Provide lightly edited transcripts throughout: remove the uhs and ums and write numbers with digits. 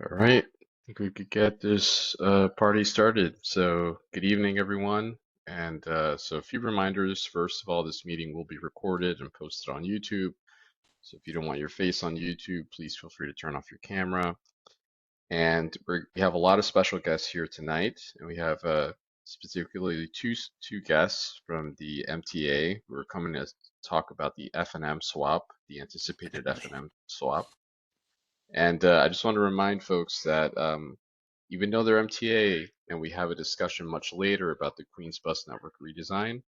All right, I think we could get this party started. So, good evening, everyone. And so, a few reminders. First of all, this meeting will be recorded and posted on YouTube. So, if you don't want your face on YouTube, please feel free to turn off your camera. And we have a lot of special guests here tonight, and we have specifically two guests from the MTA who are coming to talk about the F&M swap, the anticipated F&M swap. And I just want to remind folks that even though they're MTA and we have a discussion much later about the Queens Bus Network redesign,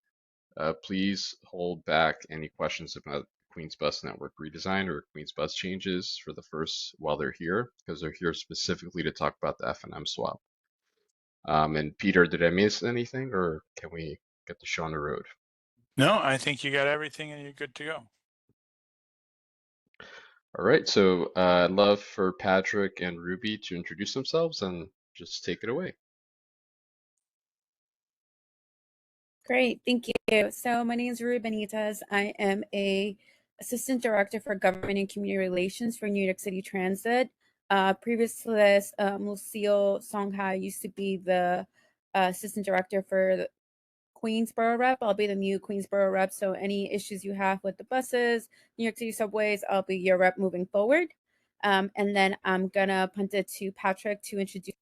please hold back any questions about Queens Bus Network redesign or Queens Bus changes for the first while they're here, because they're here specifically to talk about the F&M swap. And Peter, did I miss anything, or can we get the show on the road? No, I think you got everything and you're good to go. All right, so I'd love for Patrick and Ruby to introduce themselves and just take it away. Great, thank you. So my name is Ruby Benitez. I am a Assistant Director for Government and Community Relations for New York City Transit. Previous to this, Lucille Songhai used to be the Assistant Director for the Queensboro rep. I'll be the new Queensboro rep. So any issues you have with the buses, New York City subways, I'll be your rep moving forward. And then I'm gonna punt it to Patrick to introduce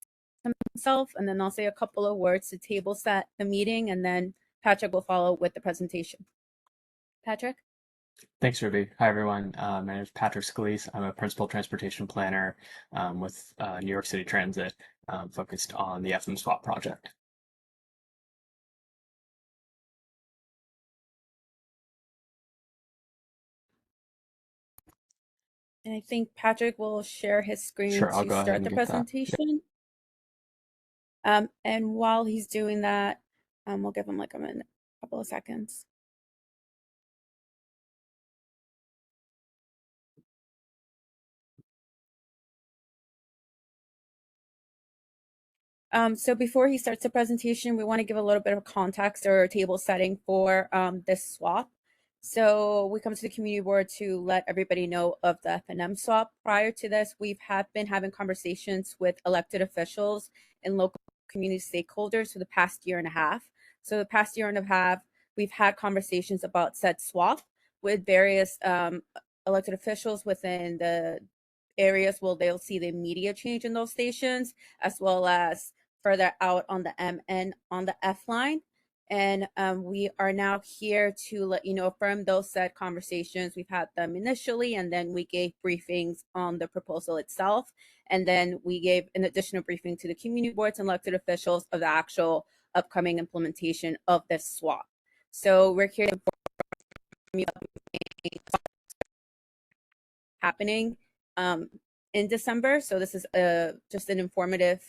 himself, and then I'll say a couple of words to table set the meeting, and then Patrick will follow with the presentation. Patrick? Thanks, Ruby. Hi, everyone. My name is Patrick Scalise. I'm a principal transportation planner with New York City Transit, focused on the FM Swap project. And I think Patrick will share his screen Sure, I'll to go ahead start and the get that. presentation. And while he's doing that, we'll give him like a minute, a couple of seconds. So before he starts the presentation, we want to give a little bit of context or table setting for this swap. So we come to the community board to let everybody know of the F&M swap. Prior to this, we've been having conversations with elected officials and local community stakeholders for the past year and a half. So the past year and a half, we've had conversations about said swap with various elected officials within the areas where they'll see the immediate change in those stations, as well as further out on the M and on the F line. And we are now here to let you know from those said conversations. We've had them initially, and then we gave briefings on the proposal itself. And then we gave an additional briefing to the community boards and elected officials of the actual upcoming implementation of this swap. So we're here to inform you of happening in December. So this is just an informative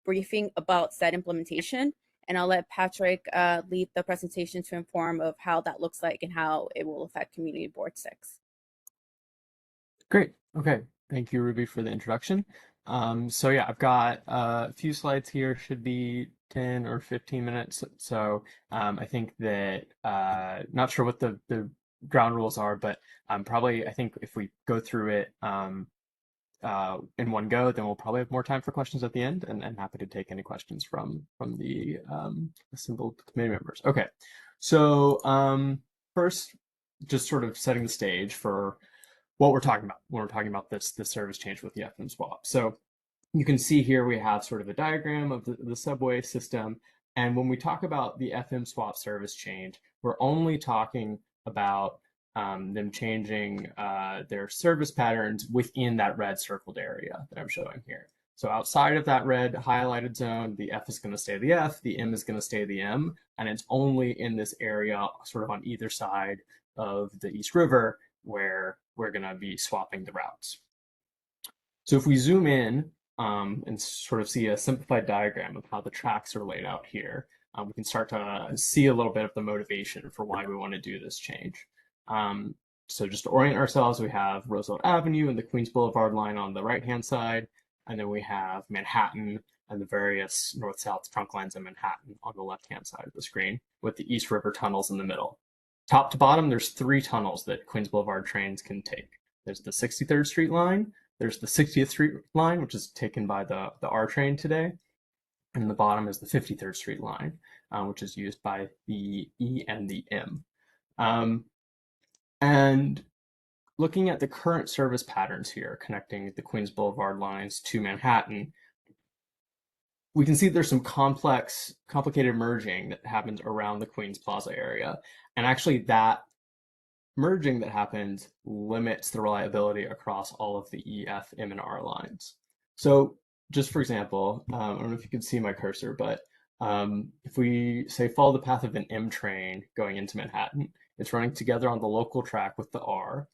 briefing about said implementation. And I'll let Patrick lead the presentation to inform of how that looks like and how it will affect Community Board 6. Great. Okay. Thank you, Ruby, for the introduction. So yeah, I've got a few slides here, should be 10 or 15 minutes. So I think that, not sure what the ground rules are, but I think if we go through it in one go, then we'll probably have more time for questions at the end, and happy to take any questions from the assembled committee members. Okay, so first, just sort of setting the stage for what we're talking about when we're talking about this service change with the FM swap. So you can see here we have sort of a diagram of the subway system, and when we talk about the FM swap service change, we're only talking about them changing their service patterns within that red circled area that I'm showing here. So outside of that red highlighted zone, the F is going to stay the F, the M is going to stay the M, and it's only in this area sort of on either side of the East River where we're going to be swapping the routes. So if we zoom in and sort of see a simplified diagram of how the tracks are laid out here, we can start to see a little bit of the motivation for why we want to do this change. So just to orient ourselves, we have Roosevelt Avenue and the Queens Boulevard line on the right-hand side, and then we have Manhattan and the various north-south trunk lines in Manhattan on the left-hand side of the screen, with the East River tunnels in the middle. Top to bottom, there's 3 tunnels that Queens Boulevard trains can take. There's the 63rd Street line, there's the 60th Street line, which is taken by the R train today. And the bottom is the 53rd Street line, which is used by the E and the M. And looking at the current service patterns here, connecting the Queens Boulevard lines to Manhattan, we can see there's some complicated merging that happens around the Queens Plaza area. And actually that merging that happens limits the reliability across all of the E, F, M, and R lines. So just for example, I don't know if you can see my cursor, but if we say follow the path of an M train going into Manhattan, it's running together on the local track with the R.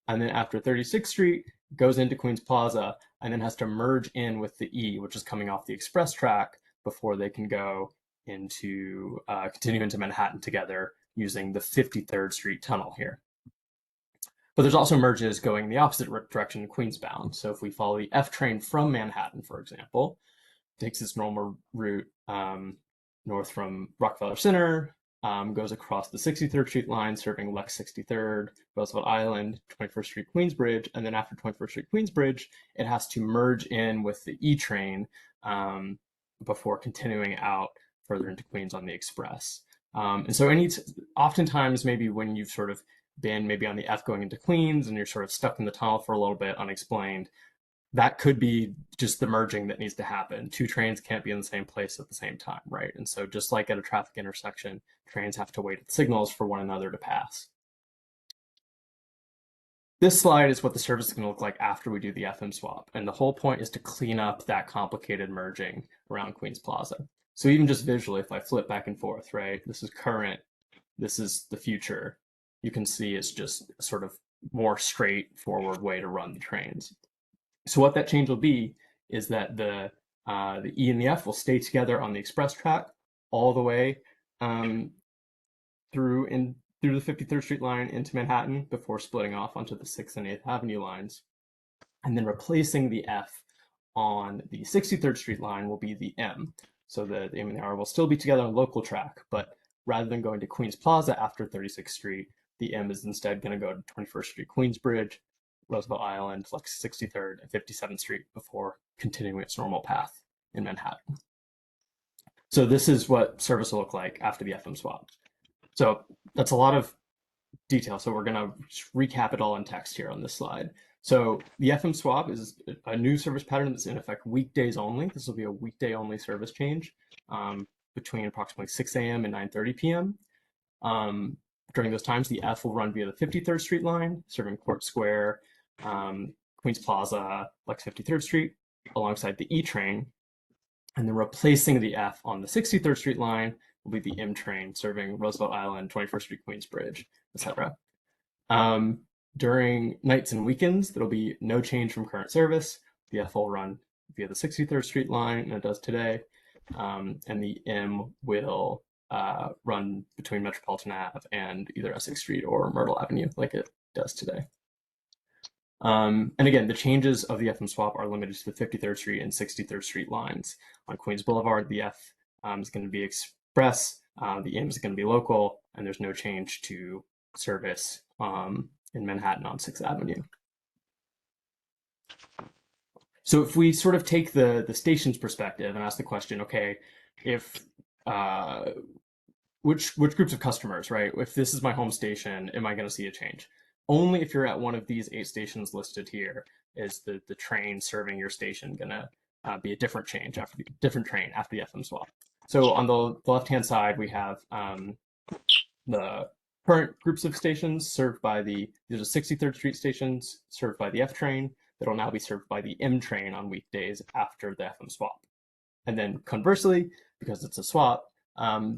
And then after 36th Street, goes into Queens Plaza, and then has to merge in with the E, which is coming off the express track before they can go into continue into Manhattan together using the 53rd Street tunnel here. But there's also merges going the opposite direction, Queensbound. So if we follow the F train from Manhattan, for example, takes its normal route north from Rockefeller Center, goes across the 63rd Street line, serving Lex 63rd, Roosevelt Island, 21st Street Queensbridge, and then after 21st Street Queensbridge, it has to merge in with the E train before continuing out further into Queens on the Express. And so oftentimes maybe when you've sort of been maybe on the F going into Queens and you're sort of stuck in the tunnel for a little bit unexplained, that could be just the merging that needs to happen. Two trains can't be in the same place at the same time, right? And so just like at a traffic intersection, trains have to wait at signals for one another to pass. This slide is what the service is going to look like after we do the FM swap. And the whole point is to clean up that complicated merging around Queens Plaza. So even just visually, if I flip back and forth, right, this is current, this is the future, you can see it's just sort of more straightforward way to run the trains. So what that change will be is that the E and the F will stay together on the express track all the way through the 53rd Street line into Manhattan before splitting off onto the 6th and 8th Avenue lines. And then replacing the F on the 63rd Street line will be the M. So the M and the R will still be together on local track, but rather than going to Queens Plaza after 36th Street, the M is instead going to go to 21st Street Queensbridge, Roosevelt Island, Lex 63rd, and 57th Street before continuing its normal path in Manhattan. So this is what service will look like after the FM swap. So that's a lot of detail. So we're going to recap it all in text here on this slide. So the FM swap is a new service pattern that's in effect weekdays only. This will be a weekday only service change between approximately 6 a.m. and 9:30 p.m. During those times, the F will run via the 53rd Street line, serving Court Square, Queens Plaza, Lex 53rd Street, alongside the E train. And then replacing the F on the 63rd Street line will be the M train, serving Roosevelt Island, 21st Street Queensbridge, etc. During nights and weekends, there'll be no change from current service. The F will run via the 63rd Street line, and it does today. And the M will run between Metropolitan Ave and either Essex Street or Myrtle Avenue, like it does today. And again, the changes of the FM swap are limited to the 53rd Street and 63rd Street lines. On Queens Boulevard, the F is going to be express, the M is going to be local, and there's no change to service in Manhattan on 6th Avenue. So if we sort of take the station's perspective and ask the question, okay, if which groups of customers, right? If this is my home station, am I going to see a change? Only if you're at one of these 8 stations listed here is the train serving your station going to be a different change after different train after the FM swap. So on the left-hand side, we have the current groups of stations served by these are 63rd Street stations served by the F train that will now be served by the M train on weekdays after the FM swap. And then conversely, because it's a swap,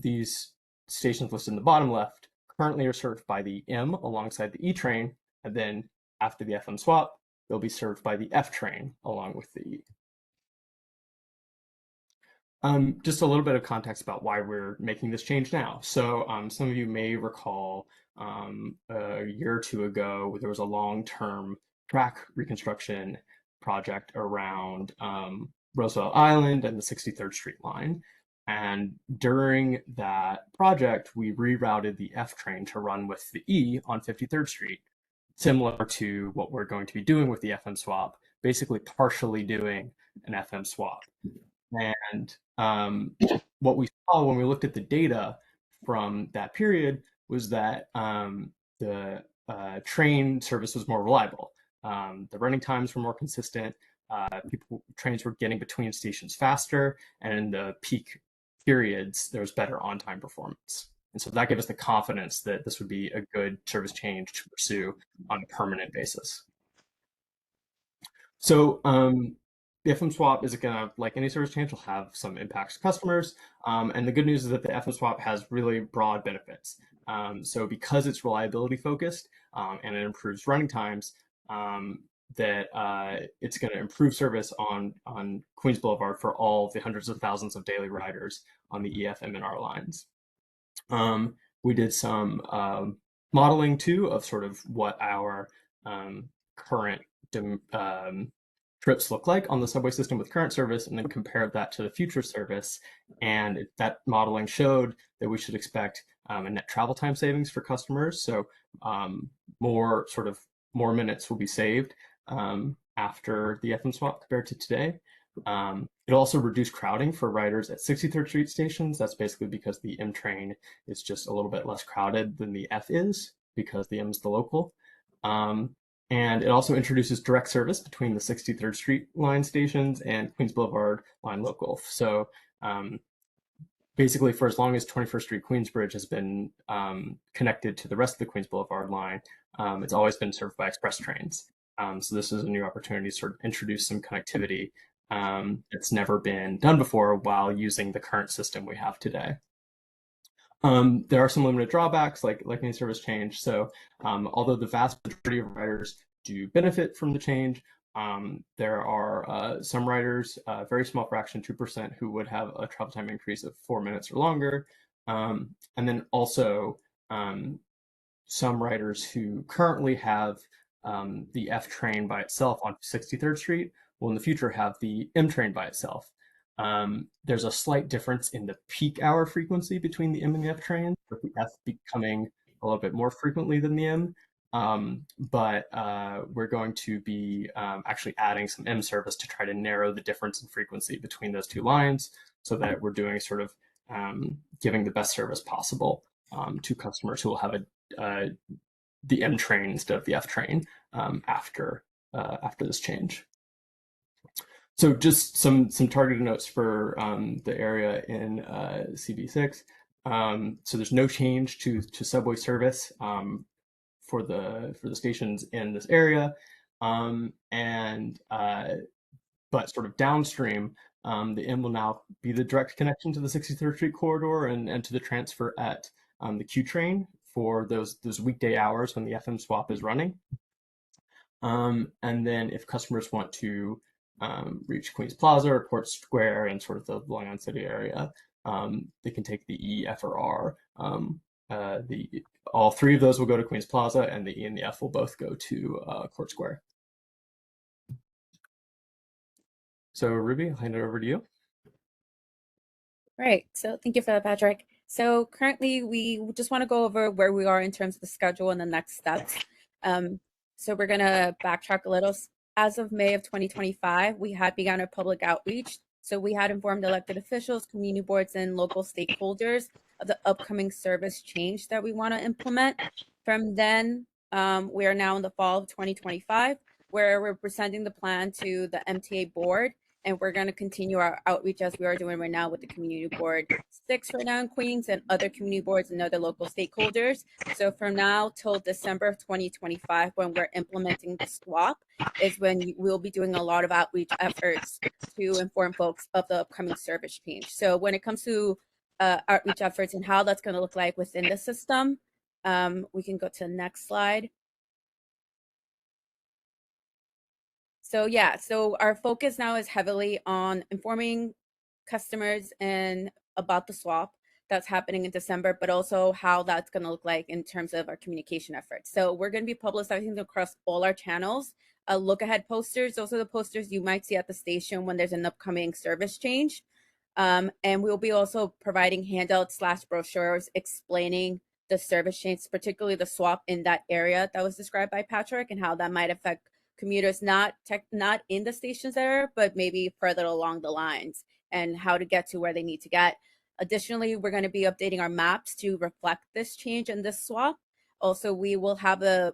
these stations listed in the bottom left currently are served by the M alongside the E train, and then after the FM swap, they'll be served by the F train along with the E. Just a little bit of context about why we're making this change now. So some of you may recall a year or two ago, there was a long-term track reconstruction project around Roosevelt Island and the 63rd Street line. And during that project, we rerouted the F train to run with the E on 53rd Street, similar to what we're going to be doing with the FM swap, basically partially doing an FM swap. And what we saw when we looked at the data from that period was that the train service was more reliable. The running times were more consistent. Trains were getting between stations faster, and in the peak periods, there was better on-time performance. And so that gave us the confidence that this would be a good service change to pursue on a permanent basis. So the FM swap is going to, like any service change, will have some impacts to customers. And the good news is that the FM swap has really broad benefits. So because it's reliability focused and it improves running times, that it's going to improve service on Queens Boulevard for all the hundreds of thousands of daily riders on the EF M&R lines. We did some modeling too of sort of what our current trips look like on the subway system with current service, and then compared that to the future service. And that modeling showed that we should expect a net travel time savings for customers. So more minutes will be saved after the FM swap compared to today. It'll also reduce crowding for riders at 63rd Street stations. That's basically because the M train is just a little bit less crowded than the F is, because the M is the local. And it also introduces direct service between the 63rd Street line stations and Queens Boulevard line local. So basically, for as long as 21st Street Queensbridge has been connected to the rest of the Queens Boulevard line, it's always been served by express trains. So this is a new opportunity to sort of introduce some connectivity that's never been done before while using the current system we have today. There are some limited drawbacks, like any service change. So although the vast majority of riders do benefit from the change, there are some riders, a very small fraction, 2%, who would have a travel time increase of 4 minutes or longer. And then also some riders who currently have the F train by itself on 63rd Street will in the future have the M train by itself. There's a slight difference in the peak hour frequency between the M and the F trains, with the F becoming a little bit more frequently than the M. But we're going to be actually adding some M service to try to narrow the difference in frequency between those two lines, so that we're doing sort of giving the best service possible to customers who will have the M train instead of the F train after this change. So just some targeted notes for the area in CB6. So there's no change to subway service for the stations in this area, but sort of downstream, the M will now be the direct connection to the 63rd Street corridor and to the transfer at the Q train for those weekday hours when the FM swap is running. And then if customers want to reach Queens Plaza or Court Square and sort of the Long Island City area, they can take the E, F, or R. All three of those will go to Queens Plaza, and the E and the F will both go to Court Square. So Ruby, I'll hand it over to you. Right. So thank you for that, Patrick. So currently, we just want to go over where we are in terms of the schedule and the next steps. So we're going to backtrack a little. As of May of 2025, we had begun our public outreach. So we had informed elected officials, community boards, and local stakeholders of the upcoming service change that we want to implement. From then, we are now in the fall of 2025, where we're presenting the plan to the MTA board, and we're going to continue our outreach as we are doing right now with the community board 6 right now in Queens and other community boards and other local stakeholders. So from now till December of 2025, when we're implementing the swap, is when we'll be doing a lot of outreach efforts to inform folks of the upcoming service change. So when it comes to outreach efforts and how that's going to look like within the system, we can go to the next slide. So yeah, so our focus now is heavily on informing customers and about the swap that's happening in December, but also how that's going to look like in terms of our communication efforts. So we're going to be publicizing across all our channels. Look ahead posters, those are the posters you might see at the station when there's an upcoming service change. And we'll be also providing handouts / brochures explaining the service change, particularly the swap in that area that was described by Patrick, and how that might affect commuters not in the station center, but maybe further along the lines and how to get to where they need to get. Additionally, we're going to be updating our maps to reflect this change and this swap. Also, we will have a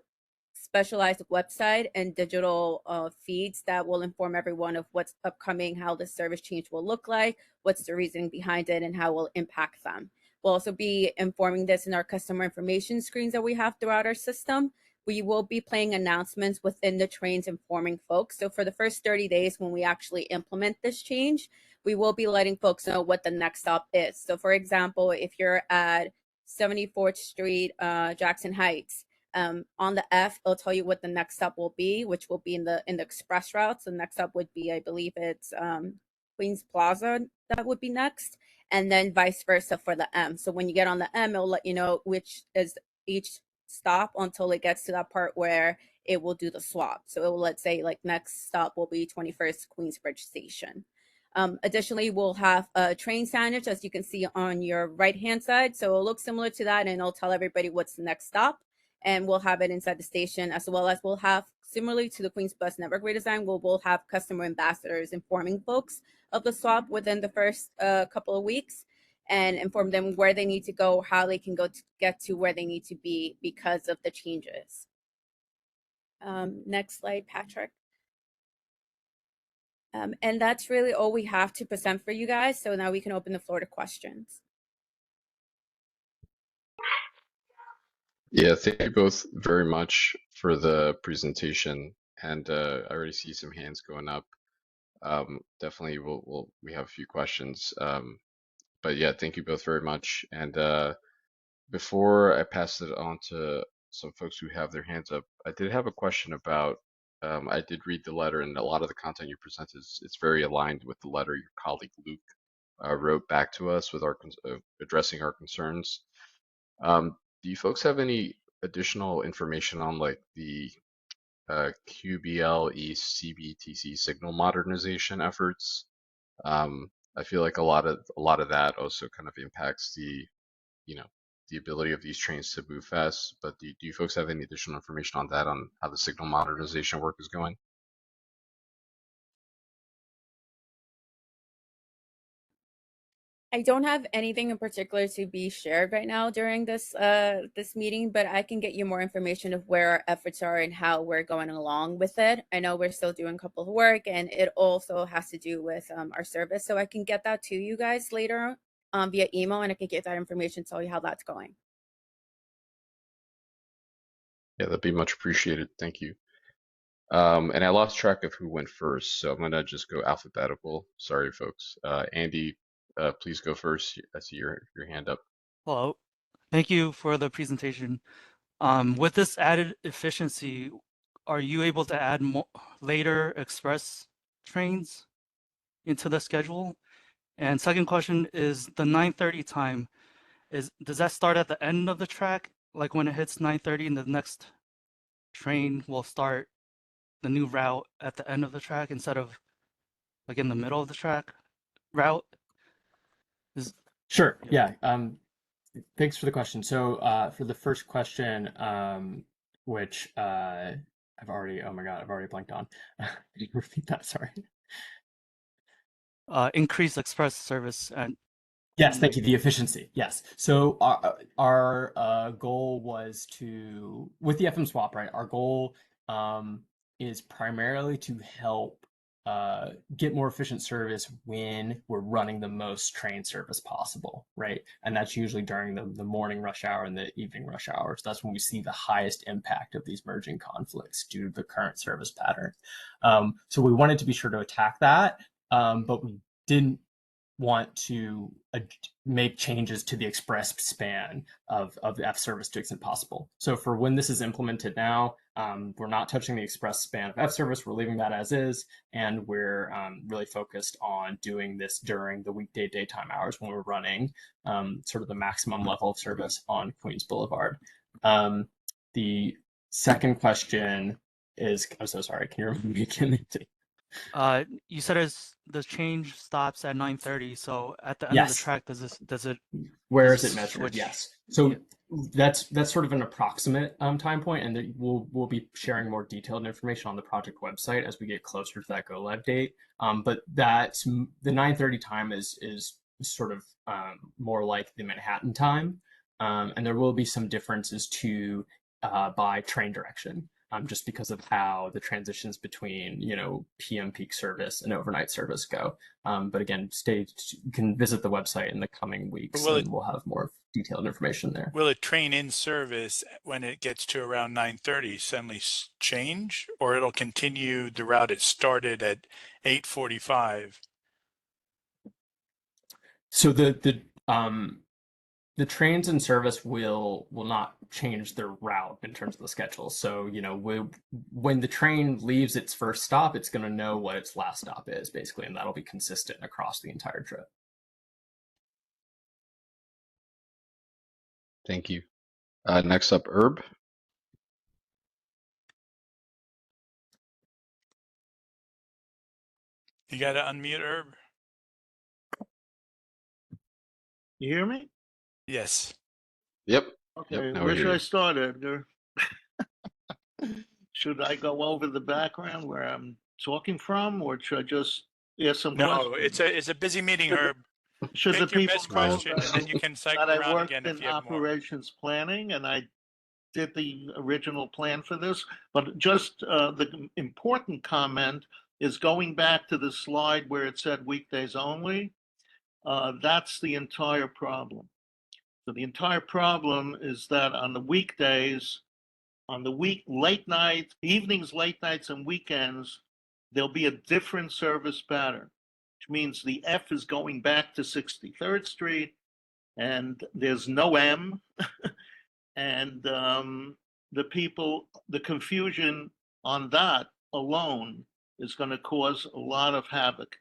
specialized website and digital feeds that will inform everyone of what's upcoming, how the service change will look like, what's the reasoning behind it, and how it will impact them. We'll also be informing this in our customer information screens that we have throughout our system. We will be playing announcements within the trains informing folks. So for the first 30 days when we actually implement this change, we will be letting folks know what the next stop is. So for example, if you're at 74th Street, Jackson Heights, on the F, it'll tell you what the next stop will be, which will be in the express route. So the next stop would be, I believe it's Queens Plaza, that would be next, and then vice versa for the M. So when you get on the M, it'll let you know which is each stop until it gets to that part where it will do the swap. So it will, let's say, like next stop will be 21st Queensbridge Station. Additionally, we'll have a train signage, as you can see on your right-hand side. So it'll look similar to that, and it'll tell everybody what's the next stop. And we'll have it inside the station, as well as we'll have, similarly to the Queens Bus Network redesign, we'll have customer ambassadors informing folks of the swap within the first couple of weeks and inform them where they need to go, how they can go to get to where they need to be because of the changes. Next slide, Patrick. And that's really all we have to present for you guys. So now we can open the floor to questions. Yeah, thank you both very much for the presentation. And I already see some hands going up. Definitely, we have a few questions. But yeah, thank you both very much. And before I pass it on to some folks who have their hands up, I did have a question about. I did read the letter, and a lot of the content you presented it's very aligned with the letter your colleague Luke wrote back to us with our addressing our concerns. Do you folks have any additional information on like the QBLE CBTC signal modernization efforts? I feel like a lot of that also kind of impacts the, you know, the ability of these trains to move fast. But do you folks have any additional information on that, on how the signal modernization work is going? I don't have anything in particular to be shared right now during this this meeting, but I can get you more information of where our efforts are and how we're going along with it. I know we're still doing a couple of work, and it also has to do with our service. So I can get that to you guys later via email, and I can get that information, tell you how that's going. Yeah, that'd be much appreciated. Thank you. And I lost track of who went first, so I'm gonna just go alphabetical. Sorry, folks. Andy, please go first. I see your hand up. Hello. Thank you for the presentation. With this added efficiency, are you able to add more later express trains into the schedule? And second question is the 9:30 time, does that start at the end of the track? Like when it hits 9:30 and the next train will start the new route at the end of the track instead of like in the middle of the track route? Sure. Yeah. Thanks for the question. So for the first question, which I've already, oh my God, I've already blanked on. Can you repeat that? Sorry. Increase express service and Yes, thank you. The efficiency. Yes. So our goal was to, with the FM swap, right? Our goal is primarily to help get more efficient service when we're running the most train service possible, right? And that's usually during the morning rush hour and the evening rush hours. That's when we see the highest impact of these merging conflicts due to the current service pattern. So we wanted to be sure to attack that, but we didn't want to make changes to the express span of the F service to the extent possible. So for when this is implemented now, we're not touching the express span of F service. We're leaving that as is, and we're really focused on doing this during the weekday daytime hours when we're running sort of the maximum level of service on Queens Boulevard. The second question is, I'm so sorry, can you remind me again? You said the change stops at 9:30, so at the end of the Yes. track, does it Where does is it it measured? switch? Yes. So That's sort of an approximate time point, and we'll be sharing more detailed information on the project website as we get closer to that go live date. But that's the 9:30 time is sort of more like the Manhattan time, and there will be some differences to by train direction, just because of how the transitions between PM peak service and overnight service go. But again, you can visit the website in the coming weeks, Will and it we'll have more detailed information there. will it train in service when it gets to around 9:30 suddenly change, or it'll continue the route it started at 8:45? So the trains in service will not change their route in terms of the schedule. So when the train leaves its first stop, it's going to know what its last stop is basically, and that'll be consistent across the entire trip. Thank you. Next up, Herb. You got to unmute, Herb. You hear me? Yes. Yep. Okay, Yep. Now we where hear should I you. start, Edgar? Should I go over the background where I'm talking from, or should I just ask some No, questions? it's a busy meeting, Herb. Should the Pick your people best know question, and then you can that cycle I around worked again if in you have more. operations planning and I did the original plan for this? But just the important comment is going back to the slide where it said weekdays only. That's the entire problem. So the entire problem is that on the weekdays, on the late nights, evenings, late nights, and weekends, there'll be a different service pattern, which means the F is going back to 63rd Street, and there's no M, and the confusion on that alone is going to cause a lot of havoc,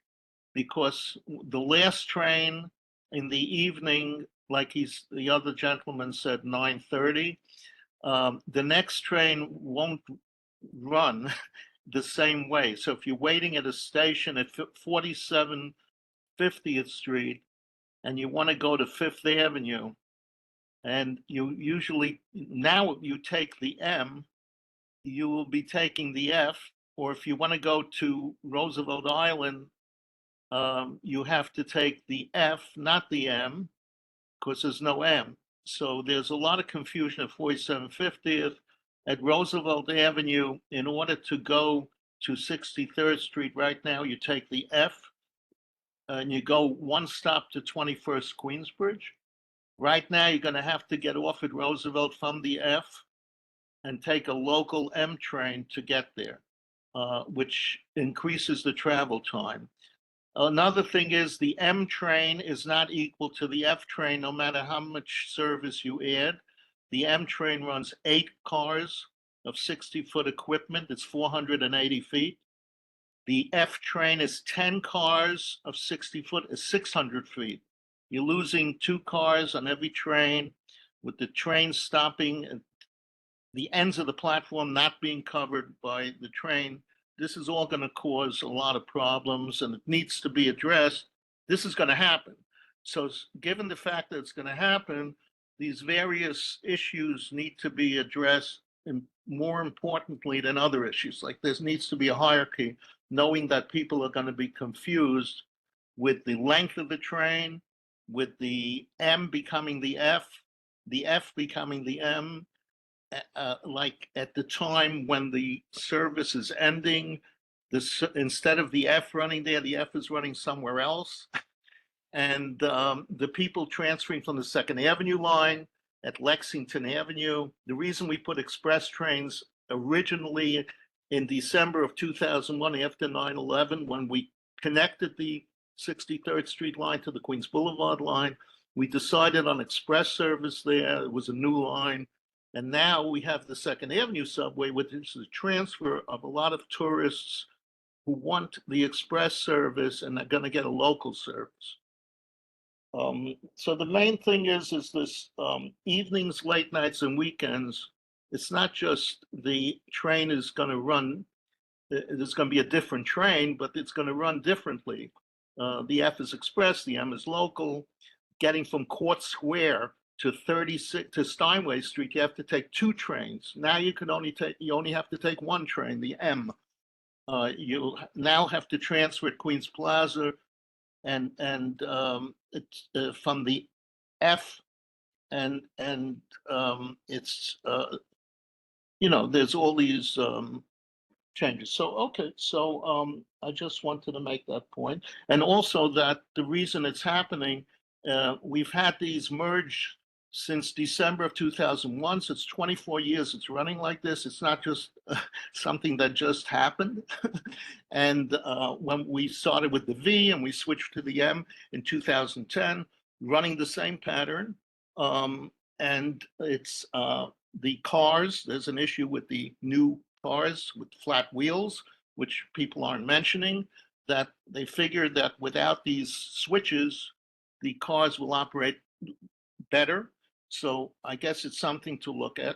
because the last train in the evening, like the other gentleman said, 9:30. The next train won't run the same way. So if you're waiting at a station at 47 50th Street and you want to go to Fifth Avenue, and you usually, now you take the M, you will be taking the F, or if you want to go to Roosevelt Island, you have to take the F, not the M, because there's no M. So there's a lot of confusion at 47 50th. At Roosevelt Avenue, in order to go to 63rd Street right now, you take the F and you go one stop to 21st Queensbridge. Right now, you're going to have to get off at Roosevelt from the F and take a local M train to get there, which increases the travel time. Another thing is the M train is not equal to the F train, no matter how much service you add. The M train runs 8 cars of 60-foot equipment. It's 480 feet. The F train is 10 cars of 60 foot, is 600 feet. You're losing 2 cars on every train, with the train stopping at the ends of the platform not being covered by the train. This is all going to cause a lot of problems, and it needs to be addressed. This is going to happen. So given the fact that it's going to happen, these various issues need to be addressed, and more importantly than other issues. Like there needs to be a hierarchy, knowing that people are going to be confused with the length of the train, with the M becoming the F becoming the M, like at the time when the service is ending, instead of the F running there, the F is running somewhere else. And the people transferring from the Second Avenue line at Lexington Avenue, the reason we put express trains originally in December of 2001 after 9/11, when we connected the 63rd Street line to the Queens Boulevard line, we decided on express service there. It was a new line. And now we have the Second Avenue subway, which is a transfer of a lot of tourists who want the express service and are going to get a local service. So the main thing is this evenings, late nights, and weekends. It's not just the train is going to run. There's going to be a different train, but it's going to run differently. The F is express, the M is local. Getting from Court Square to 36 to Steinway Street, you have to take 2 trains. Now you only have to take 1 train, the M. You now have to transfer at Queens Plaza, and it's from the F, and it's there's all these changes. So okay, so I just wanted to make that point, and also that the reason it's happening, we've had these merge since December of 2001, so it's 24 years it's running like this. It's not just something that just happened. And when we started with the V and we switched to the M in 2010, running the same pattern, and it's the cars, there's an issue with the new cars with flat wheels, which people aren't mentioning, that they figured that without these switches, the cars will operate better. So I guess it's something to look at,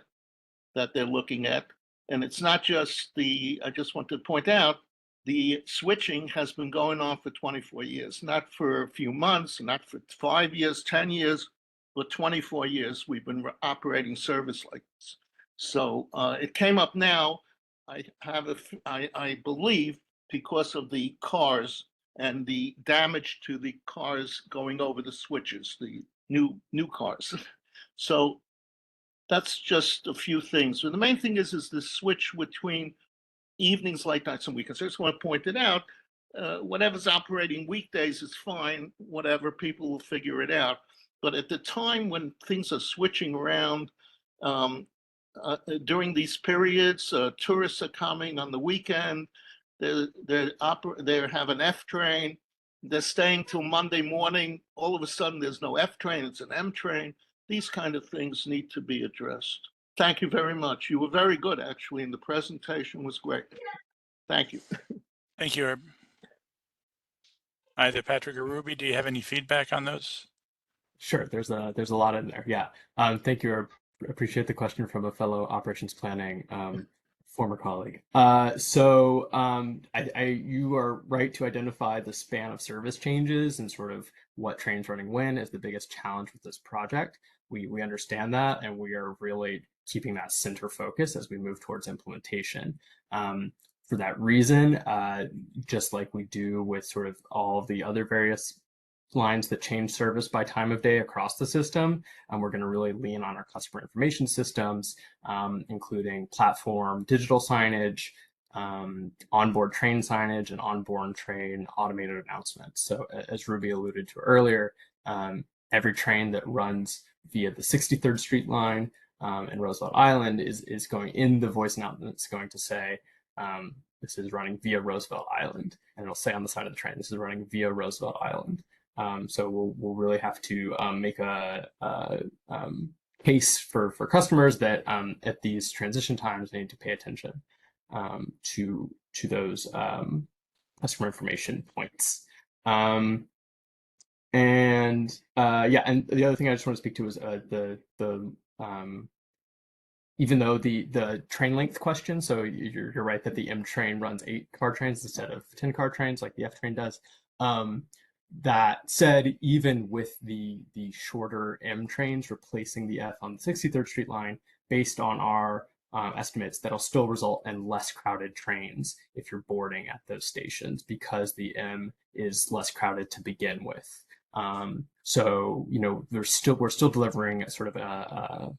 that they're looking at. And it's not just I just want to point out, the switching has been going on for 24 years, not for a few months, not for 5 years, 10 years, but 24 years we've been operating service like this. So it came up now. I believe because of the cars and the damage to the cars going over the switches, the new cars. So that's just a few things. But the main thing is the switch between evenings, late nights, and weekends. I just want to point it out. Whatever's operating weekdays is fine. Whatever, people will figure it out. But at the time when things are switching around, during these periods, tourists are coming on the weekend. They have an F train. They're staying till Monday morning. All of a sudden, there's no F train. It's an M train. These kind of things need to be addressed. Thank you very much. You were very good, actually, and the presentation was great. Thank you. Thank you, Herb. Either Patrick or Ruby, do you have any feedback on those? Sure, there's a lot in there. Yeah. Thank you. I appreciate the question from a fellow operations planning former colleague. You are right to identify the span of service changes and sort of what trains running when is the biggest challenge with this project. We understand that, and we are really keeping that center focus as we move towards implementation. For that reason, just like we do with sort of all of the other various lines that change service by time of day across the system, and we're going to really lean on our customer information systems, including platform digital signage, onboard train signage, and onboard train automated announcements. So as Ruby alluded to earlier, every train that runs via the 63rd Street line in Roosevelt Island is going in the voice announcement. It's going to say, this is running via Roosevelt Island, and it'll say on the side of the train, this is running via Roosevelt Island. So we'll really have to make a case for customers that at these transition times they need to pay attention to those customer information points. And the other thing I just want to speak to is even though the train length question, so you're right that the M train runs 8-car trains instead of 10-car trains like the F train does. That said, even with the shorter M trains replacing the F on the 63rd Street line, based on our estimates, that'll still result in less crowded trains if you're boarding at those stations because the M is less crowded to begin with. So we're still delivering a sort of a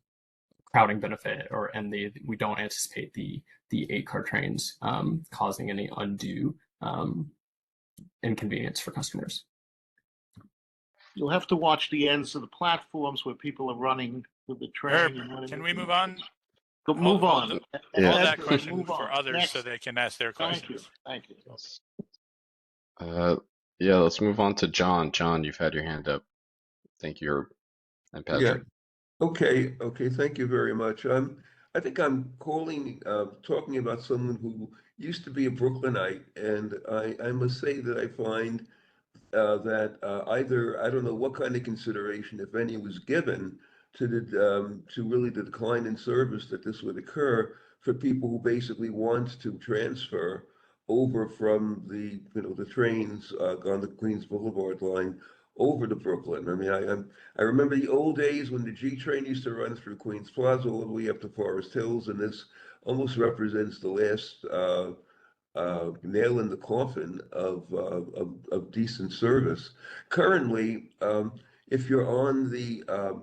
crowding benefit, we don't anticipate the 8-car trains causing any undue inconvenience for customers. You'll have to watch the ends of the platforms where people are running with the train. Herb, can we move on? But move on. Hold Yeah. that question Move for on. others Next. so they can ask their questions. Thank you. Yeah, let's move on to John. John, you've had your hand up. Thank you, Herb and Patrick. Yeah. Okay. Thank you very much. I think I'm talking about someone who used to be a Brooklynite, and I must say that I find that either I don't know what kind of consideration, if any, was given to really the decline in service that this would occur for people who basically want to transfer over from the trains on the Queens Boulevard line over to Brooklyn. I mean, I remember the old days when the G train used to run through Queens Plaza all the way up to Forest Hills, and this almost represents the last nail in the coffin of decent service. Currently, if you're on the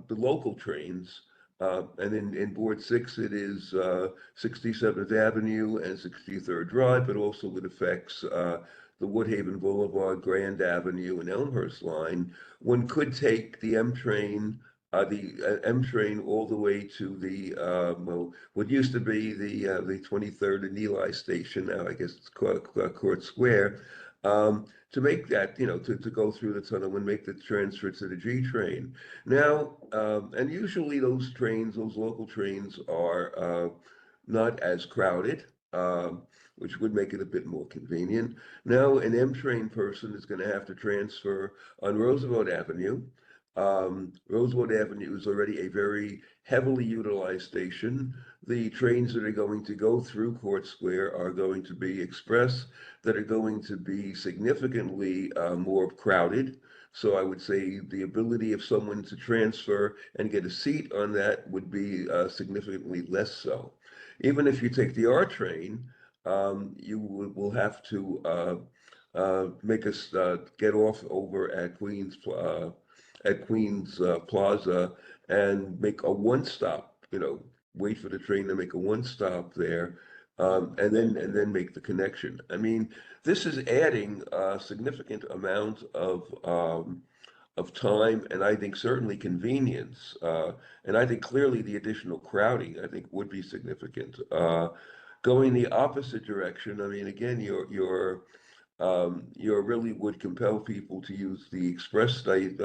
local trains, and in Board 6, it is 67th Avenue and 63rd Drive, but also it affects the Woodhaven Boulevard, Grand Avenue, and Elmhurst line. One could take the M train all the way to the well, what used to be the 23rd and Ely station. Now I guess it's Court Square. To make that, to go through the tunnel and make the transfer to the G train. Now, and usually those trains, those local trains, are not as crowded, which would make it a bit more convenient. Now, an M train person is going to have to transfer on Roosevelt Avenue. Roosevelt Avenue is already a very heavily utilized station. The trains that are going to go through Court Square are going to be express, that are going to be significantly more crowded. So I would say the ability of someone to transfer and get a seat on that would be significantly less so. Even if you take the R train, you will have to make us get off over at Queens Plaza and make a one stop, wait for the train to make a one stop there, and then make the connection. I mean, this is adding a significant amount of time, and I think certainly convenience. And I think clearly the additional crowding, I think, would be significant. Going the opposite direction, I mean, again, you really would compel people to use the express night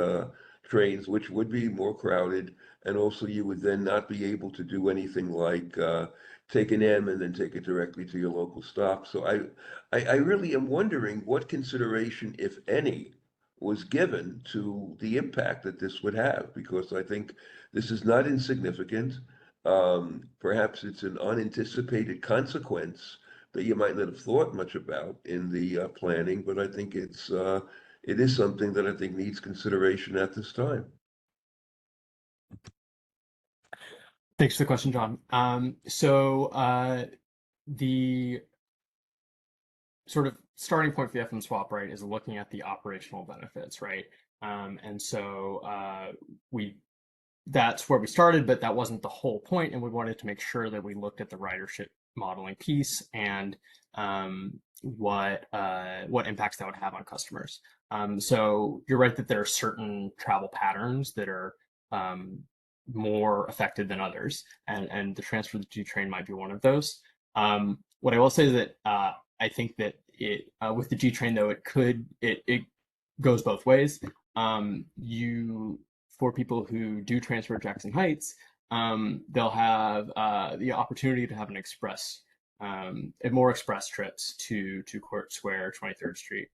trains, which would be more crowded, and also you would then not be able to do anything like take an M and then take it directly to your local stop. So I really am wondering what consideration, if any, was given to the impact that this would have, because I think this is not insignificant. Perhaps it's an unanticipated consequence that you might not have thought much about in the planning, but I think it is something that I think needs consideration at this time. Thanks for the question, John. The sort of starting point for the FM swap, right, is looking at the operational benefits, right? And so that's where we started, but that wasn't the whole point, and we wanted to make sure that we looked at the ridership modeling piece and what impacts that would have on customers. So you're right that there are certain travel patterns that are more affected than others, and the transfer to the G train might be one of those. What I will say is that I think that it with the G train though it goes both ways. For people who do transfer to Jackson Heights, they'll have the opportunity to have more express trips to Court Square, 23rd Street,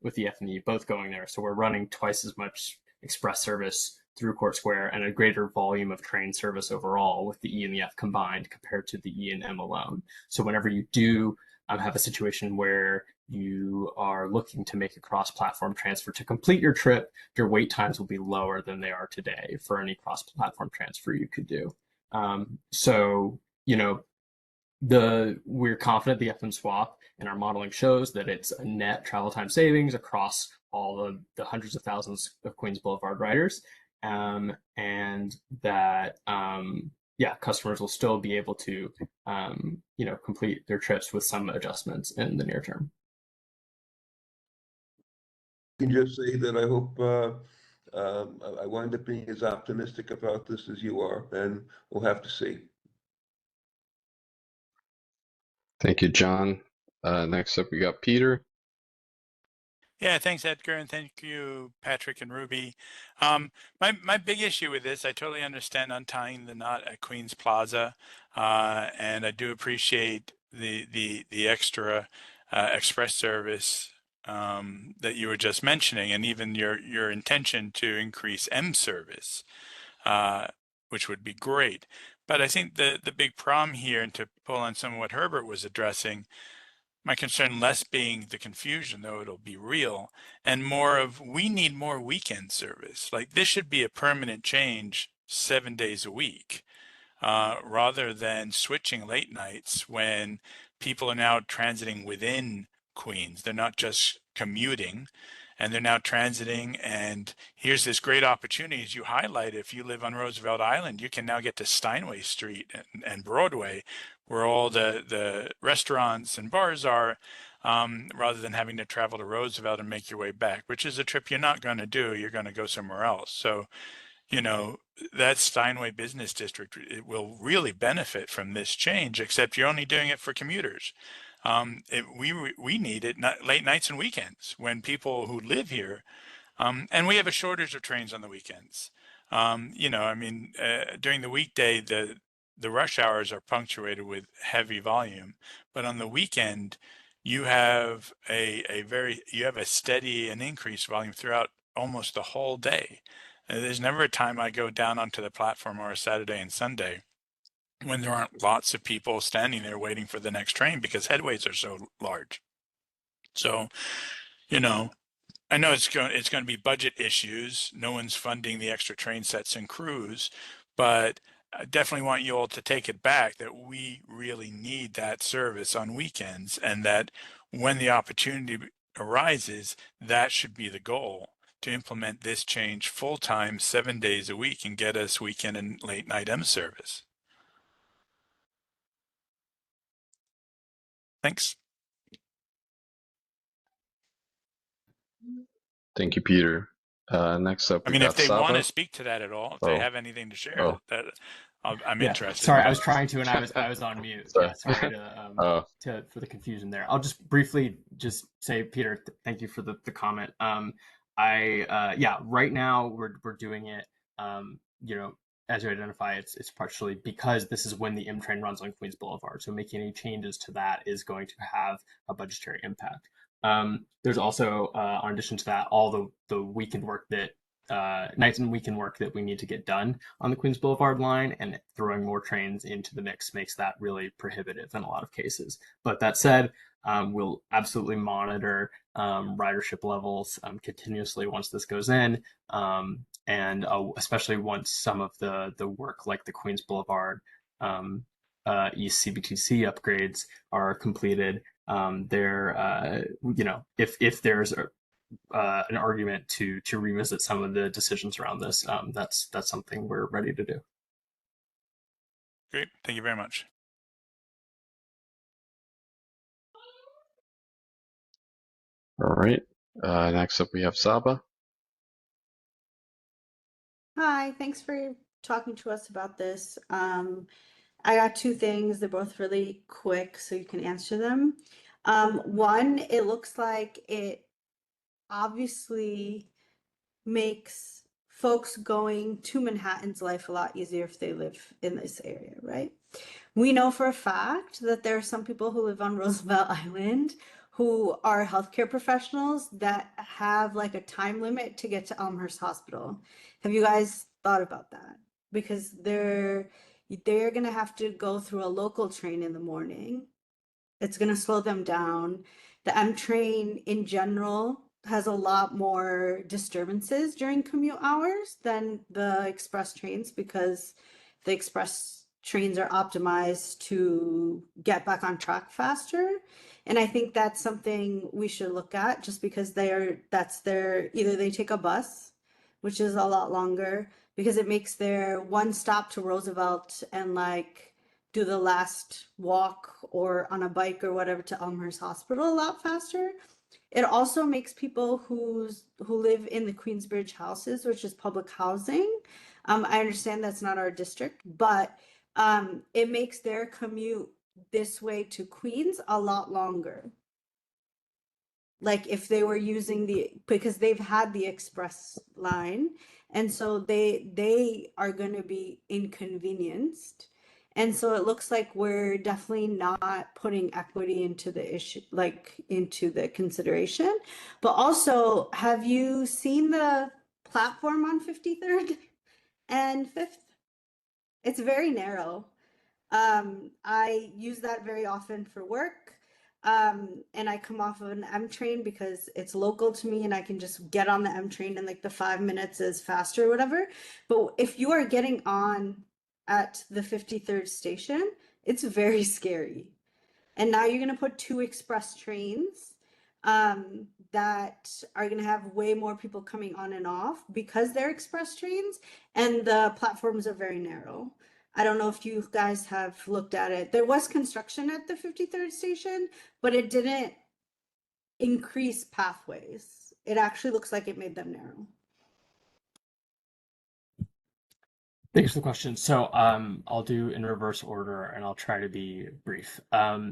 with the F and E both going there. So we're running twice as much express service through Court Square and a greater volume of train service overall with the E and the F combined compared to the E and M alone. So whenever you do have a situation where you are looking to make a cross-platform transfer to complete your trip, your wait times will be lower than they are today for any cross-platform transfer you could do. So, we're confident the FM swap and our modeling shows that it's a net travel time savings across all the hundreds of thousands of Queens Boulevard riders, and that customers will still be able to complete their trips with some adjustments in the near term. I can just say that I hope I wind up being as optimistic about this as you are, and we'll have to see. Thank you, John. Next up, we got Peter. Yeah, thanks, Edgar, and thank you, Patrick and Ruby. My big issue with this, I totally understand untying the knot at Queens Plaza, and I do appreciate the extra express service that you were just mentioning, and even your intention to increase M service, which would be great. But I think the big problem here, and to pull on some of what Herbert was addressing, My concern less being the confusion, though it'll be real, and more of we need more weekend service. Like this should be a permanent change 7 days a week, rather than switching late nights when people are now transiting within Queens. They're not just commuting, and they're now transiting. And here's this great opportunity, as you highlight, if you live on Roosevelt Island, you can now get to Steinway Street and Broadway, where all the restaurants and bars are, rather than having to travel to Roosevelt and make your way back, which is a trip you're not going to do. You're going to go somewhere else. So, you know, that Steinway Business District, it will really benefit from this change, except you're only doing it for commuters. We need it late nights and weekends when people who live here, and we have a shortage of trains on the weekends. I mean, during the weekday, the rush hours are punctuated with heavy volume, but on the weekend, you have you have a steady and increased volume throughout almost the whole day. There's never a time I go down onto the platform or a Saturday and Sunday when there aren't lots of people standing there waiting for the next train because headways are so large. So, you know, I know it's going to be budget issues. No one's funding the extra train sets and crews, but I definitely want you all to take it back that we really need that service on weekends, and that when the opportunity arises, that should be the goal, to implement this change full time, 7 days a week, and get us weekend and late night M service. Thanks. Thank you, Peter. Next up, I we mean, if got they want to Saba. speak to that at all, if they Oh, have anything to share, oh, that I'm Yeah, interested. sorry, I But was trying to, and I was on mute. sorry. Yeah, sorry Oh, to for the confusion there. I'll just briefly just say, Peter, thank you for the comment. Yeah, right now we're doing it. You know, as you identify, it's partially because this is when the M train runs on Queens Boulevard. So making any changes to that is going to have a budgetary impact. There's also, in addition to that, all the weekend work that nights and weekend work that we need to get done on the Queens Boulevard line, and throwing more trains into the mix makes that really prohibitive in a lot of cases. But that said, we'll absolutely monitor ridership levels continuously once this goes in, and especially once some of the work like the Queens Boulevard East CBTC upgrades are completed. If there's an argument to revisit some of the decisions around this, that's something we're ready to do. great, thank you very much. all right. Next up, we have Saba. Hi, thanks for talking to us about this. I got two things. They're both really quick, so you can answer them. One, it looks like it obviously makes folks going to Manhattan's life a lot easier if they live in this area, right? We know for a fact that there are some people who live on Roosevelt Island who are healthcare professionals that have like a time limit to get to Elmhurst Hospital. Have you guys thought about that? Because they're going to have to go through a local train in the morning. It's going to slow them down. The M train in general has a lot more disturbances during commute hours than the express trains, because the express trains are optimized to get back on track faster. And I think that's something we should look at, just because either they take a bus, which is a lot longer, because it makes their one stop to Roosevelt and like do the last walk or on a bike or whatever to Elmhurst Hospital a lot faster. It also makes people who live in the Queensbridge houses, which is public housing. I understand that's not our district, but it makes their commute this way to Queens a lot longer. Like if they were using because they've had the express line, and so they are going to be inconvenienced. And so it looks like we're definitely not putting equity into the issue, like into the consideration. But also, have you seen the platform on 53rd and 5th? It's very narrow. I use that very often for work. and I come off of an M train because it's local to me and I can just get on the M train and like the 5 minutes is faster or whatever. But if you are getting on at the 53rd station, it's very scary. And now you're going to put 2 express trains that are going to have way more people coming on and off because they're express trains and the platforms are very narrow. I don't know if you guys have looked at it. There was construction at the 53rd station, but it didn't increase pathways. It actually looks like it made them narrow. Thanks for the question. So I'll do in reverse order and I'll try to be brief.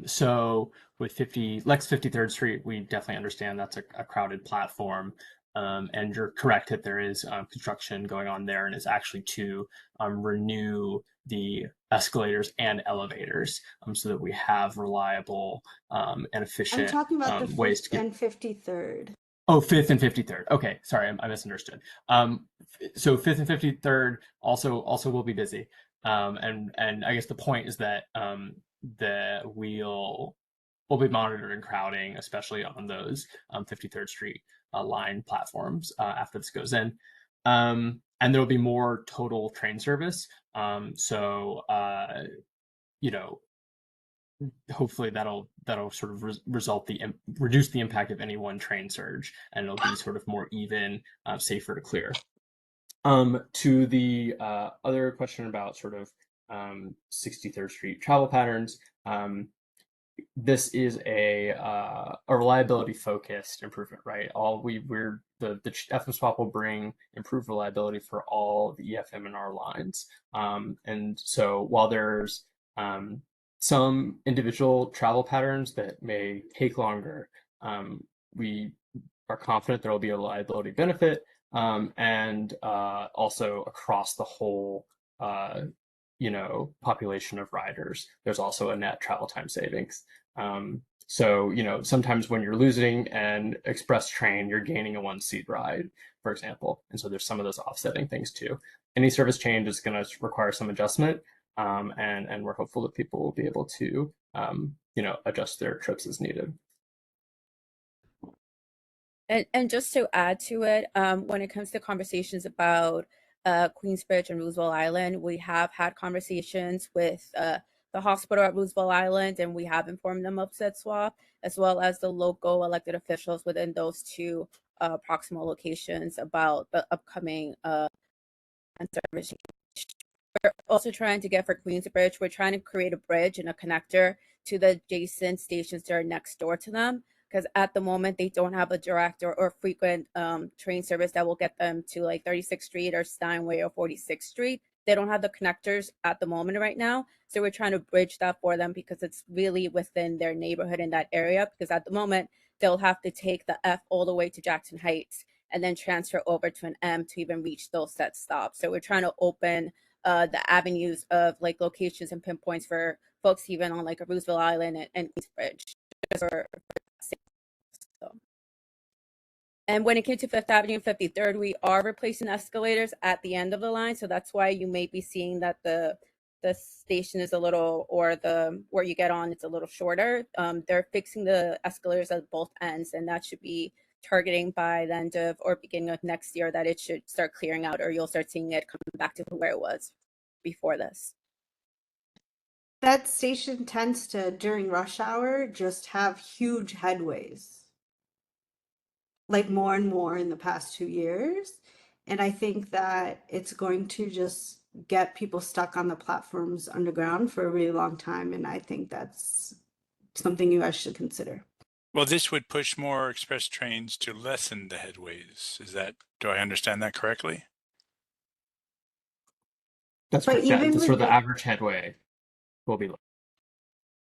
So with Lex 53rd Street, we definitely understand that's a crowded platform. And you're correct that there is construction going on there, and it's actually to renew the escalators and elevators so that we have reliable and I'm efficient talking about the ways 5th to get. and 53rd. Oh, 5th and 53rd. Okay, sorry, I misunderstood. So 5th and 53rd also will be busy. And I guess the point is that we'll be monitoring crowding, especially on those 53rd Street line platforms after this goes in. And there will be more total train service. So you know, hopefully that'll sort of reduce the impact of any one train surge, and it'll be sort of more even, safer to clear. To the other question about sort of 63rd Street travel patterns, this is a reliability focused improvement, right? The FM swap will bring improved reliability for all the EFM and R lines, and so while there's some individual travel patterns that may take longer, we are confident there will be a reliability benefit, and also across the whole population of riders, there's also a net travel time savings. So, sometimes when you're losing an express train, you're gaining a 1-seat ride, for example. And so there's some of those offsetting things too. Any service change is going to require some adjustment, and we're hopeful that people will be able to, adjust their trips as needed. And just to add to it, when it comes to conversations about Queensbridge and Roosevelt Island, we have had conversations with the hospital at Roosevelt Island, and we have informed them of said swap, as well as the local elected officials within those 2 proximal locations about the upcoming service. We're also trying to get for Queensbridge, we're trying to create a bridge and a connector to the adjacent stations that are next door to them, because at the moment they don't have a direct or frequent train service that will get them to like 36th Street or Steinway or 46th Street. They don't have the connectors at the moment right now. So we're trying to bridge that for them because it's really within their neighborhood in that area. Because at the moment, they'll have to take the F all the way to Jackson Heights and then transfer over to an M to even reach those set stops. So we're trying to open the avenues of like locations and pinpoints for folks even on like a Roosevelt Island and Queensbridge. And when it came to 5th Avenue and 53rd, we are replacing escalators at the end of the line. So that's why you may be seeing that the station is a little, or the where you get on, it's a little shorter. They're fixing the escalators at both ends, and that should be targeting by the end of or beginning of next year that it should start clearing out, or you'll start seeing it come back to where it was before this. That station tends to, during rush hour, just have huge headways. Like more and more in the past 2 years. And I think that it's going to just get people stuck on the platforms underground for a really long time. And I think that's something you guys should consider. Well, this would push more express trains to lessen the headways. Do I understand that correctly? That's But correct. Yeah, even so with the average headway will be low.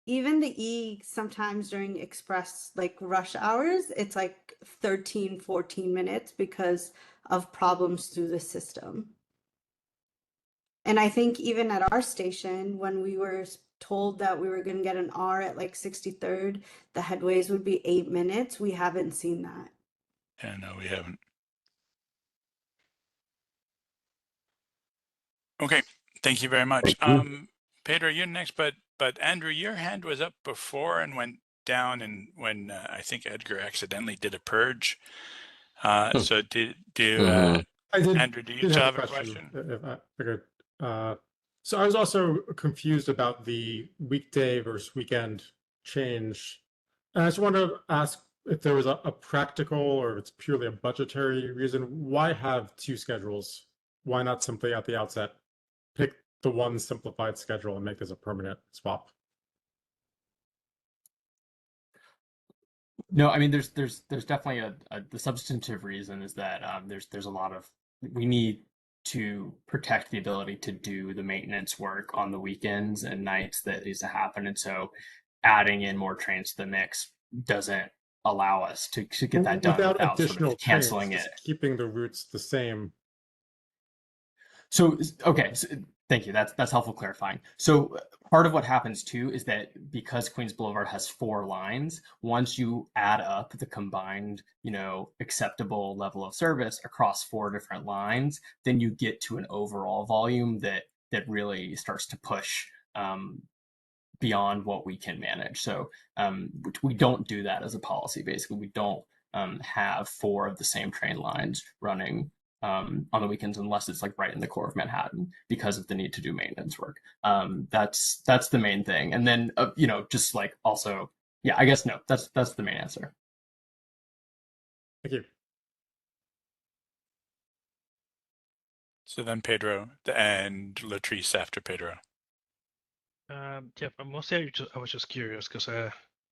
even the E sometimes during express like rush hours, it's like 13, 14 minutes because of problems through the system. And I think even at our station, when we were told that we were going to get an R at like 63rd, the headways would be 8 minutes. We haven't seen that. Yeah, no, we haven't. Okay, thank you very much. Pedro, you're next, but Andrew, your hand was up before and went down and when I think Edgar accidentally did a purge. So I did, Andrew, do you did still have have a a question. question? If I figured. So I was also confused about the weekday versus weekend change. And I just wanted to ask if there was a practical or if it's purely a budgetary reason. Why have two schedules? Why not simply at the outset pick the one simplified schedule and make this a permanent swap? No, I mean there's definitely the substantive reason is that there's a lot of we need to protect the ability to do the maintenance work on the weekends and nights that needs to happen, and so adding in more trains to the mix doesn't allow us to get that done Without without sort of additional trains, canceling it. just keeping the routes the same. So okay, so, thank you. That's helpful clarifying. So part of what happens too is that because Queens Boulevard has 4 lines, once you add up the combined, acceptable level of service across 4 different lines, then you get to an overall volume that really starts to push beyond what we can manage. So we don't do that as a policy. Basically, we don't have 4 of the same train lines running on the weekends unless it's like right in the core of Manhattan because of the need to do maintenance work. That's the main thing. And then just like also, yeah, I guess no, that's the main answer. Thank you. So then Pedro and Latrice after Pedro. Yeah, mostly I was just curious because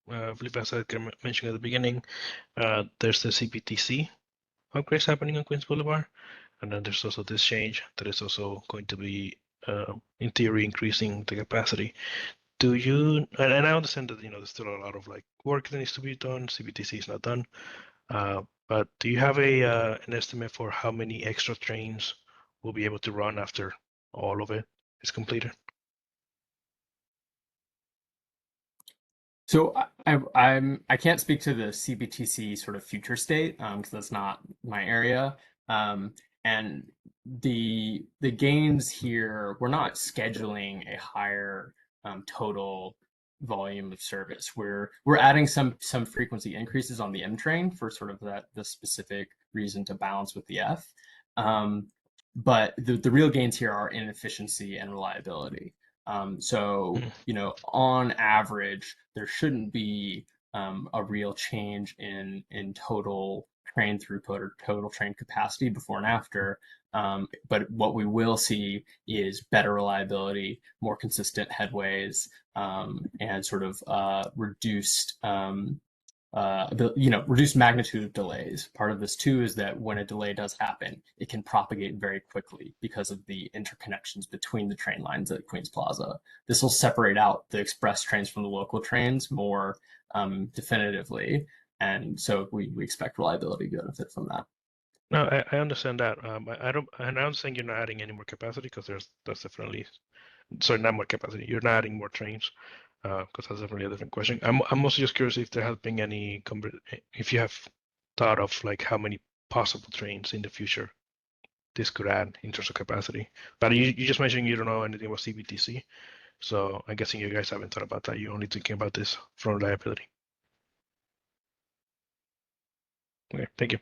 Felipe, as I mentioned at the beginning, there's the CBTC upgrades happening on Queens Boulevard, and then there's also this change that is also going to be, in theory, increasing the capacity. Do you? And I understand that there's still a lot of like work that needs to be done. CBTC is not done, but do you have an estimate for how many extra trains will be able to run after all of it is completed? So I can't speak to the CBTC sort of future state because that's not my area. And the gains here, we're not scheduling a higher total volume of service. We're adding some frequency increases on the M train for sort of the specific reason to balance with the F. But the real gains here are in efficiency and reliability. So, on average, there shouldn't be a real change in total train throughput or total train capacity before and after. But what we will see is better reliability, more consistent headways, and sort of reduced reduced magnitude of delays. Part of this too is that when a delay does happen, it can propagate very quickly because of the interconnections between the train lines at Queens Plaza. This will separate out the express trains from the local trains more definitively, and so we expect reliability to benefit from that. No, I understand that. I don't, and I'm saying you're not adding any more capacity because that's definitely, sorry, not more capacity. You're not adding more trains. Because that's definitely a different question. I'm also just curious if there has been if you have thought of like how many possible trains in the future this could add in terms of capacity. But you just mentioned you don't know anything about CBTC, so I'm guessing you guys haven't thought about that. You're only thinking about this from reliability. Okay, thank you.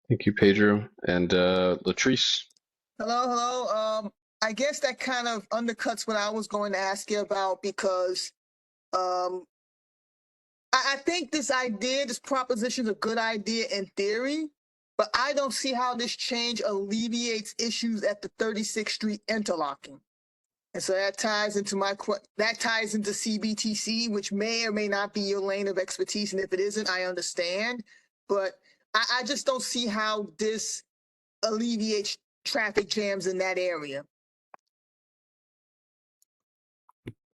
Thank you, Pedro. And Latrice. Hello. I guess that kind of undercuts what I was going to ask you about because I think this proposition is a good idea in theory, but I don't see how this change alleviates issues at the 36th Street interlocking. And so that ties into CBTC, which may or may not be your lane of expertise. And if it isn't, I understand. But I just don't see how this alleviates traffic jams in that area.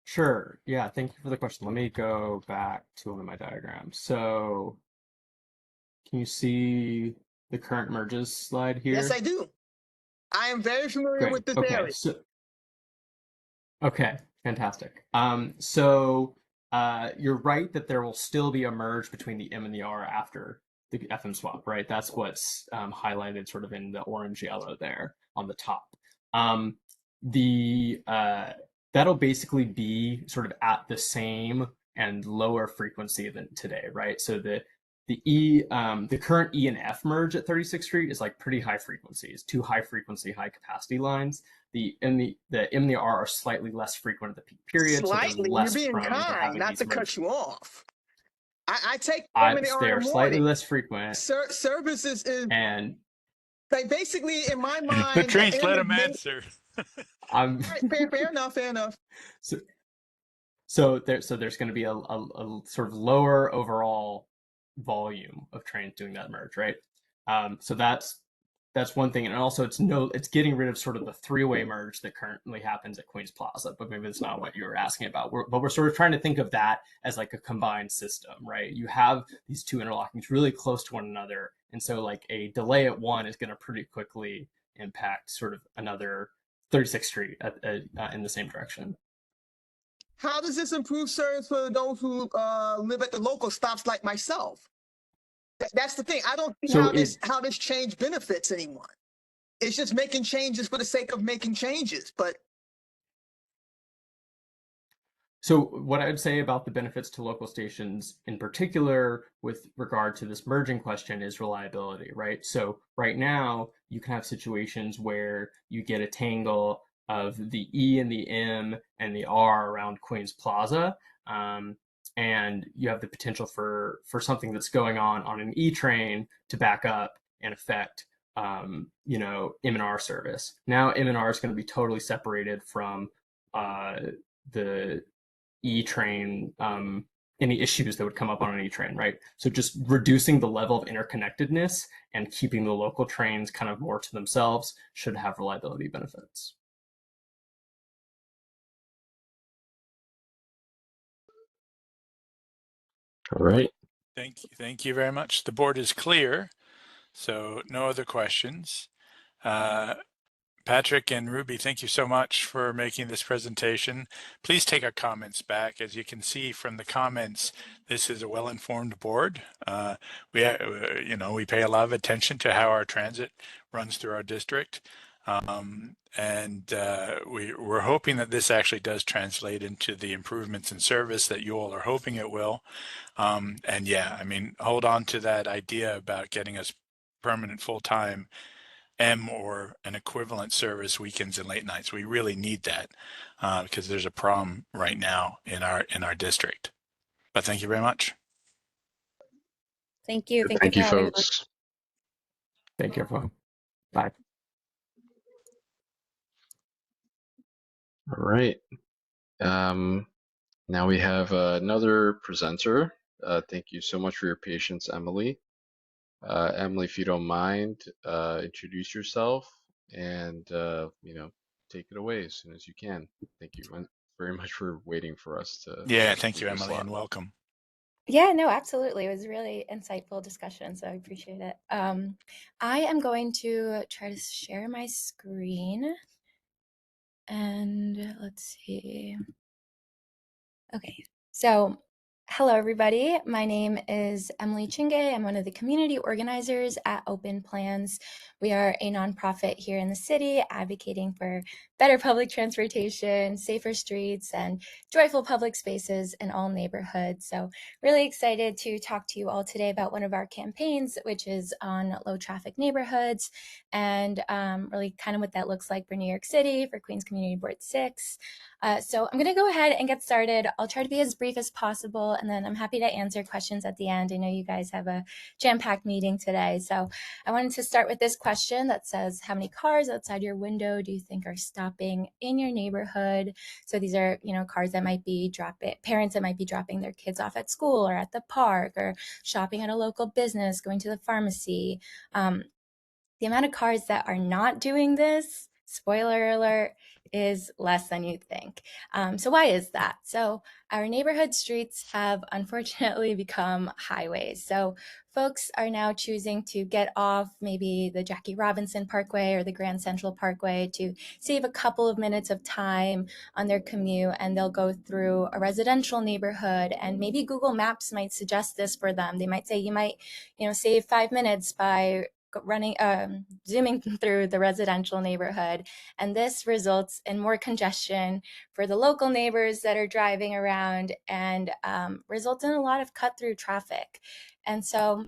Sure. Yeah, thank you for the question. Let me go back to one of my diagrams. So can you see the current merges slide here? Yes, I do. I am very familiar Great. with this Okay. area. Okay, fantastic. So you're right that there will still be a merge between the M and the R after the FM swap, right? That's what's highlighted sort of in the orange yellow there on the top. The that'll basically be sort of at the same and lower frequency than today, right? So the current E and F merge at 36th Street is like pretty high frequency. It's two high frequency, high capacity lines. The M and the R are slightly less frequent at the peak period, so they're Slightly, you're less being prone to kind, having not these to merge. cut you off. I take them in the They in are the slightly morning. less frequent, Services is and like basically in my mind. Patrice, let him May, answer. I'm fair enough. Fair enough. So there's going to be a sort of lower overall volume of trains doing that merge, right? So that's one thing, and also it's getting rid of sort of the three-way merge that currently happens at Queens Plaza, but maybe that's not what you were asking about. But we're sort of trying to think of that as like a combined system, right? You have these two interlockings really close to one another, and so like a delay at one is going to pretty quickly impact sort of another 36th Street in the same direction. How does this improve service for those who live at the local stops like myself? That's the thing. I don't see So how this change benefits anyone. It's just making changes for the sake of making changes. But so what I would say about the benefits to local stations in particular with regard to this merging question is reliability, right? So right now you can have situations where you get a tangle of the E and the M and the R around Queens Plaza. And you have the potential for something that's going on an E train to back up and affect M and R service. Now M and R is going to be totally separated from the E train, any issues that would come up on an E train, right? So just reducing the level of interconnectedness and keeping the local trains kind of more to themselves should have reliability benefits. All right. Thank you very much. The board is clear, so no other questions. Patrick and Ruby, thank you so much for making this presentation. Please take our comments back. As you can see from the comments, this is a well-informed board. We pay a lot of attention to how our transit runs through our district. We're hoping that this actually does translate into the improvements in service that you all are hoping it will. And yeah, I mean, hold on to that idea about getting us permanent full-time M or an equivalent service weekends and late nights. We really need that because there's a problem right now in our district. But thank you very much. Thank you. Thank you Thank for you, having us. folks. Thank you, everyone. Bye. All right. Now we have another presenter. Thank you so much for your patience, Emily. Emily, if you don't mind, introduce yourself and take it away as soon as you can. Thank you very much for waiting for us to. Yeah, thank you, move this Emily, along. and welcome. Yeah, no, absolutely. It was a really insightful discussion, so I appreciate it. I am going to try to share my screen. And let's see. Okay, so hello, everybody. My name is Emily Chinge. I'm one of the community organizers at Open Plans. We are a nonprofit here in the city advocating for better public transportation, safer streets, and joyful public spaces in all neighborhoods. So really excited to talk to you all today about one of our campaigns, which is on low traffic neighborhoods, and really kind of what that looks like for New York City, for Queens Community Board 6. So I'm going to go ahead and get started. I'll try to be as brief as possible, and then I'm happy to answer questions at the end. I know you guys have a jam-packed meeting today. So I wanted to start with this question that says, how many cars outside your window do you think are stopping in your neighborhood? So these are, cars that might be parents that might be dropping their kids off at school or at the park or shopping at a local business, going to the pharmacy. The amount of cars that are not doing this, spoiler alert, is less than you think. So why is that? So our neighborhood streets have unfortunately become highways. So folks are now choosing to get off maybe the Jackie Robinson Parkway or the Grand Central Parkway to save a couple of minutes of time on their commute, and they'll go through a residential neighborhood, and maybe Google Maps might suggest this for them. They might say you might, save 5 minutes by zooming through the residential neighborhood, and this results in more congestion for the local neighbors that are driving around, and results in a lot of cut-through traffic. And so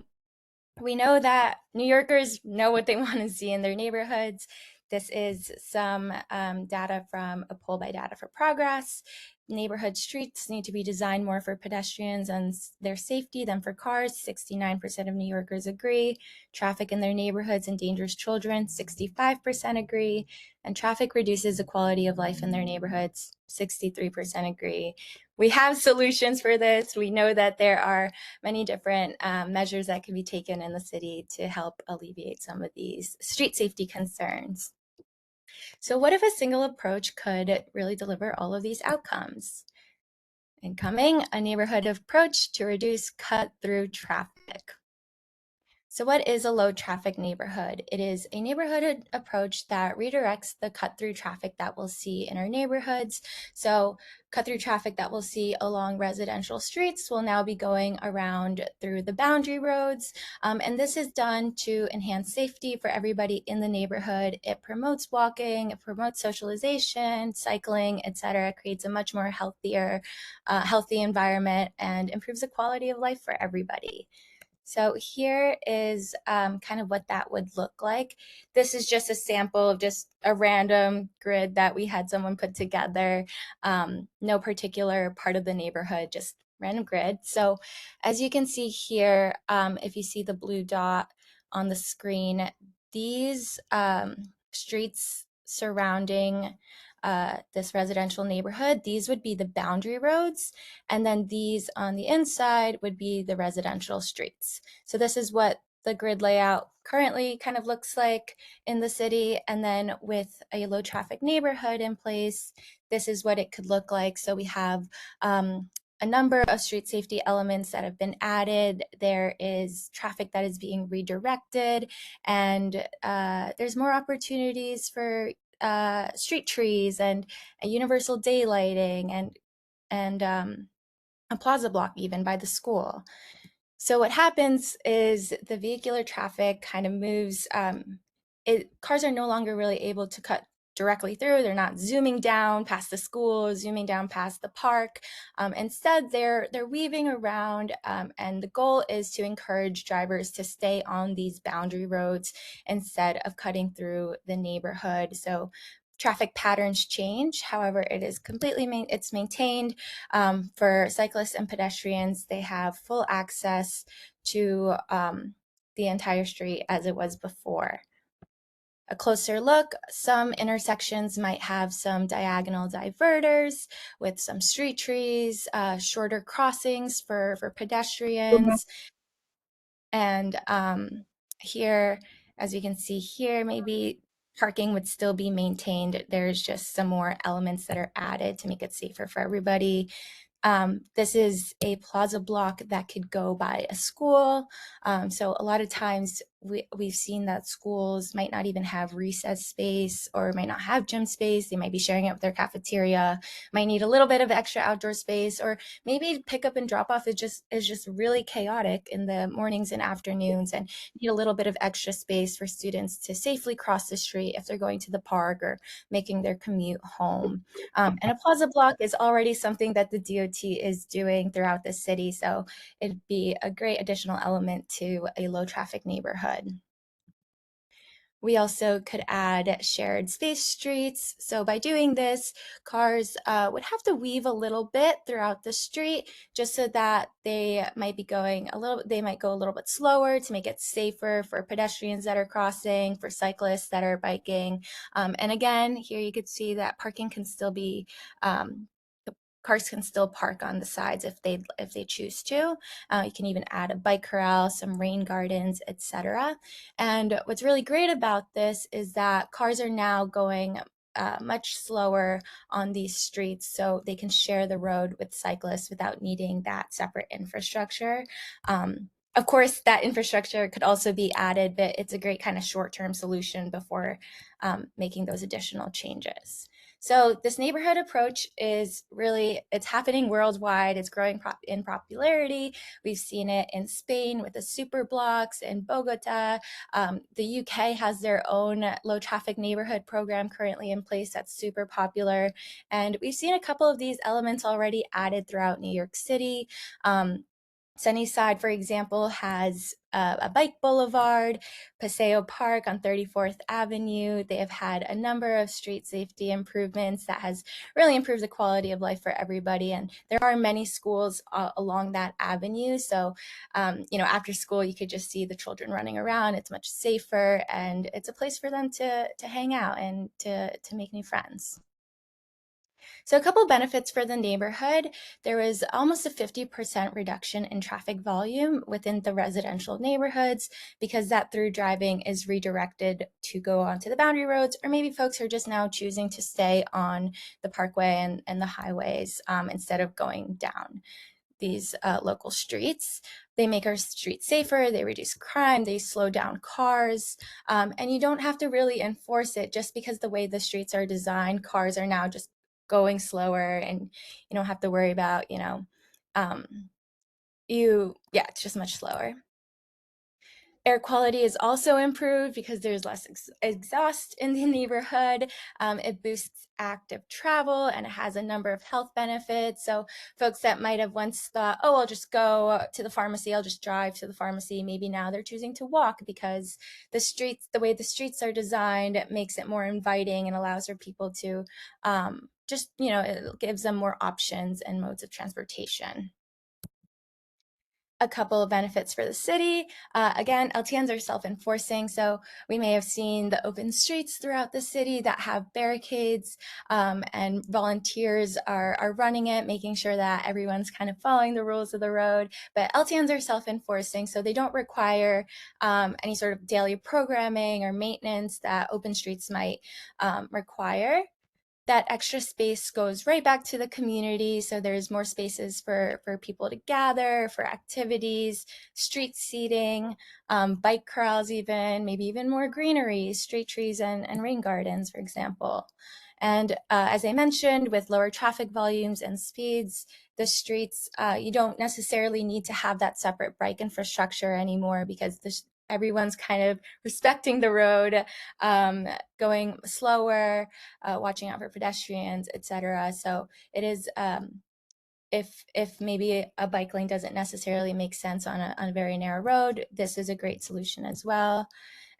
we know that New Yorkers know what they want to see in their neighborhoods. This is some data from a poll by Data for Progress. Neighborhood streets need to be designed more for pedestrians and their safety than for cars. 69% of New Yorkers agree. Traffic in their neighborhoods endangers children. 65% agree. And traffic reduces the quality of life in their neighborhoods. 63% agree. We have solutions for this. We know that there are many different measures that can be taken in the city to help alleviate some of these street safety concerns. So what if a single approach could really deliver all of these outcomes? Incoming, a neighborhood approach to reduce cut-through traffic. So what is a low traffic neighborhood? It is a neighborhood approach that redirects the cut-through traffic that we'll see in our neighborhoods. So cut-through traffic that we'll see along residential streets will now be going around through the boundary roads. And this is done to enhance safety for everybody in the neighborhood. It promotes walking, it promotes socialization, cycling, etc. Creates a much more healthy environment and improves the quality of life for everybody. So here is kind of what that would look like. This is just a sample of just a random grid that we had someone put together. No particular part of the neighborhood, just random grid. So as you can see here, if you see the blue dot on the screen, these streets surrounding this residential neighborhood, these would be the boundary roads, and then these on the inside would be the residential streets. So this is what the grid layout currently kind of looks like in the city, and then with a low traffic neighborhood in place, this is what it could look like. So we have a number of street safety elements that have been added. There is traffic that is being redirected, and there's more opportunities for street trees and a universal daylighting and a plaza block even by the school. So what happens is the vehicular traffic kind of moves. Cars are no longer really able to cut directly through. They're not zooming down past the school, zooming down past the park. Instead, they're weaving around, and the goal is to encourage drivers to stay on these boundary roads instead of cutting through the neighborhood. So traffic patterns change. However, it is it's maintained for cyclists and pedestrians. They have full access to the entire street as it was before. A closer look, some intersections might have some diagonal diverters with some street trees, shorter crossings for pedestrians. And here, as you can see here, maybe parking would still be maintained. There's just some more elements that are added to make it safer for everybody. This is a plaza block that could go by a school. So a lot of times we've seen that schools might not even have recess space or might not have gym space. They might be sharing it with their cafeteria, might need a little bit of extra outdoor space, or maybe pickup and drop off is just really chaotic in the mornings and afternoons and need a little bit of extra space for students to safely cross the street if they're going to the park or making their commute home. And a plaza block is already something that the DOT is doing throughout the city, so it'd be a great additional element to a low traffic neighborhood. We also could add shared space streets. So by doing this, cars would have to weave a little bit throughout the street just so that they might go a little bit slower to make it safer for pedestrians that are crossing, for cyclists that are biking. And again, here you could see that parking can still be cars can still park on the sides if they choose to. You can even add a bike corral, some rain gardens, etc. And what's really great about this is that cars are now going much slower on these streets, so they can share the road with cyclists without needing that separate infrastructure. Of course, that infrastructure could also be added, but it's a great kind of short-term solution before making those additional changes. So this neighborhood approach is really, it's happening worldwide. It's growing in popularity. We've seen it in Spain with the super blocks, in Bogota. The UK has their own low traffic neighborhood program currently in place that's super popular. And we've seen a couple of these elements already added throughout New York City. Sunnyside, for example, has a bike boulevard. Paseo Park on 34th Avenue, they have had a number of street safety improvements that has really improved the quality of life for everybody. And there are many schools along that avenue. So, after school, you could just see the children running around. It's much safer, and it's a place for them to hang out and to make new friends. So a couple benefits for the neighborhood. There was almost a 50% reduction in traffic volume within the residential neighborhoods because that through driving is redirected to go onto the boundary roads, or maybe folks are just now choosing to stay on the parkway and the highways instead of going down these local streets. They make our streets safer, they reduce crime, they slow down cars, and you don't have to really enforce it just because the way the streets are designed, cars are now just going slower and you don't have to worry about, it's just much slower. Air quality is also improved because there's less exhaust in the neighborhood. It boosts active travel and it has a number of health benefits. So folks that might have once thought, oh, I'll just go to the pharmacy, I'll just drive to the pharmacy. Maybe now they're choosing to walk because the way the streets are designed, makes it more inviting and allows for people to it gives them more options and modes of transportation. A couple of benefits for the city. Again, LTNs are self-enforcing, so we may have seen the open streets throughout the city that have barricades, and volunteers are running it, making sure that everyone's kind of following the rules of the road. But LTNs are self-enforcing, so they don't require any sort of daily programming or maintenance that open streets might require. That extra space goes right back to the community. So there's more spaces for people to gather, for activities, street seating, bike corrals even, maybe even more greenery, street trees and rain gardens, for example. And as I mentioned, with lower traffic volumes and speeds, the streets, you don't necessarily need to have that separate bike infrastructure anymore because everyone's kind of respecting the road, going slower, watching out for pedestrians, etc. So it is, if maybe a bike lane doesn't necessarily make sense on a very narrow road, this is a great solution as well.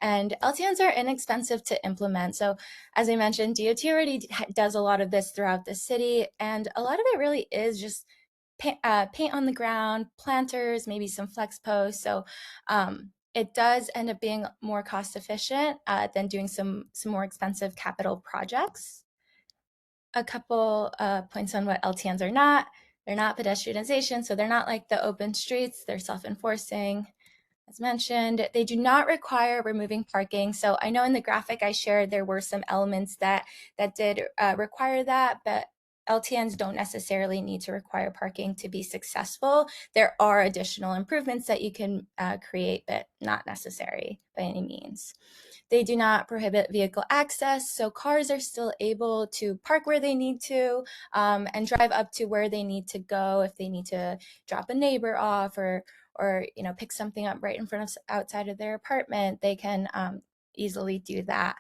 And LTNs are inexpensive to implement. So as I mentioned, DOT already does a lot of this throughout the city, and a lot of it really is just paint on the ground, planters, maybe some flex posts. So it does end up being more cost efficient than doing some more expensive capital projects. A couple points on what LTNs are not. They're not pedestrianization, so they're not like the open streets. They're self-enforcing. As mentioned, they do not require removing parking. So I know in the graphic I shared, there were some elements that did require that, but LTNs don't necessarily need to require parking to be successful. There are additional improvements that you can create, but not necessary by any means. They do not prohibit vehicle access, so cars are still able to park where they need to and drive up to where they need to go if they need to drop a neighbor off or pick something up right in front of outside of their apartment. They can easily do that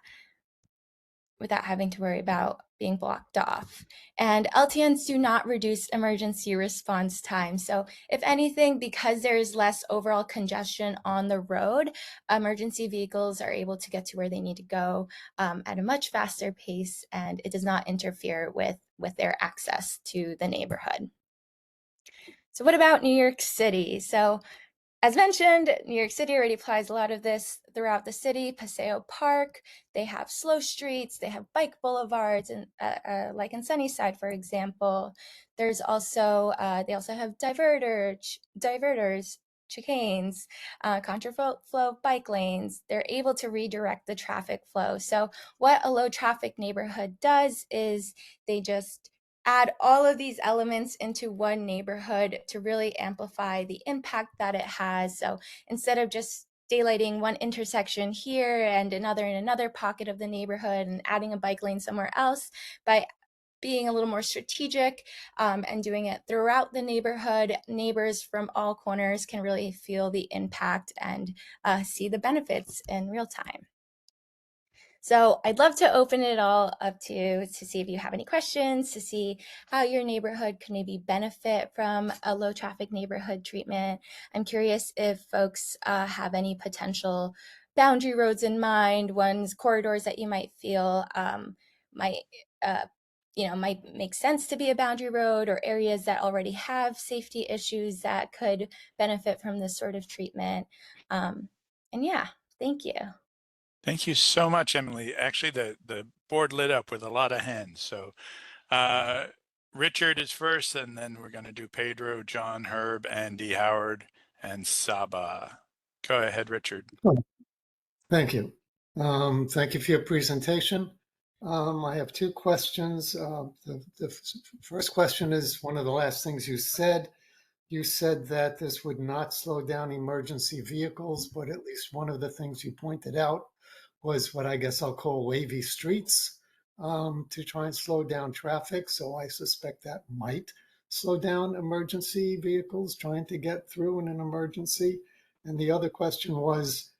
without having to worry about being blocked off. And LTNs do not reduce emergency response time. So if anything, because there is less overall congestion on the road, emergency vehicles are able to get to where they need to go at a much faster pace, and it does not interfere with their access to the neighborhood. So what about New York City? So as mentioned, New York City already applies a lot of this throughout the city. Paseo Park, they have slow streets, they have bike boulevards, and like in Sunnyside, for example. There's also, they also have diverters, chicanes, contraflow bike lanes. They're able to redirect the traffic flow. So what a low traffic neighborhood does is they just add all of these elements into one neighborhood to really amplify the impact that it has. So instead of just daylighting one intersection here and another in another pocket of the neighborhood and adding a bike lane somewhere else. By being a little more strategic and doing it throughout the neighborhood, neighbors from all corners can really feel the impact and see the benefits in real time. So I'd love to open it all up to see if you have any questions, to see how your neighborhood could maybe benefit from a low traffic neighborhood treatment. I'm curious if folks have any potential boundary roads in mind, corridors that you might feel might might make sense to be a boundary road, or areas that already have safety issues that could benefit from this sort of treatment. And yeah, thank you. Thank you so much, Emily. Actually, the board lit up with a lot of hands. So Richard is first, and then we're going to do Pedro, John, Herb, Andy, Howard, and Saba. Go ahead, Richard. Thank you. Thank you for your presentation. I have two questions. The first question is one of the last things you said. You said that this would not slow down emergency vehicles, but at least one of the things you pointed out was what I guess I'll call wavy streets to try and slow down traffic. So I suspect that might slow down emergency vehicles trying to get through in an emergency. And the other question was,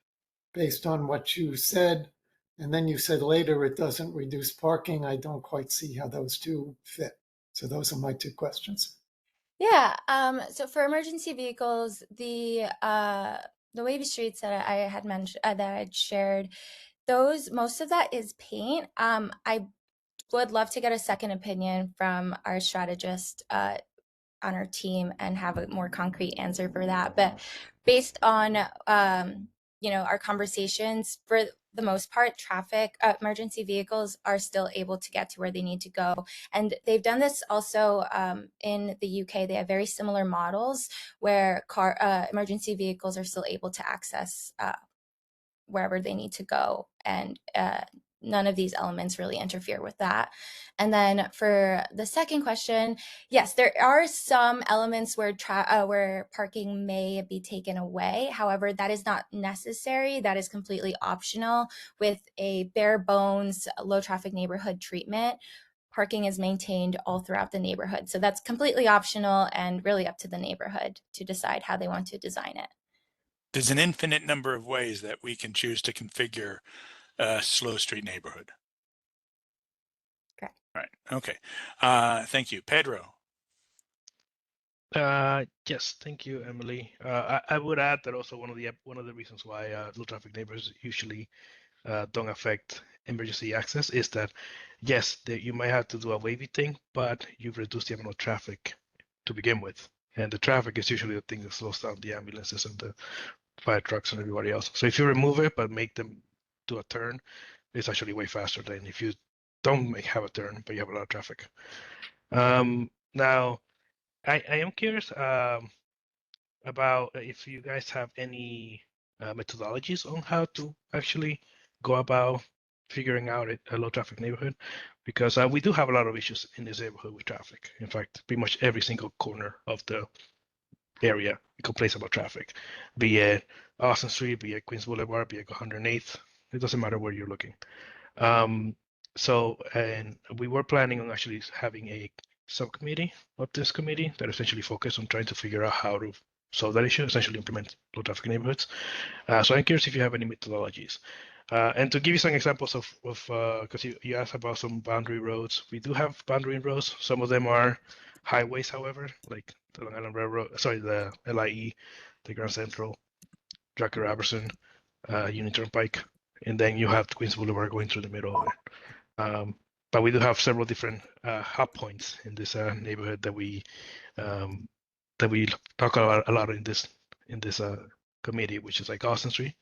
based on what you said, and then you said later it doesn't reduce parking. I don't quite see how those two fit. So those are my two questions. Yeah. So for emergency vehicles, the wavy streets that I had mentioned that I'd shared, most of that is paint. I would love to get a second opinion from our strategist on our team and have a more concrete answer for that. But based on our conversations, for the most part, emergency vehicles are still able to get to where they need to go. And they've done this also in the UK. They have very similar models where emergency vehicles are still able to access wherever they need to go. And none of these elements really interfere with that. And then for the second question, yes, there are some elements where parking may be taken away. However, that is not necessary. That is completely optional. With a bare bones low traffic neighborhood treatment, parking is maintained all throughout the neighborhood. So that's completely optional and really up to the neighborhood to decide how they want to design it. There's an infinite number of ways that we can choose to configure a slow street neighborhood. Correct. All right. Okay. Thank you. Pedro. Yes, thank you, Emily. I would add that also one of the reasons why low traffic neighborhoods usually don't affect emergency access is that, yes, you might have to do a wavy thing, but you've reduced the amount of traffic to begin with. And the traffic is usually the thing that slows down the ambulances and the fire trucks and everybody else. So if you remove it but make them do a turn, it's actually way faster than if you don't have a turn but you have a lot of traffic. Now, I am curious about if you guys have any methodologies on how to actually go about figuring out a low traffic neighborhood, because we do have a lot of issues in this neighborhood with traffic. In fact, pretty much every single corner of the area complains about traffic, be it Austin Street, be it Queens Boulevard, be it 108th. It doesn't matter where you're looking. And we were planning on actually having a subcommittee of this committee that essentially focused on trying to figure out how to solve that issue, essentially implement low traffic neighborhoods. So I'm curious if you have any methodologies. And to give you some examples of because you asked about some boundary roads, we do have boundary roads. Some of them are highways, however, like the Long Island Railroad, the LIE, the Grand Central, Drucker Robertson, Union Turnpike, and then you have the Queens Boulevard going through the middle of it. But we do have several different hub points in this neighborhood that we talk a lot in this committee, which is like Austin Street,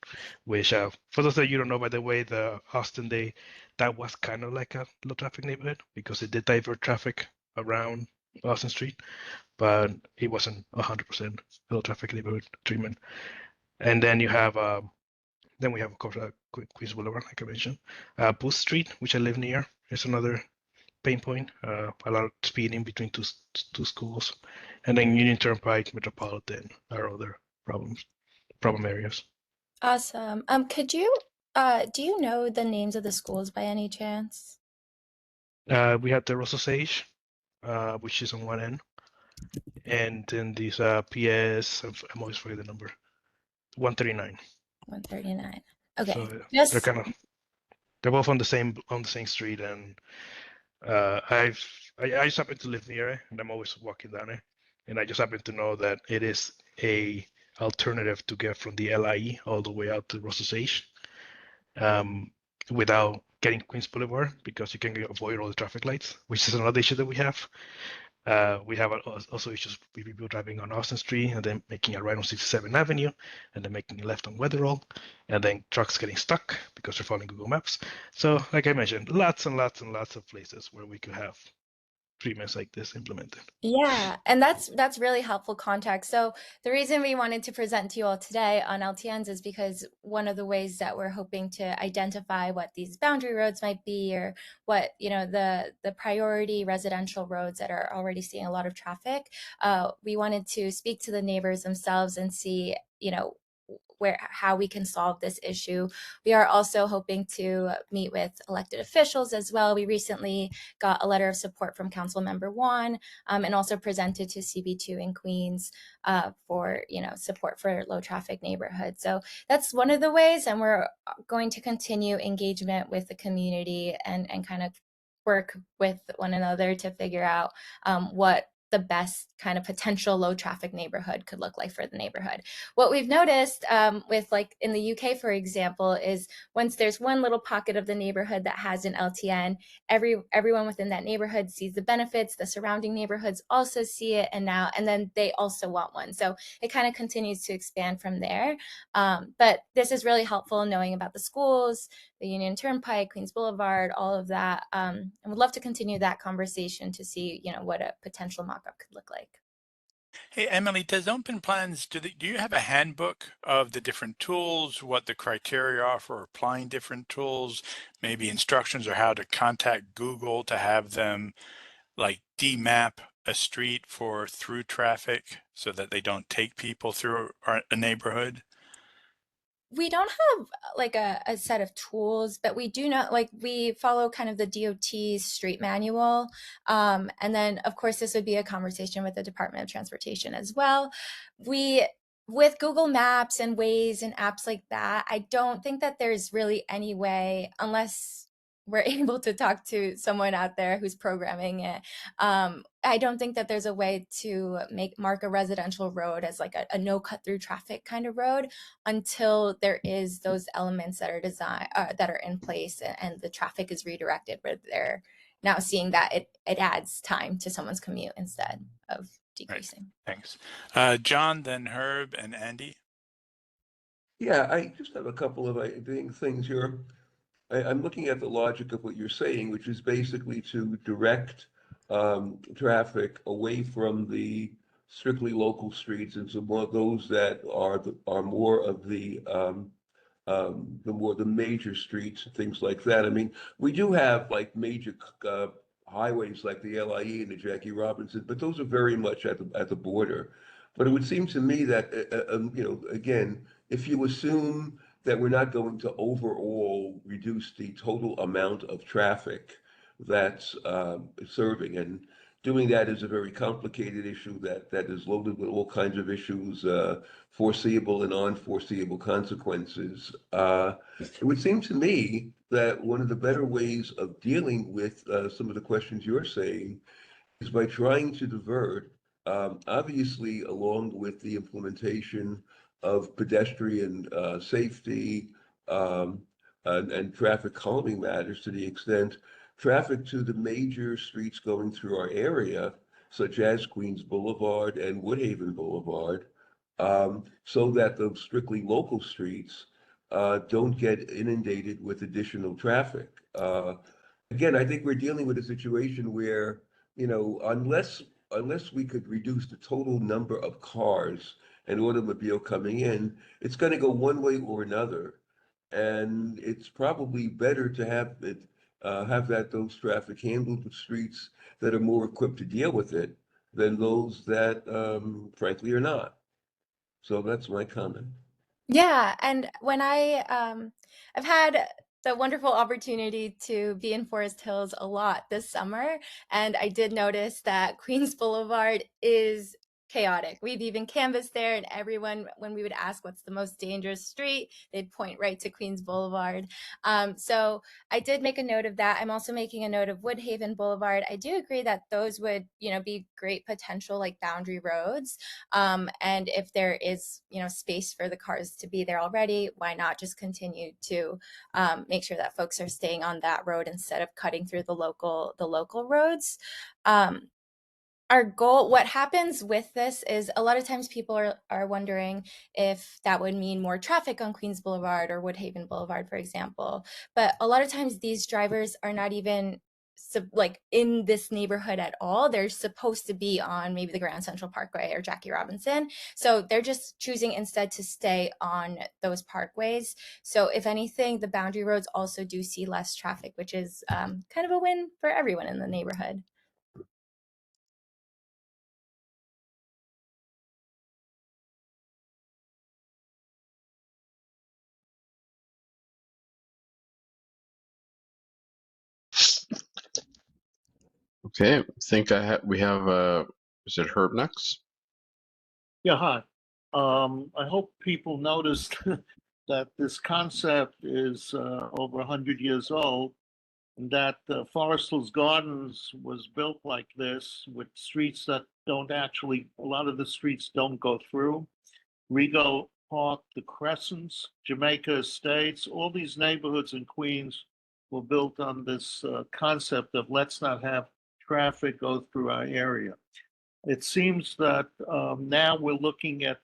which for those that you don't know, by the way, the Austin Day, that was kind of like a low traffic neighborhood because it did divert traffic around Austin Street, but it wasn't 100% low traffic neighborhood treatment. And then you have then we have, of course, Queens Boulevard, like I mentioned. Booth Street, which I live near, is another pain point. A lot of speeding between two schools. And then Union Turnpike, Metropolitan are other problem areas. Awesome. Could you do you know the names of the schools by any chance? We have the Rosa Sage, which is on one end, and then these PS. I'm always forget the number. 139. 139. Okay. So they're Just kind of they're both on the same street, and I just happen to live near it, and I'm always walking down it, and I just happen to know that it is a alternative to get from the LIE all the way out to Rosa Sage, without getting Queens Boulevard, because you can avoid all the traffic lights, which is another issue that we have. We have also issues with people driving on Austin Street and then making a right on 67th Avenue and then making a left on Weatherall, and then trucks getting stuck because they're following Google Maps. So, like I mentioned, lots and lots and lots of places where we could have treatments like this implemented. yeah, and that's really helpful context. So the reason we wanted to present to you all today on LTNs is because one of the ways that we're hoping to identify what these boundary roads might be, or what, you know, the priority residential roads that are already seeing a lot of traffic. We wanted to speak to the neighbors themselves and see, you know, how we can solve this issue. We are also hoping to meet with elected officials as well. We recently got a letter of support from Council Member Juan, and also presented to CB2 in Queens for, you know, support for low traffic neighborhoods. So that's one of the ways, and we're going to continue engagement with the community and kind of work with one another to figure out what the best kind of potential low traffic neighborhood could look like for the neighborhood. What we've noticed with, like, in the UK, for example, is once there's one little pocket of the neighborhood that has an LTN, everyone within that neighborhood sees the benefits, the surrounding neighborhoods also see it, and then they also want one. So it kind of continues to expand from there. But this is really helpful knowing about the schools, the Union Turnpike, Queens Boulevard, all of that. And would love to continue that conversation to see, you know, what a potential mock-up could look like. Hey, Emily, does Open Plans, do you have a handbook of the different tools, what the criteria are for applying different tools, maybe instructions or how to contact Google to have them like demap a street for through traffic so that they don't take people through a neighborhood? We don't have like a set of tools, but we do know, like, we follow kind of the DOT's street manual. And then of course this would be a conversation with the Department of Transportation as well. With Google Maps and Waze and apps like that, I don't think that there's really any way, unless we're able to talk to someone out there who's programming it. I don't think that there's a way to mark a residential road as like a no cut through traffic kind of road until there is those elements that are that are in place, and the traffic is redirected, where they're now seeing that it adds time to someone's commute instead of decreasing. Right. Thanks. John, then Herb and Andy. Yeah, I just have a couple of things here. I'm looking at the logic of what you're saying, which is basically to direct traffic away from the strictly local streets into more those that are more of the major streets and things like that. I mean, we do have like major highways like the LIE and the Jackie Robinson, but those are very much at the border. But it would seem to me that again, if you assume that we're not going to overall reduce the total amount of traffic that's serving, and doing that is a very complicated issue that is loaded with all kinds of issues, foreseeable and unforeseeable consequences. It would seem to me that one of the better ways of dealing with some of the questions you're saying is by trying to divert, obviously, along with the implementation of pedestrian safety and traffic calming matters, to the extent traffic to the major streets going through our area, such as Queens Boulevard and Woodhaven Boulevard, so that those strictly local streets don't get inundated with additional traffic. Again, I think we're dealing with a situation where, unless we could reduce the total number of cars and automobile coming in, it's going to go one way or another. And it's probably better to have those traffic handled with streets that are more equipped to deal with it than those that, frankly, are not. So that's my comment. Yeah, and when I've had the wonderful opportunity to be in Forest Hills a lot this summer, and I did notice that Queens Boulevard is chaotic. We've even canvassed there, and everyone, when we would ask what's the most dangerous street, they'd point right to Queens Boulevard. So I did make a note of that. I'm also making a note of Woodhaven Boulevard. I do agree that those would, be great potential like boundary roads. And if there is, space for the cars to be there already, why not just continue to make sure that folks are staying on that road instead of cutting through the local roads? Our goal, what happens with this is a lot of times people are wondering if that would mean more traffic on Queens Boulevard or Woodhaven Boulevard, for example. But a lot of times these drivers are not even like in this neighborhood at all. They're supposed to be on maybe the Grand Central Parkway or Jackie Robinson. So they're just choosing instead to stay on those parkways. So if anything, the boundary roads also do see less traffic, which is kind of a win for everyone in the neighborhood. Okay, I think we have is it Herb next? Yeah, hi. I hope people noticed that this concept is over 100 years old, and that Forest Hills Gardens was built like this with streets that don't actually, a lot of the streets don't go through. Rego Park, the Crescents, Jamaica Estates, all these neighborhoods in Queens were built on this concept of let's not have traffic go through our area. It seems that now we're looking at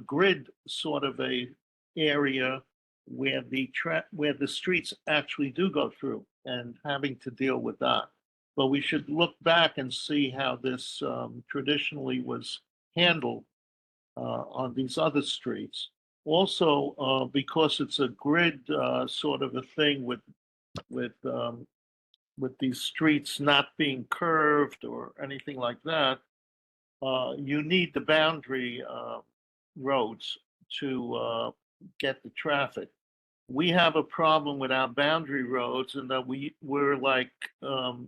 grid sort of a area where the streets actually do go through and having to deal with that. But we should look back and see how this traditionally was handled on these other streets. Also, because it's a grid sort of a thing with um, with these streets not being curved or anything like that, you need the boundary roads to get the traffic. We have a problem with our boundary roads in that we're like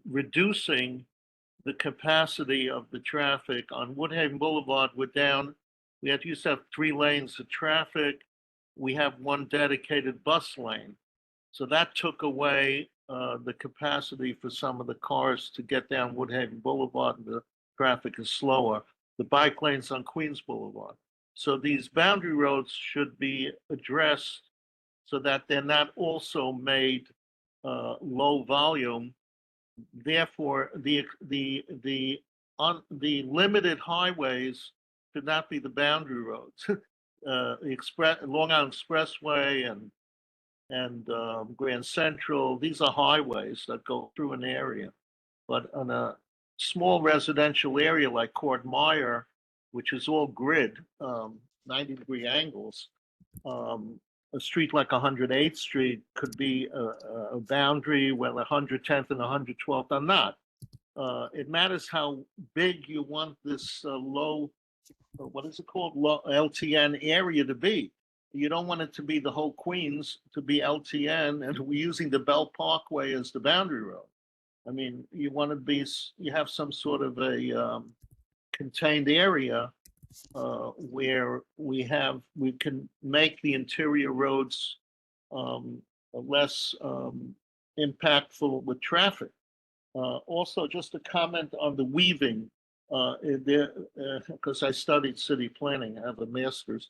reducing the capacity of the traffic on Woodhaven Boulevard. We used to have 3 lanes of traffic. We have 1 dedicated bus lane. So that took away the capacity for some of the cars to get down Woodhaven Boulevard, and the traffic is slower. The bike lanes on Queens Boulevard. So these boundary roads should be addressed so that they're not also made low volume. Therefore, the limited highways should not be the boundary roads. The Long Island Expressway and Grand Central, these are highways that go through an area. But on a small residential area like Court Meyer, which is all grid, 90-degree angles, a street like 108th Street could be a boundary, where 110th and 112th are not. It matters how big you want this low, what is it called, low LTN area to be. You don't want it to be the whole Queens to be LTN, and we're using the Bell Parkway as the boundary road. I mean, you have some sort of a contained area where we can make the interior roads less impactful with traffic. Also, just a comment on the weaving, because I studied city planning, I have a master's.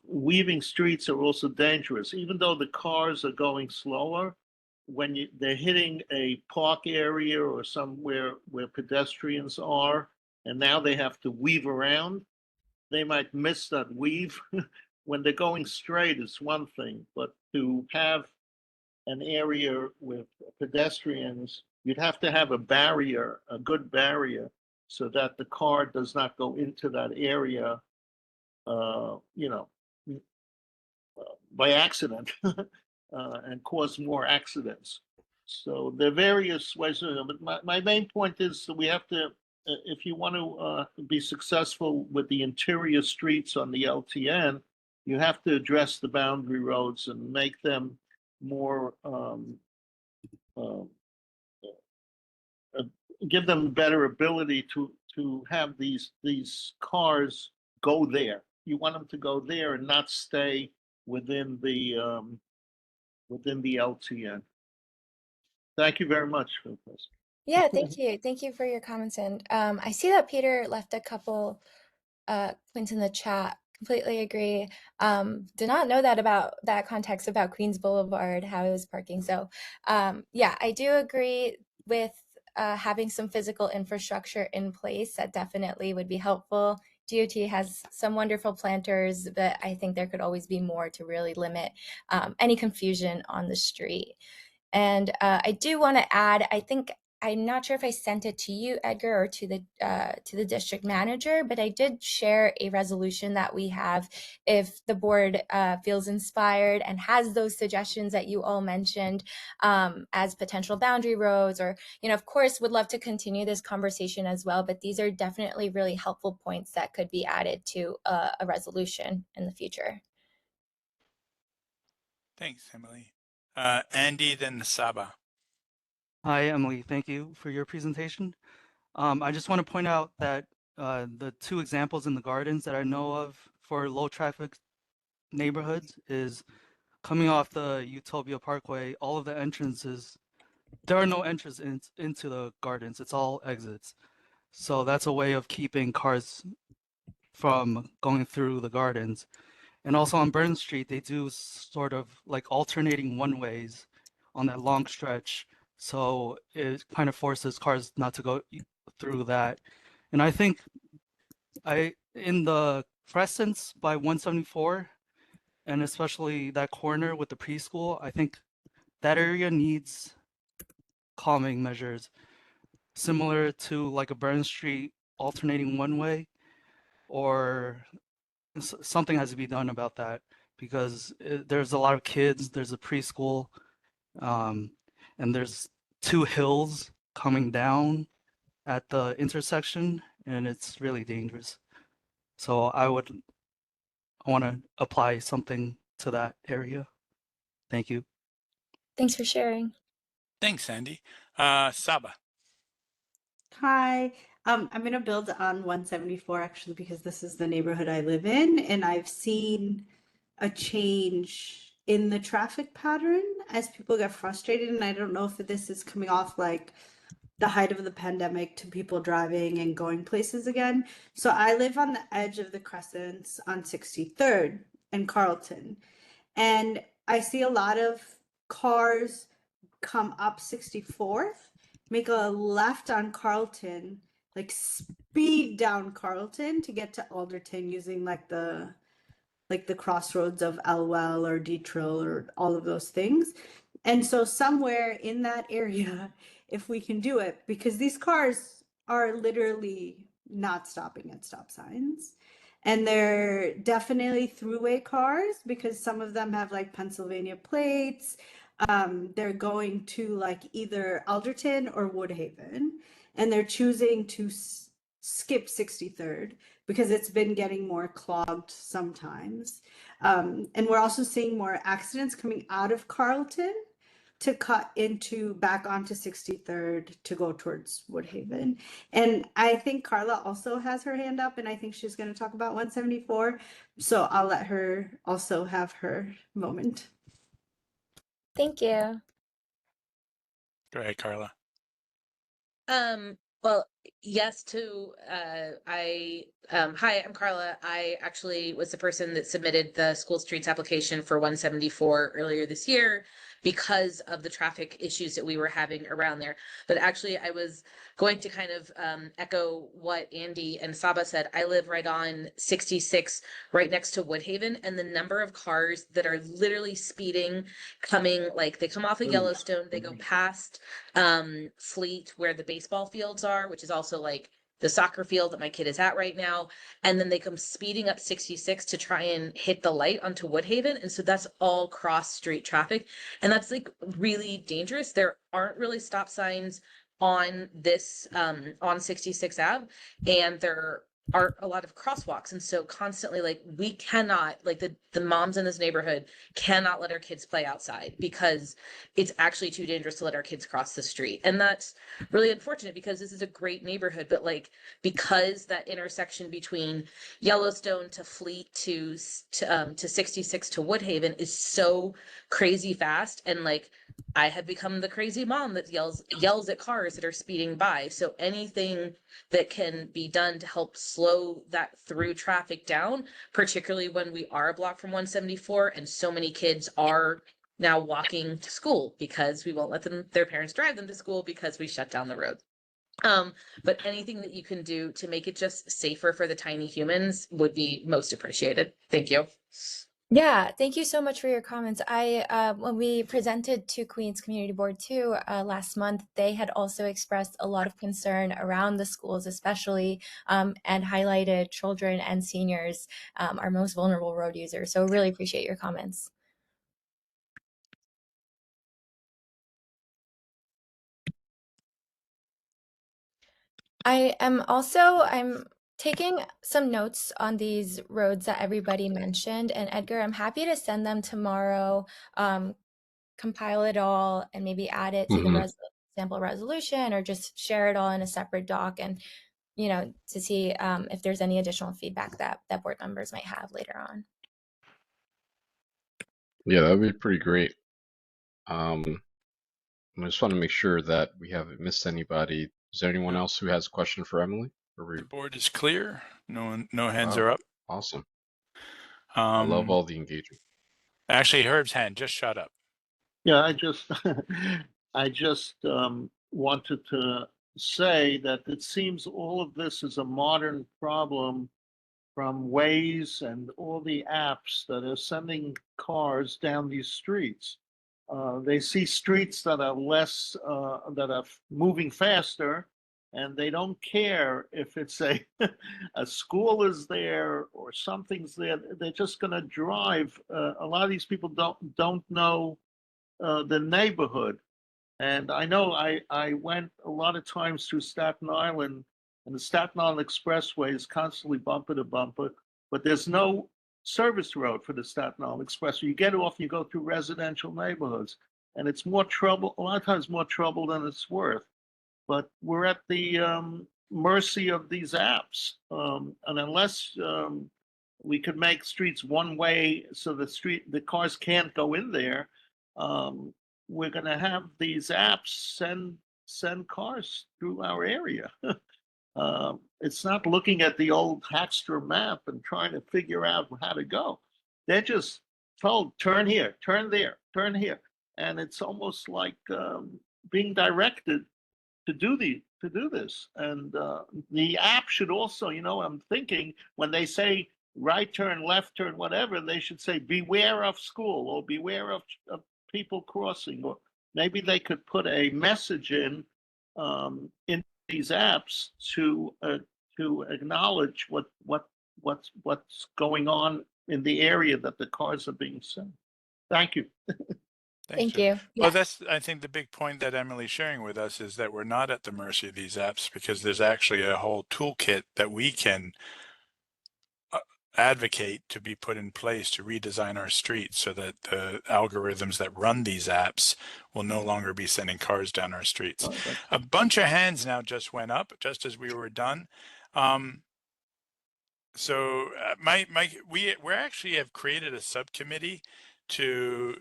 Weaving streets are also dangerous, even though the cars are going slower. When they're hitting a park area or somewhere where pedestrians are, and now they have to weave around, they might miss that weave. When they're going straight, it's one thing, but to have an area with pedestrians, you'd have to have a barrier, a good barrier, so that the car does not go into that area, you know, by accident and cause more accidents. So there are various ways. But my main point is that we have to, if you want to be successful with the interior streets on the LTN, You have to address the boundary roads and make them more, give them better ability to have these cars go there. You want them to go there and not stay within the LTN. Thank you very much for this. Yeah, thank you. Thank you for your comments. And I see that Peter left a couple points in the chat. Completely agree. Did not know that about that context about Queens Boulevard, how it was parking. So yeah, I do agree with having some physical infrastructure in place. That definitely would be helpful. DOT has some wonderful planters, but I think there could always be more to really limit any confusion on the street. And I do want to add, I think I'm not sure if I sent it to you, Edgar, or to the district manager, but I did share a resolution that we have if the board feels inspired and has those suggestions that you all mentioned as potential boundary roads, or, of course, would love to continue this conversation as well. But these are definitely really helpful points that could be added to a resolution in the future. Thanks, Emily. Andy, then Saba. Hi, Emily. Thank you for your presentation. I just want to point out that the two examples in the gardens that I know of for low traffic neighborhoods is coming off the Utopia Parkway. All of the entrances, there are no entrances into the gardens. It's all exits. So that's a way of keeping cars from going through the gardens. And also on Burn Street, they do sort of like alternating one-ways on that long stretch. So it kind of forces cars not to go through that. And I think in the Crescents by 174, and especially that corner with the preschool, I think that area needs calming measures, similar to like a Burn Street alternating one way, or something has to be done about that because there's a lot of kids, there's a preschool, and there's two hills coming down at the intersection, and it's really dangerous. So I want to apply something to that area. Thank you. Thanks for sharing. Thanks, Andy. Saba. Hi. I'm going to build on 174 actually because this is the neighborhood I live in, and I've seen a change in the traffic pattern as people get frustrated. And I don't know if this is coming off like the height of the pandemic to people driving and going places again. So I live on the edge of the Crescents on 63rd and Carlton. And I see a lot of cars come up 64th, make a left on Carlton, like speed down Carlton to get to Alderton using like the crossroads of Elwell or Detrill or all of those things. And so somewhere in that area, if we can do it, because these cars are literally not stopping at stop signs. And they're definitely throughway cars because some of them have like Pennsylvania plates. They're going to like either Alderton or Woodhaven, and they're choosing to skip 63rd because it's been getting more clogged sometimes. And we're also seeing more accidents coming out of Carlton to cut into back onto 63rd to go towards Woodhaven. And I think Carla also has her hand up, and I think she's going to talk about 174. So I'll let her also have her moment. Thank you. Go ahead, Carla. Well, yes to hi, I'm Carla. I actually was the person that submitted the school streets application for 174 earlier this year because of the traffic issues that we were having around there. But actually, I was going to kind of echo what Andy and Saba said. I live right on 66, right next to Woodhaven, and the number of cars that are literally speeding, coming, like they come off of Yellowstone, they go past Fleet where the baseball fields are, which is also like the soccer field that my kid is at right now. And then they come speeding up 66 to try and hit the light onto Woodhaven. And so that's all cross street traffic. And that's like really dangerous. There aren't really stop signs on this, on 66 Ave. And there are a lot of crosswalks. And so constantly, like, we cannot, like, the moms in this neighborhood cannot let our kids play outside because it's actually too dangerous to let our kids cross the street. And that's really unfortunate because this is a great neighborhood, but like, because that intersection between Yellowstone to Fleet to 66 to Woodhaven is so crazy fast, and like, I have become the crazy mom that yells at cars that are speeding by. So anything that can be done to help slow that through traffic down, particularly when we are a block from 174 and so many kids are now walking to school because we won't let their parents drive them to school because we shut down the road. But anything that you can do to make it just safer for the tiny humans would be most appreciated. Thank you. Yeah, thank you so much for your comments. When we presented to Queens Community Board 2 last month, they had also expressed a lot of concern around the schools, especially, and highlighted children and seniors, our most vulnerable road users. So really appreciate your comments. I'm taking some notes on these roads that everybody mentioned. And Edgar, I'm happy to send them tomorrow, compile it all, and maybe add it to the sample resolution, or just share it all in a separate doc, and to see if there's any additional feedback that board members might have later on. Yeah, that would be pretty great. I just want to make sure that we haven't missed anybody. Is there anyone else who has a question for Emily? The board is clear. No hands Wow, are up. awesome. I love Um, all the engagement. Actually, Herb's hand just shot up. Yeah, I just wanted to say that it seems all of this is a modern problem from Waze and all the apps that are sending cars down these streets. They see streets that are less, that are moving faster, and they don't care if it's a school is there or something's there. They're just going to drive. A lot of these people don't know the neighborhood. And I know I went a lot of times through Staten Island, and the Staten Island Expressway is constantly bumper to bumper, but there's no service road for the Staten Island Expressway. You get off, you go through residential neighborhoods, and it's more trouble, a lot of times more trouble than it's worth. But we're at the mercy of these apps. And unless we could make streets one way so the cars can't go in there, we're going to have these apps send cars through our area. It's not looking at the old Hackster map and trying to figure out how to go. They're just told, turn here, turn there, turn here. And it's almost like being directed to do this. And the app should also, I'm thinking when they say right turn, left turn, whatever, they should say beware of school or beware of people crossing, or maybe they could put a message in these apps to acknowledge what's going on in the area that the cars are being sent. Thank you. Thank you. Yeah. Well, that's, I think, the big point that Emily's sharing with us is that we're not at the mercy of these apps, because there's actually a whole toolkit that we can advocate to be put in place to redesign our streets so that the algorithms that run these apps will no longer be sending cars down our streets. A bunch of hands now just went up just as we were done. So we actually have created a subcommittee to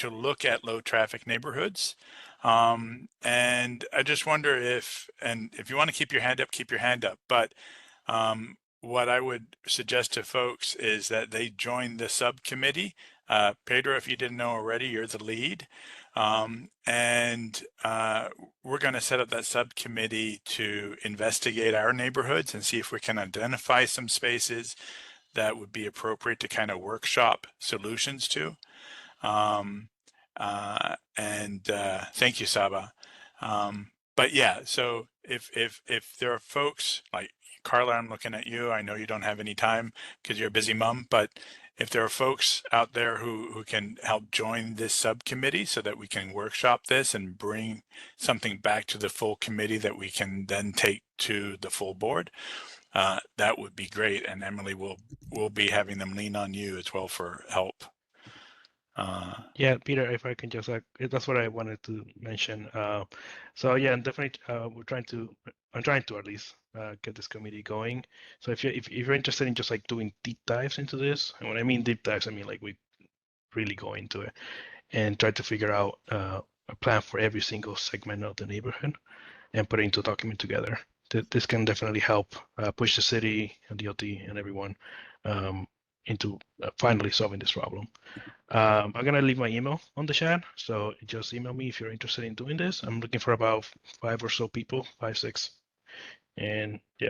look at low traffic neighborhoods. And I just wonder if you want to keep your hand up, keep your hand up. But what I would suggest to folks is that they join the subcommittee. Pedro, if you didn't know already, you're the lead. And we're going to set up that subcommittee to investigate our neighborhoods and see if we can identify some spaces that would be appropriate to kind of workshop solutions to. Thank you, Saba. But yeah, so if there are folks like Carla, I'm looking at you. I know you don't have any time because you're a busy mom, but if there are folks out there who can help join this subcommittee so that we can workshop this and bring something back to the full committee that we can then take to the full board, that would be great. And Emily will be having them lean on you as well for help. Yeah, Peter, if I can just that's what I wanted to mention. So yeah, and definitely, I'm trying to at least get this committee going. So if you're interested in just like doing deep dives into this, and when I mean deep dives, I mean like we really go into it and try to figure out a plan for every single segment of the neighborhood and put it into a document together. This can definitely help push the city and DOT and everyone into finally solving this problem. I'm gonna leave my email on the chat, so just email me if you're interested in doing this. I'm looking for about 5 or so people, 5, 6, and yeah.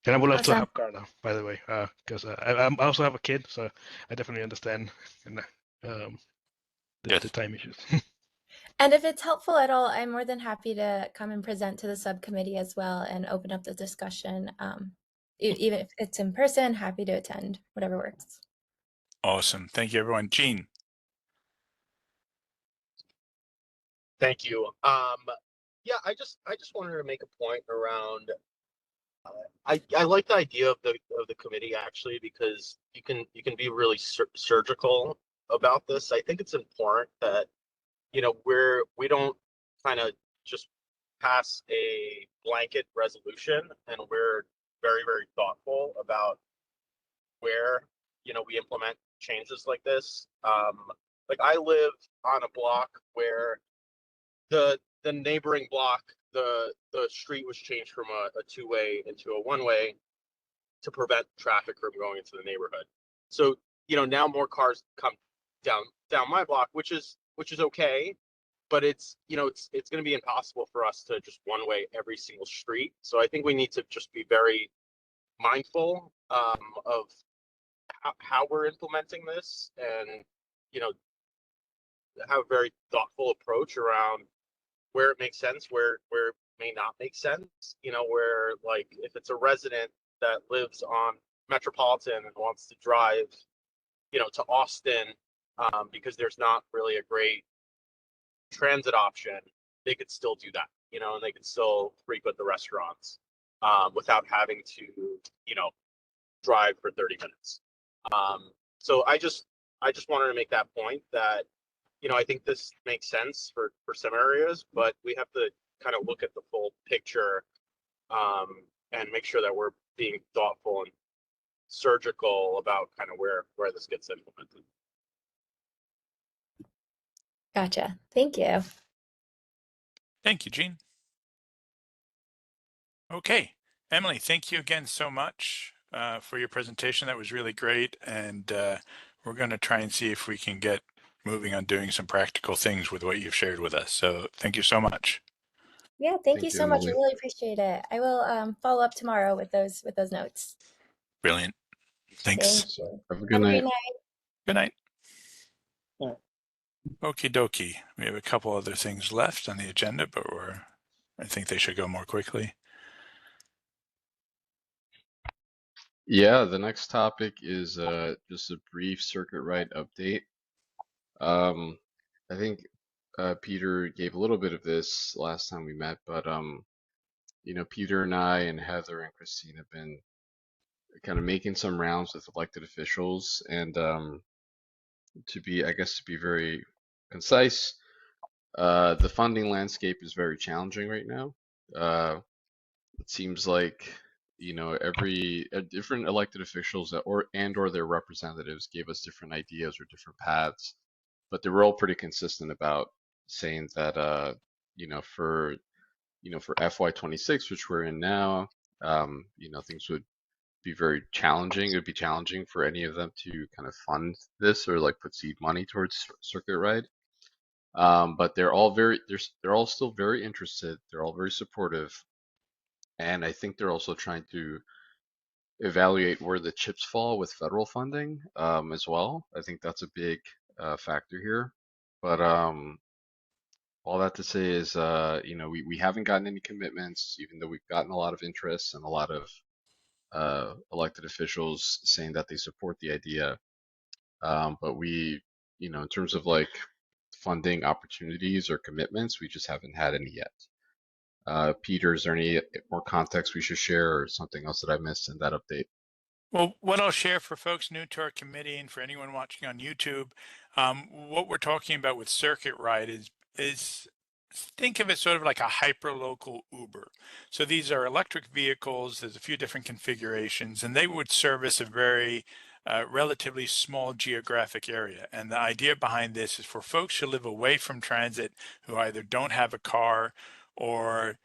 And I would love to Awesome. have Carla, by the way, because I also have a kid, so I definitely understand and the time issues. And if it's helpful at all, I'm more than happy to come and present to the subcommittee as well and open up the discussion. Even if it's in person, happy to attend, whatever works. Awesome. Thank you, everyone. Gene. Thank you. Yeah, I just wanted to make a point around. I like the idea of the committee actually, because you can be really surgical about this. I think it's important that we don't kind of just pass a blanket resolution, and we're very, very thoughtful about where we implement changes like this. Like I live on a block where the neighboring block, the street was changed from a two-way into a one-way to prevent traffic from going into the neighborhood. So now more cars come down my block, which is okay, but it's it's going to be impossible for us to just one way every single street. So I think we need to just be very mindful of how we're implementing this, and have a very thoughtful approach around where it makes sense, where it may not make sense. Where like if it's a resident that lives on Metropolitan and wants to drive to Austin because there's not really a great transit option, they could still do that, and they could still frequent the restaurants without having to drive for 30 minutes. So I just wanted to make that point that I think this makes sense for some areas, but we have to kind of look at the full picture and make sure that we're being thoughtful and surgical about kind of where this gets implemented. Gotcha. Thank you. Thank you, Gene. Okay, Emily, thank you again so much for your presentation. That was really great, and we're going to try and see if we can get moving on doing some practical things with what you've shared with us. So thank you so much. Yeah, thank you Thank you, so much. I Emily. really appreciate it. I will follow up tomorrow with those notes. Brilliant. Thanks. Thank you. Have a good Have a night. great night. Good night. Yeah. Okie dokie. We have a couple other things left on the agenda, but I think they should go more quickly. Yeah, the next topic is just a brief circuit ride update. I think Peter gave a little bit of this last time we met, but Peter and I and Heather and Christine have been kind of making some rounds with elected officials, and to be very concise, the funding landscape is very challenging right now. It seems like every different elected officials or their representatives gave us different ideas or different paths, but they were all pretty consistent about saying that for for FY26, which we're in now, things would be very challenging. It would be challenging for any of them to kind of fund this or like put seed money towards Circuit Ride. But they're all still very interested. They're all very supportive, and I think they're also trying to evaluate where the chips fall with federal funding as well. I think that's a big factor here. But all that to say is, we haven't gotten any commitments, even though we've gotten a lot of interest and a lot of elected officials saying that they support the idea. But we, in terms of like funding opportunities or commitments, we just haven't had any yet. Peter, is there any more context we should share or something else that I missed in that update? Well, what I'll share for folks new to our committee and for anyone watching on YouTube, what we're talking about with Circuit Ride is think of it sort of like a hyper-local Uber. So these are electric vehicles. There's a few different configurations, and they would service a very relatively small geographic area. And the idea behind this is for folks who live away from transit, who either don't have a car, or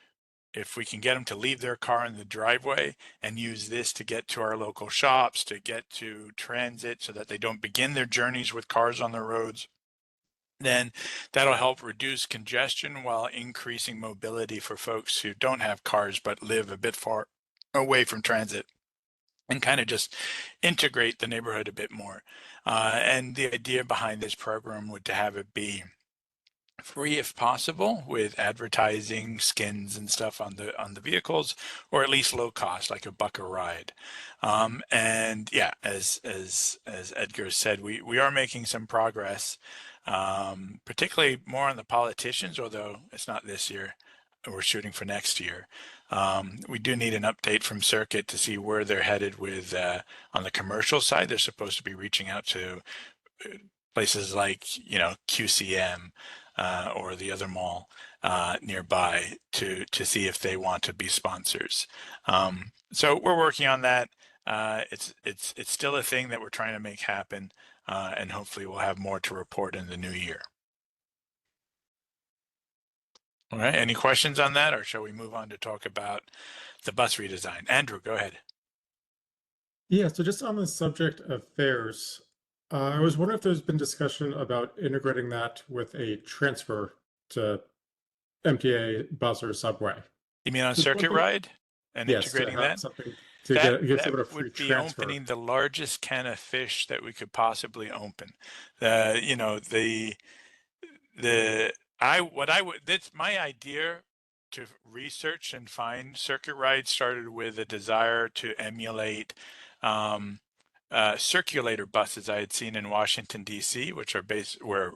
if we can get them to leave their car in the driveway and use this to get to our local shops, to get to transit so that they don't begin their journeys with cars on the roads, then that'll help reduce congestion while increasing mobility for folks who don't have cars but live a bit far away from transit, and kind of just integrate the neighborhood a bit more. And the idea behind this program would to have it be free if possible, with advertising, skins and stuff on the vehicles, or at least low cost, like $1 a ride. And yeah, as Edgar said, we are making some progress, particularly more on the politicians, although it's not this year. We're shooting for next year. We do need an update from Circuit to see where they're headed with on the commercial side. They're supposed to be reaching out to places like, QCM or the other mall nearby to see if they want to be sponsors. So we're working on that. It's still a thing that we're trying to make happen, and hopefully we'll have more to report in the new year. All right, any questions on that, or shall we move on to talk about the bus redesign? Andrew, go ahead. Yeah, so just on the subject of fares, I was wondering if there's been discussion about integrating that with a transfer to MTA bus or subway. You mean on Just one Circuit thing- Ride and Yes, to integrating have that? something to That give someone a free would be transfer. opening the largest can of fish that we could possibly open. That's my idea to research and find Circuit Ride started with a desire to emulate circulator buses I had seen in Washington, D.C., which were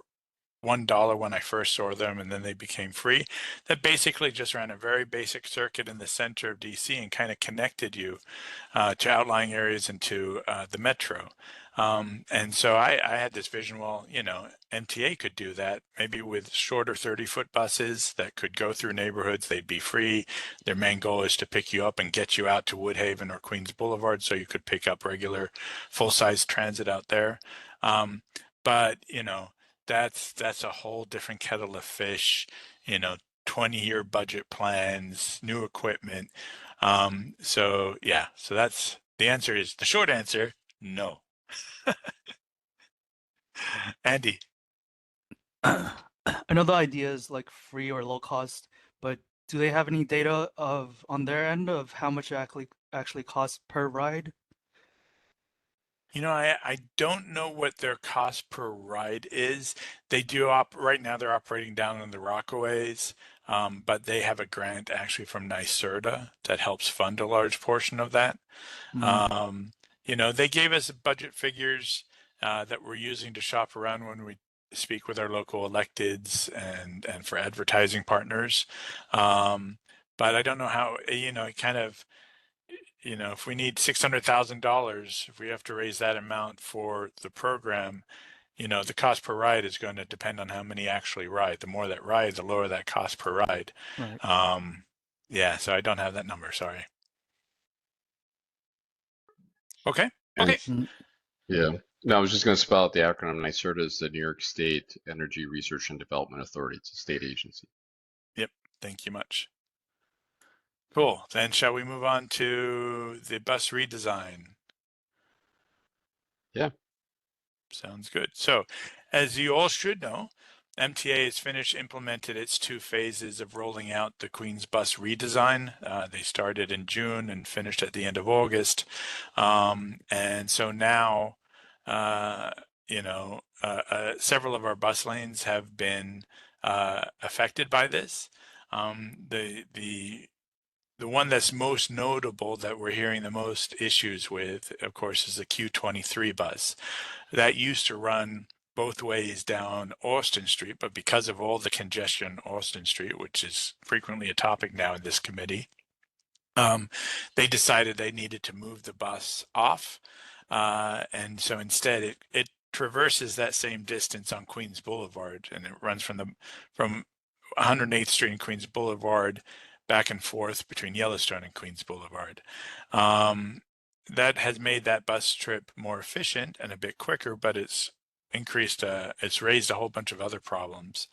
$1 when I first saw them, and then they became free. That basically just ran a very basic circuit in the center of DC and kind of connected you to outlying areas and to the metro. And so I had this vision, well, MTA could do that, maybe with shorter 30-foot buses that could go through neighborhoods. They'd be free. Their main goal is to pick you up and get you out to Woodhaven or Queens Boulevard so you could pick up regular full-size transit out there. But that's a whole different kettle of fish, 20-year budget plans, new equipment. So that's the answer. Is the short answer, no. Andy. I know the idea is like free or low cost, but do they have any data on their end of how much it actually costs per ride? I don't know what their cost per ride is. They do right now they're operating down in the Rockaways, but they have a grant actually from NYSERDA that helps fund a large portion of that. They gave us budget figures that we're using to shop around when we speak with our local electeds and for advertising partners. But I don't know how, it kind of, if we need $600,000, if we have to raise that amount for the program, the cost per ride is going to depend on how many actually ride. The more that ride, the lower that cost per ride. Right. So I don't have that number. Sorry. Okay. And Okay. yeah. No, I was just going to spell out the acronym. NYSERDA is the New York State Energy Research and Development Authority. It's a state agency. Yep. Thank you much. Cool. Then shall we move on to the bus redesign? Yeah. Sounds good. So, as you all should know, MTA has implemented its 2 phases of rolling out the Queens bus redesign. They started in June and finished at the end of August. And so now, several of our bus lanes have been affected by this. The one that's most notable that we're hearing the most issues with, of course, is the Q23 bus. That used to run both ways down Austin Street, but because of all the congestion on Austin Street, which is frequently a topic now in this committee, they decided they needed to move the bus off. And so instead it traverses that same distance on Queens Boulevard, and it runs from 108th Street and Queens Boulevard back and forth between Yellowstone and Queens Boulevard. That has made that bus trip more efficient and a bit quicker, but it's raised a whole bunch of other problems.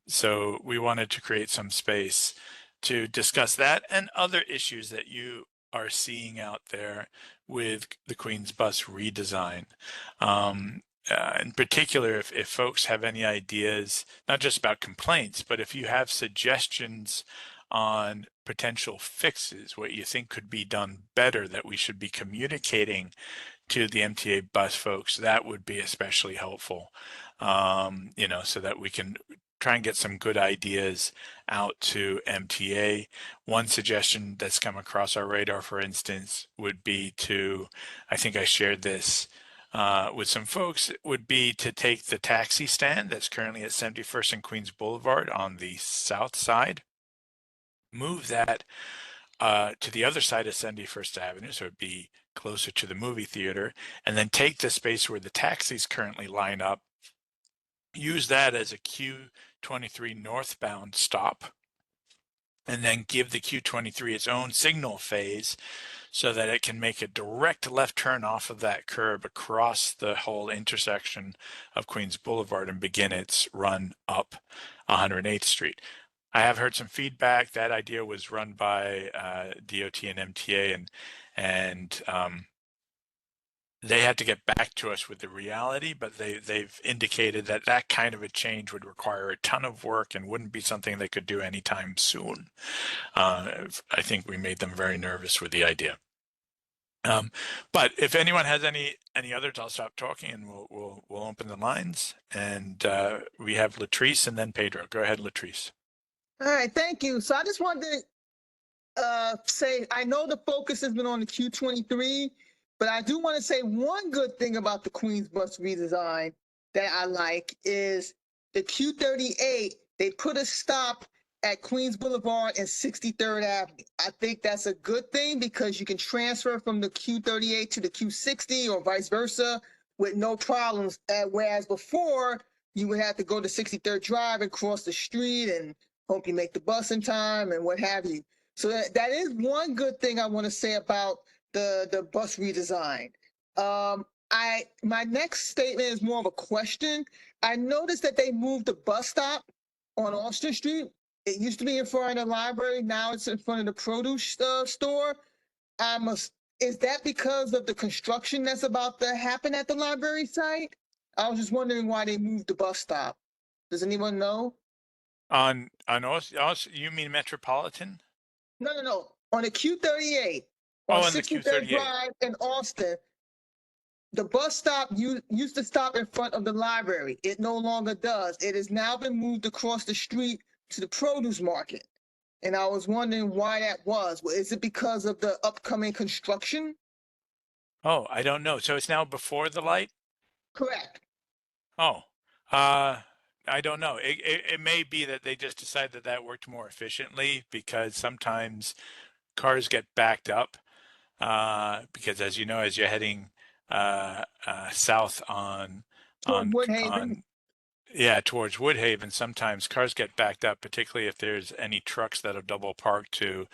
So we wanted to create some space to discuss that and other issues that you are seeing out there with the Queens bus redesign. In particular, if folks have any ideas, not just about complaints, but if you have suggestions on potential fixes, what you think could be done better that we should be communicating to the MTA bus folks, that would be especially helpful, so that we can try and get some good ideas out to MTA. One suggestion that's come across our radar, for instance, would be I think I shared this with some folks, would be to take the taxi stand that's currently at 71st and Queens Boulevard on the south side, move that to the other side of 71st Avenue, so it'd be closer to the movie theater, and then take the space where the taxis currently line up, use that as a Q23 northbound stop, and then give the Q23 its own signal phase so that it can make a direct left turn off of that curb across the whole intersection of Queens Boulevard and begin its run up 108th Street. I have heard some feedback. That idea was run by DOT and MTA, and they had to get back to us with the reality, but they've indicated that that kind of a change would require a ton of work and wouldn't be something they could do anytime soon. I think we made them very nervous with the idea. But if anyone has any others, I'll stop talking and we'll open the lines. And we have Latrice and then Pedro. Go ahead, Latrice. All right, thank you. So I just wanted to say, I know the focus has been on the Q23, but I do want to say one good thing about the Queens bus redesign that I like is the Q38, they put a stop at Queens Boulevard and 63rd Avenue. I think that's a good thing because you can transfer from the Q38 to the Q60 or vice versa with no problems. Whereas before, you would have to go to 63rd Drive and cross the street and hope you make the bus in time and what have you. So that is one good thing I want to say about the bus redesign. My next statement is more of a question. I noticed that they moved the bus stop on Austin Street. It used to be in front of the library. Now it's in front of the produce store. Is that because of the construction that's about to happen at the library site? I was just wondering why they moved the bus stop. Does anyone know? On Austin, you mean Metropolitan? No. On the Q38, on 63rd Drive in Austin, the bus stop used to stop in front of the library. It no longer does. It has now been moved across the street to the produce market. And I was wondering why that was. Is it because of the upcoming construction? Oh, I don't know. So it's now before the light? Correct. Oh, I don't know. It may be that they just decided that worked more efficiently because sometimes cars get backed up because, as you know, as you're heading south Toward Woodhaven. towards Woodhaven, sometimes cars get backed up, particularly if there's any trucks that are double parked to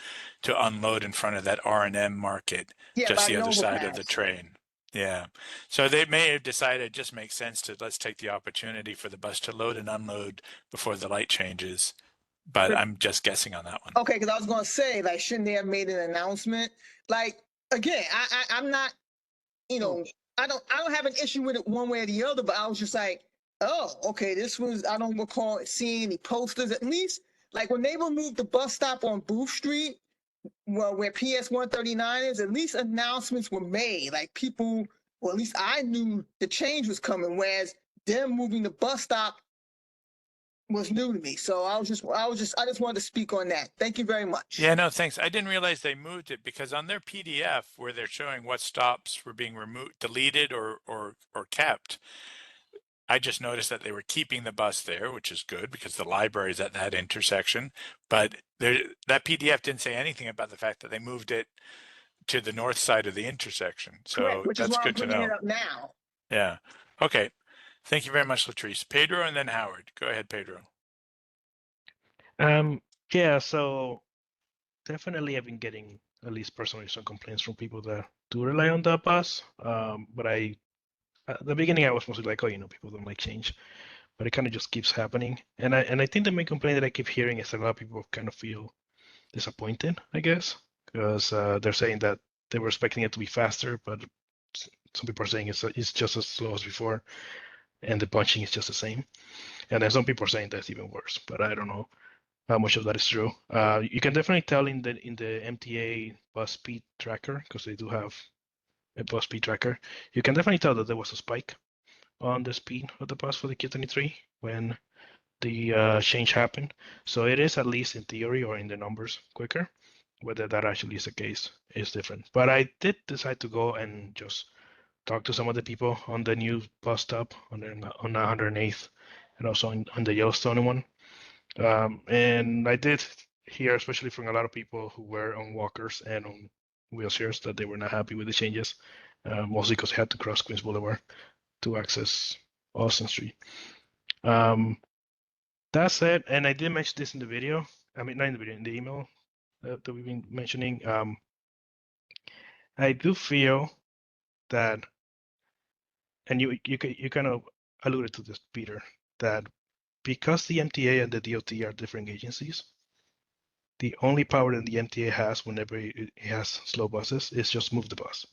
unload in front of that R&M market, just the other side of the train. Yeah. So they may have decided it just makes sense to let's take the opportunity for the bus to load and unload before the light changes. But I'm just guessing on that one. Okay, because I was going to say, like, shouldn't they have made an announcement? Like, again, I'm not, I don't have an issue with it one way or the other, but I was just like, oh, okay, I don't recall seeing any posters, at least, like when they removed the bus stop on Booth Street, where PS 139 is, at least announcements were made. Like people, or at least I knew the change was coming, whereas them moving the bus stop was new to me. So I just wanted to speak on that. Thank you very much. Yeah, no, thanks. I didn't realize they moved it because on their PDF where they're showing what stops were being removed, deleted or kept, I just noticed that they were keeping the bus there, which is good because the library is at that intersection. But that PDF didn't say anything about the fact that they moved it to the north side of the intersection. Correct, So which is that's why I'm good to bringing it know. up now. Yeah. Okay. Thank you very much, Latrice. Pedro and then Howard. Go ahead, Pedro. Yeah, so definitely I've been getting at least personally some complaints from people that do rely on the bus. But at the beginning I was mostly like, oh, people don't like change, but it kind of just keeps happening. And I think the main complaint that I keep hearing is that a lot of people kind of feel disappointed, I guess, because they're saying that they were expecting it to be faster, but some people are saying it's just as slow as before, and the punching is just the same. And then some people are saying that's even worse, but I don't know how much of that is true. You can definitely tell in the MTA bus speed tracker, because they do have a bus speed tracker. You can definitely tell that there was a spike on the speed of the bus for the Q23 when the change happened. So it is, at least in theory or in the numbers, quicker. Whether that actually is the case is different. But I did decide to go and just talk to some of the people on the new bus stop on 108th and also on the Yellowstone one. And I did hear, especially from a lot of people who were on walkers and on wheelchairs, that they were not happy with the changes, mostly because they had to cross Queens Boulevard to access Austin Street. That said, and I did mention this in the video, I mean, not in the video, in the email that we've been mentioning, I do feel that, and you kind of alluded to this, Peter, that because the MTA and the DOT are different agencies, the only power that the MTA has whenever it has slow buses is just move the bus.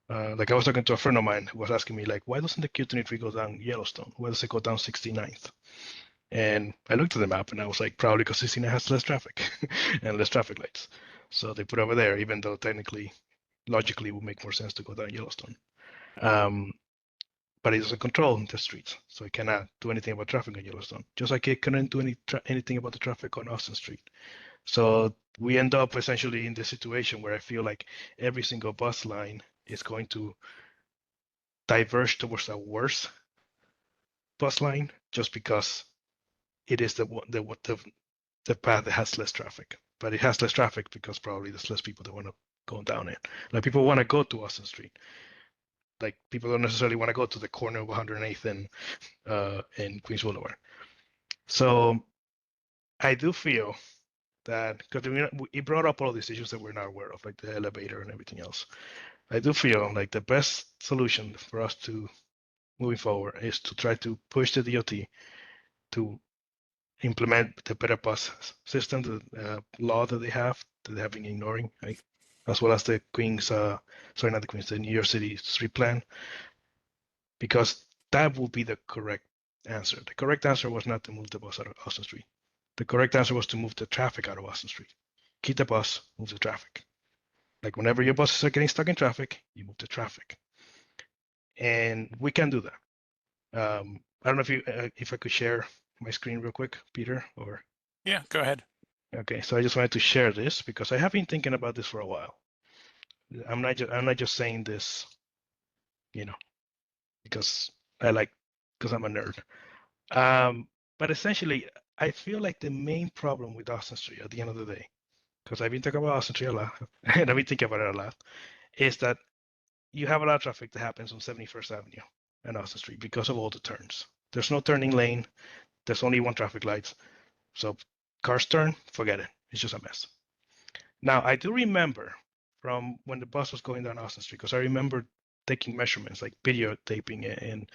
Like I was talking to a friend of mine who was asking me, like, why doesn't the Q23 go down Yellowstone? Why does it go down 69th? And I looked at the map and I was like, probably because 69 has less traffic and less traffic lights. So they put over there, even though technically, logically, it would make more sense to go down Yellowstone. But it doesn't control the streets, so it cannot do anything about traffic on Yellowstone. Just like it couldn't do anything about the traffic on Austin Street. So we end up essentially in this situation where I feel like every single bus line is going to diverge towards a worse bus line just because it is the path that has less traffic. But it has less traffic because probably there's less people that want to go down it. Like people want to go to Austin Street. Like people don't necessarily want to go to the corner of 108th and Queens Boulevard. So I do feel that because it brought up all these issues that we're not aware of, like the elevator and everything else. I do feel like the best solution for us to moving forward is to try to push the DOT to implement the better bus system, the law that they have been ignoring, right? As well as the the New York City street plan, because that will be the correct answer. The correct answer was not to move the bus out of Austin Street. The correct answer was to move the traffic out of Austin Street. Keep the bus, move the traffic. Like whenever your buses are getting stuck in traffic, you move the traffic. And we can do that. I don't know if I could share my screen real quick, Peter, or Yeah, go ahead. okay. So I just wanted to share this because I have been thinking about this for a while. I'm not just saying this, because because I'm a nerd. But essentially, I feel like the main problem with Austin Street at the end of the day, because I've been talking about Austin Street a lot, and I've been thinking about it a lot, is that you have a lot of traffic that happens on 71st Avenue and Austin Street because of all the turns. There's no turning lane. There's only one traffic light. So cars turn, forget it. It's just a mess. Now, I do remember from when the bus was going down Austin Street, because I remember taking measurements, like videotaping it and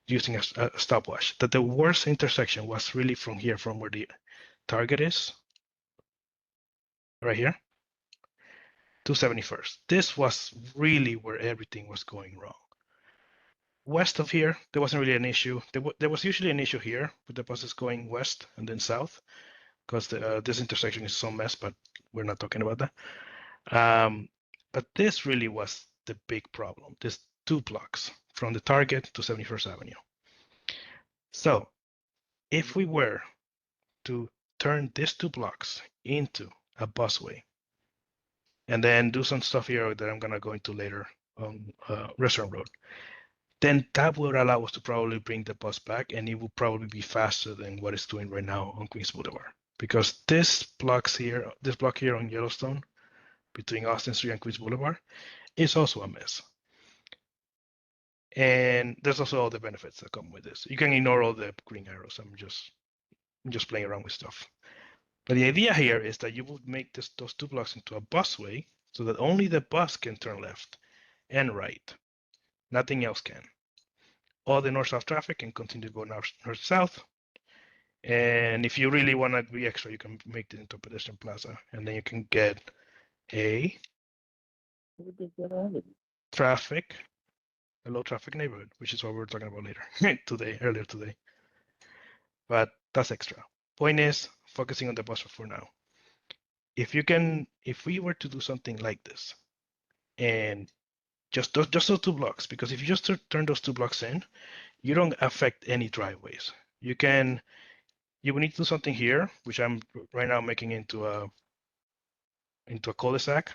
using a stopwatch, that the worst intersection was really from here, from where the target is, right here, to 71st. This was really where everything was going wrong. West of here, there wasn't really an issue. There was usually an issue here with the buses going west and then south, because this intersection is so mess, but we're not talking about that. But this really was the big problem, this 2 blocks from the Target to 71st Avenue. So if we were to turn these 2 blocks into a busway and then do some stuff here that I'm going to go into later on Restaurant Road, then that would allow us to probably bring the bus back, and it will probably be faster than what it's doing right now on Queens Boulevard. Because this block here on Yellowstone, between Austin Street and Queens Boulevard, is also a mess. And there's also all the benefits that come with this. You can ignore all the green arrows. I'm just playing around with stuff. But the idea here is that you would make those 2 blocks into a busway so that only the bus can turn left and right. Nothing else can. All the north-south traffic can continue to go north-south. And if you really want to be extra, you can make it into a pedestrian plaza, and then you can get a low traffic neighborhood, which is what we're talking about earlier today. But that's extra. Point is focusing on the bus for now. If we were to do something like this, and just those 2 blocks, because if you just turn those 2 blocks in, you don't affect any driveways. You will need to do something here, which I'm right now making into a cul-de-sac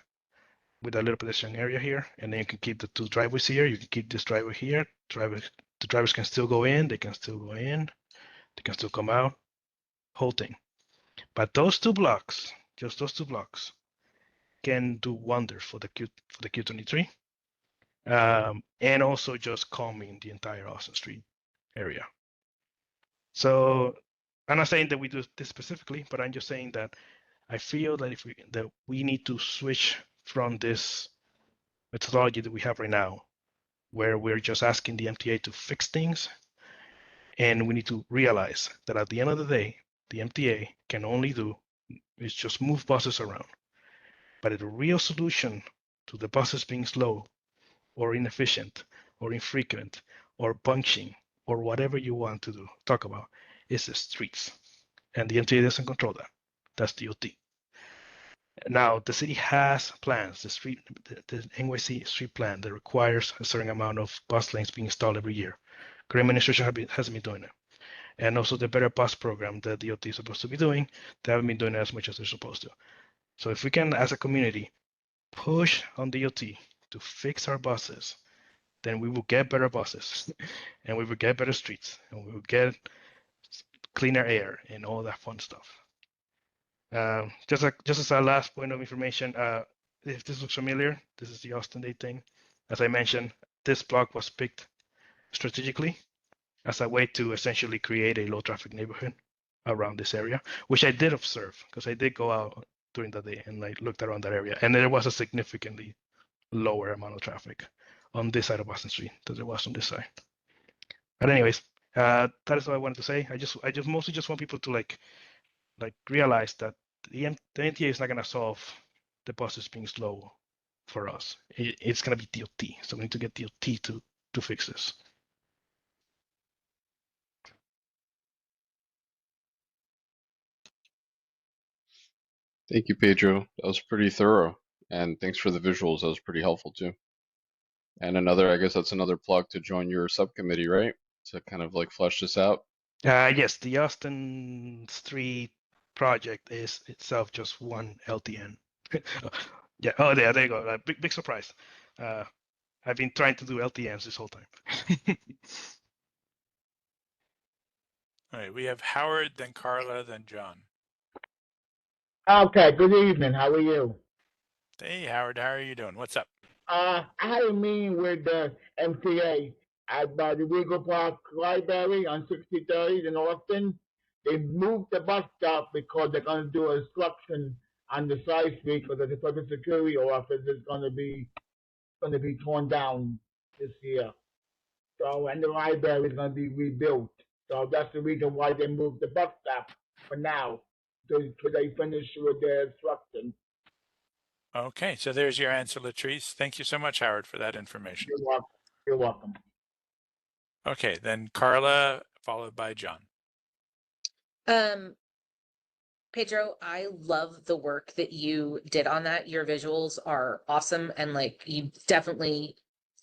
with a little pedestrian area here, and then you can keep the 2 driveways here. You can keep this driveway here. The drivers can still go in. They can still go in. They can still come out. Whole thing. But those 2 blocks, just those 2 blocks, can do wonders for the Q23, and also just calming the entire Austin Street area. So I'm not saying that we do this specifically, but I'm just saying that I feel that we need to switch from this methodology that we have right now, where we're just asking the MTA to fix things, and we need to realize that at the end of the day, the MTA can only do is just move buses around. But the real solution to the buses being slow or inefficient or infrequent or bunching or whatever you want to talk about is the streets. And the MTA doesn't control that. That's DOT. Now, the city has plans, the NYC street plan that requires a certain amount of bus lanes being installed every year. Current administration hasn't been doing it. And also the Better Bus program that DOT is supposed to be doing, they haven't been doing it as much as they're supposed to. So if we can, as a community, push on DOT to fix our buses, then we will get better buses and we will get better streets and we will get cleaner air and all that fun stuff. Just as a last point of information, if this looks familiar, this is the Austin Day thing. As I mentioned, this block was picked strategically as a way to essentially create a low traffic neighborhood around this area, which I did observe because I did go out during the day and I looked around that area, and there was a significantly lower amount of traffic on this side of Boston Street than there was on this side. But anyways, that is what I wanted to say. I just mostly just want people to like realize that the NTA is not going to solve the buses being slow for us. It's going to be DOT, so we need to get DOT to fix this. Thank you, Pedro. That was pretty thorough. And thanks for the visuals. That was pretty helpful too. And I guess that's another plug to join your subcommittee, right? To kind of like flesh this out. Yes, the Austin Street project is itself just one LTN. Yeah. Oh, there you go. Big surprise. I've been trying to do LTNs this whole time. All right, we have Howard, then Carla, then John. Okay, good evening. How are you? Hey, Howard, how are you doing? What's up? I had a meeting with the MTA at the Regal Park Library on 6030 in Austin. They moved the bus stop because they're going to do a construction on the side street because the Social Security office is going to be torn down this year. So, and the library is going to be rebuilt. So that's the reason why they moved the bus stop for now, till they finish with their construction. Okay, so there's your answer, Latrice. Thank you so much, Howard, for that information. You're welcome. You're welcome. Okay, then Carla, followed by John. Pedro, I love the work that you did on that. Your visuals are awesome, and like you definitely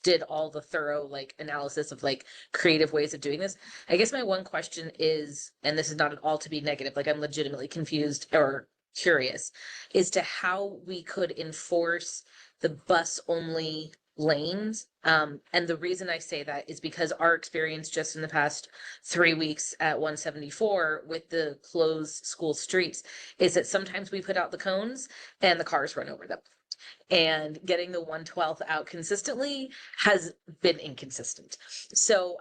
did all the thorough like analysis of like creative ways of doing this. I guess my one question is, and this is not at all to be negative, like I'm legitimately confused or curious, as to how we could enforce the bus only lanes. And the reason I say that is because our experience just in the past 3 weeks at 174 with the closed school streets is that sometimes we put out the cones and the cars run over them. And getting the 1/12 out consistently has been inconsistent. So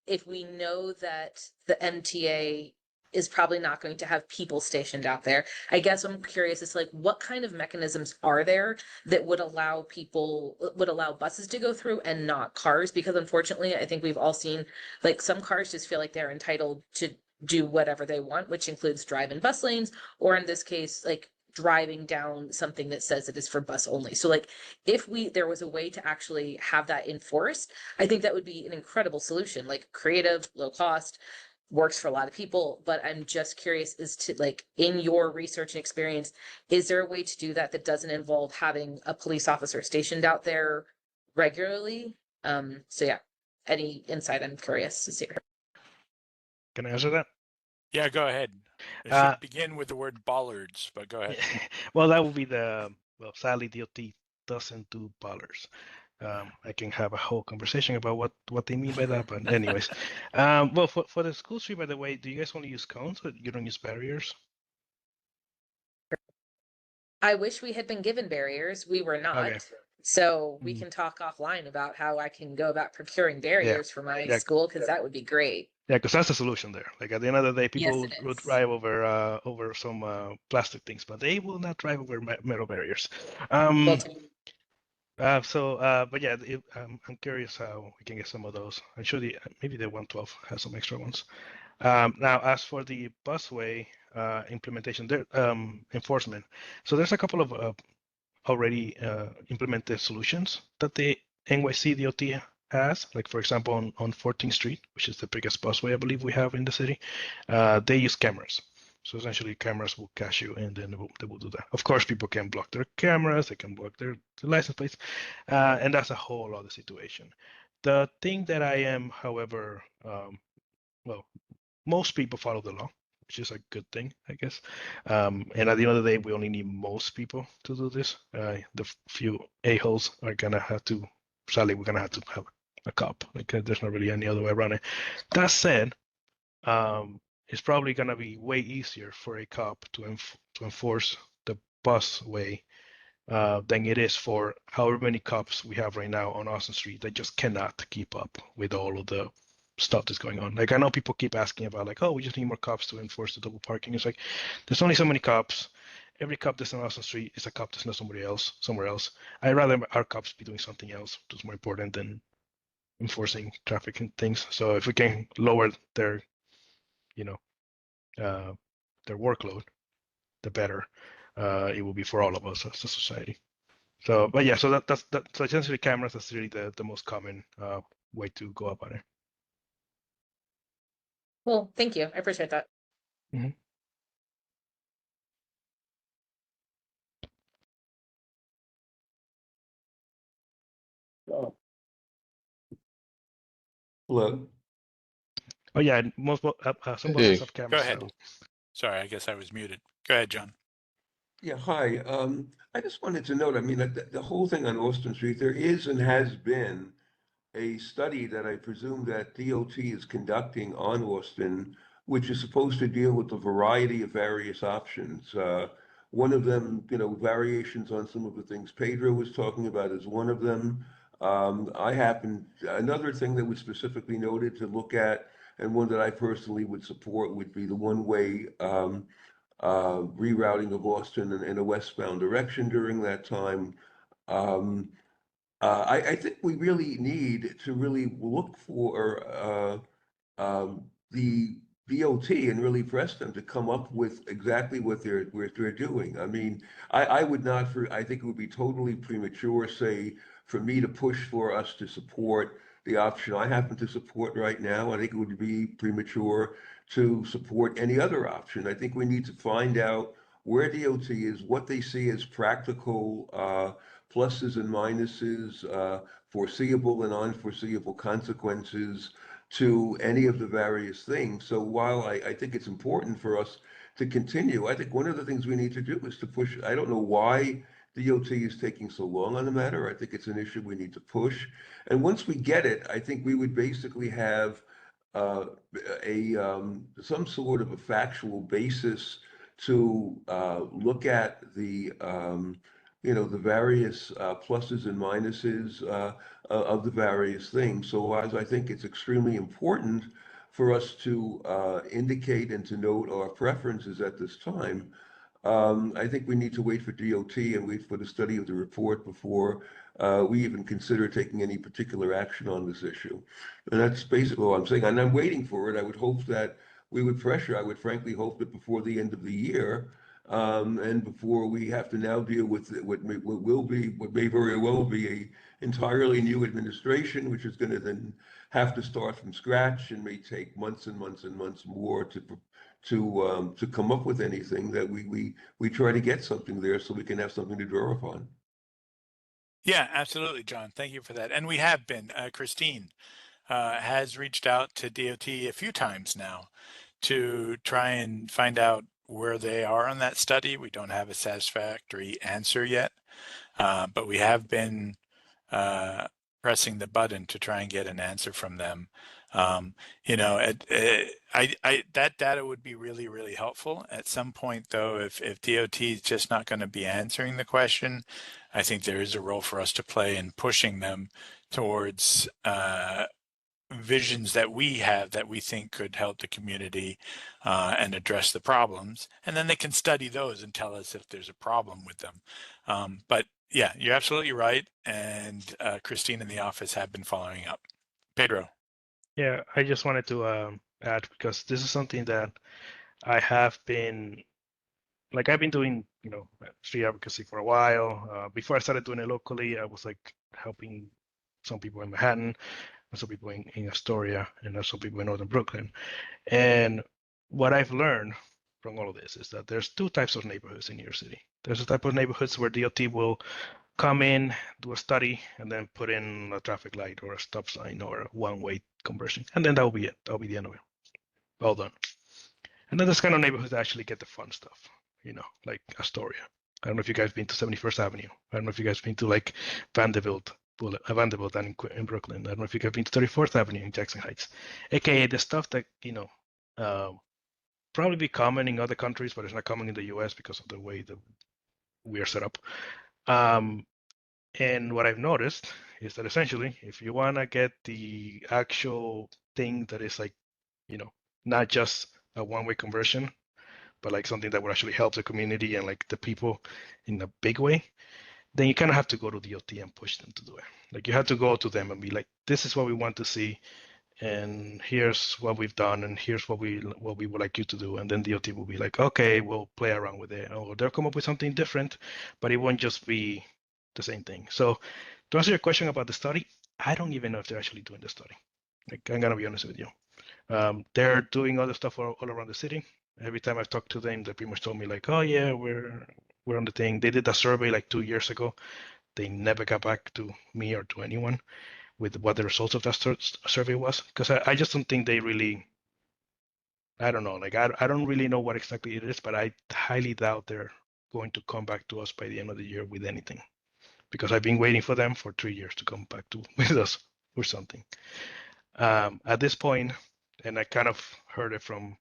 if we know that the MTA is probably not going to have people stationed out there, I guess I'm curious as to like what kind of mechanisms are there that would allow buses to go through and not cars? Because unfortunately, I think we've all seen like some cars just feel like they're entitled to do whatever they want, which includes drive in bus lanes, or in this case, like driving down something that says it is for bus only. So like if there was a way to actually have that enforced, I think that would be an incredible solution, like creative, low cost, works for a lot of people. But I'm just curious as to like in your research and experience, is there a way to do that that doesn't involve having a police officer stationed out there regularly? So yeah, any insight? I'm curious to see. Can I answer that? Yeah, go ahead. It should begin with the word bollards, but go ahead. Well, that would be sadly, DOT doesn't do bollards. I can have a whole conversation about what they mean by that, but anyways. Well, for the school street, by the way, do you guys only use cones or you don't use barriers? I wish we had been given barriers. We were not. Okay. So we can talk offline about how I can go about procuring barriers for my school, because that would be great. Yeah, because that's the solution there. Like at the end of the day, people Yes, it would is. drive over some plastic things, but they will not drive over metal barriers. But yeah, I'm curious how we can get some of those. I'm sure maybe the 112 has some extra ones. Now, as for the busway implementation, there enforcement. So there's a couple of already implemented solutions that the NYC DOT has. Like for example, on 14th Street, which is the biggest busway I believe we have in the city, they use cameras. So essentially, cameras will catch you, and then they will do that. Of course, people can block their cameras, they can block their license plates, and that's a whole other situation. The thing that I am, however, well, most people follow the law, which is a good thing, I guess. And at the end of the day, we only need most people to do this. The few a-holes are gonna have to, sadly, we're gonna have to have a cop. Like there's not really any other way around it. That said, it's probably gonna be way easier for a cop to enforce the busway than it is for however many cops we have right now on Austin Street. They just cannot keep up with all of the stuff that's going on. Like I know people keep asking about like, oh, we just need more cops to enforce the double parking. It's like there's only so many cops. Every cop that's on Austin Street is a cop that's not somewhere else. I'd rather our cops be doing something else that's more important than enforcing traffic and things. So if we can lower their, their workload, the better it will be for all of us as a society. So, but yeah, so so essentially cameras is really the most common way to go about it. Well, thank you. I appreciate that. Mm-hmm. Hello. Oh yeah, some buses have cameras. Go ahead. So. Sorry, I guess I was muted. Go ahead, John. Yeah, hi. I just wanted to note, I mean, the whole thing on Austin Street, there is and has been a study that I presume that DOT is conducting on Austin, which is supposed to deal with a variety of various options. One of them, variations on some of the things Pedro was talking about is one of them. Another thing that was specifically noted to look at, and one that I personally would support, would be the one-way rerouting of Austin in a westbound direction during that time. I think we really need to really look for the DOT and really press them to come up with exactly what they're doing. I mean, I would not I think it would be totally premature, say, for me to push for us to support the option I happen to support right now. I think it would be premature to support any other option. I think we need to find out where DOT is, what they see as practical pluses and minuses, foreseeable and unforeseeable consequences to any of the various things. So while I think it's important for us to continue, I think one of the things we need to do is to push. I don't know why DOT is taking so long on the matter. I think it's an issue we need to push. And once we get it, I think we would basically have uh, some sort of a factual basis to look at the various pluses and minuses of the various things. So as I think it's extremely important for us to indicate and to note our preferences at this time. I think we need to wait for DOT and wait for the study of the report before we even consider taking any particular action on this issue. And that's basically what I'm saying. And I'm waiting for it. I would hope that we would pressure. I would frankly hope that before the end of the year, and before we have to now deal with what may very well be a entirely new administration, which is going to then have to start from scratch and may take months and months and months more to come up with anything, that we try to get something there so we can have something to draw upon. Yeah, absolutely, John. Thank you for that. And we have been. Christine has reached out to DOT a few times now to try and find out where they are on that study. We don't have a satisfactory answer yet, but we have been pressing the button to try and get an answer from them. That data would be really, really helpful. At some point, though, if DOT is just not going to be answering the question, I think there is a role for us to play in pushing them towards visions that we have that we think could help the community and address the problems. And then they can study those and tell us if there's a problem with them. But yeah, you're absolutely right. And Christine in the office have been following up. Pedro. Yeah, I just wanted to add, because this is something that I have been, like, I've been doing, street advocacy for a while. Before I started doing it locally, I was like helping some people in Manhattan, and some people in Astoria, and also people in Northern Brooklyn. And what I've learned from all of this is that there's two types of neighborhoods in New York City. There's a type of neighborhoods where DOT will come in, do a study, and then put in a traffic light or a stop sign or a one-way conversion. And then that will be it. That'll be the end of it. Well done. And then there's kind of neighborhoods that actually get the fun stuff, like Astoria. I don't know if you guys been to 71st Avenue. I don't know if you guys been to like Vanderbilt down in Brooklyn. I don't know if you guys been to 34th Avenue in Jackson Heights. AKA the stuff that, probably be common in other countries, but it's not common in the US because of the way that we are set up. And what I've noticed is that essentially, if you want to get the actual thing that is like, not just a one-way conversion, but like something that would actually help the community and like the people in a big way, then you kind of have to go to DOT and push them to do it. Like you have to go to them and be like, this is what we want to see, and here's what we've done, and here's what we would like you to do. And then DOT will be like, okay, we'll play around with it, or they'll come up with something different, but it won't just be the same thing. So to answer your question about the study, I don't even know if they're actually doing the study. Like, I'm gonna be honest with you. They're doing other stuff all around the city. Every time I've talked to them, they pretty much told me like, oh yeah, we're on the thing. They did a survey like 2 years ago. They never got back to me or to anyone with what the results of that survey was, because I just don't think they really, I don't know, like I don't really know what exactly it is, but I highly doubt they're going to come back to us by the end of the year with anything, because I've been waiting for them for 3 years to come back with us or something. At this point, and I kind of heard it from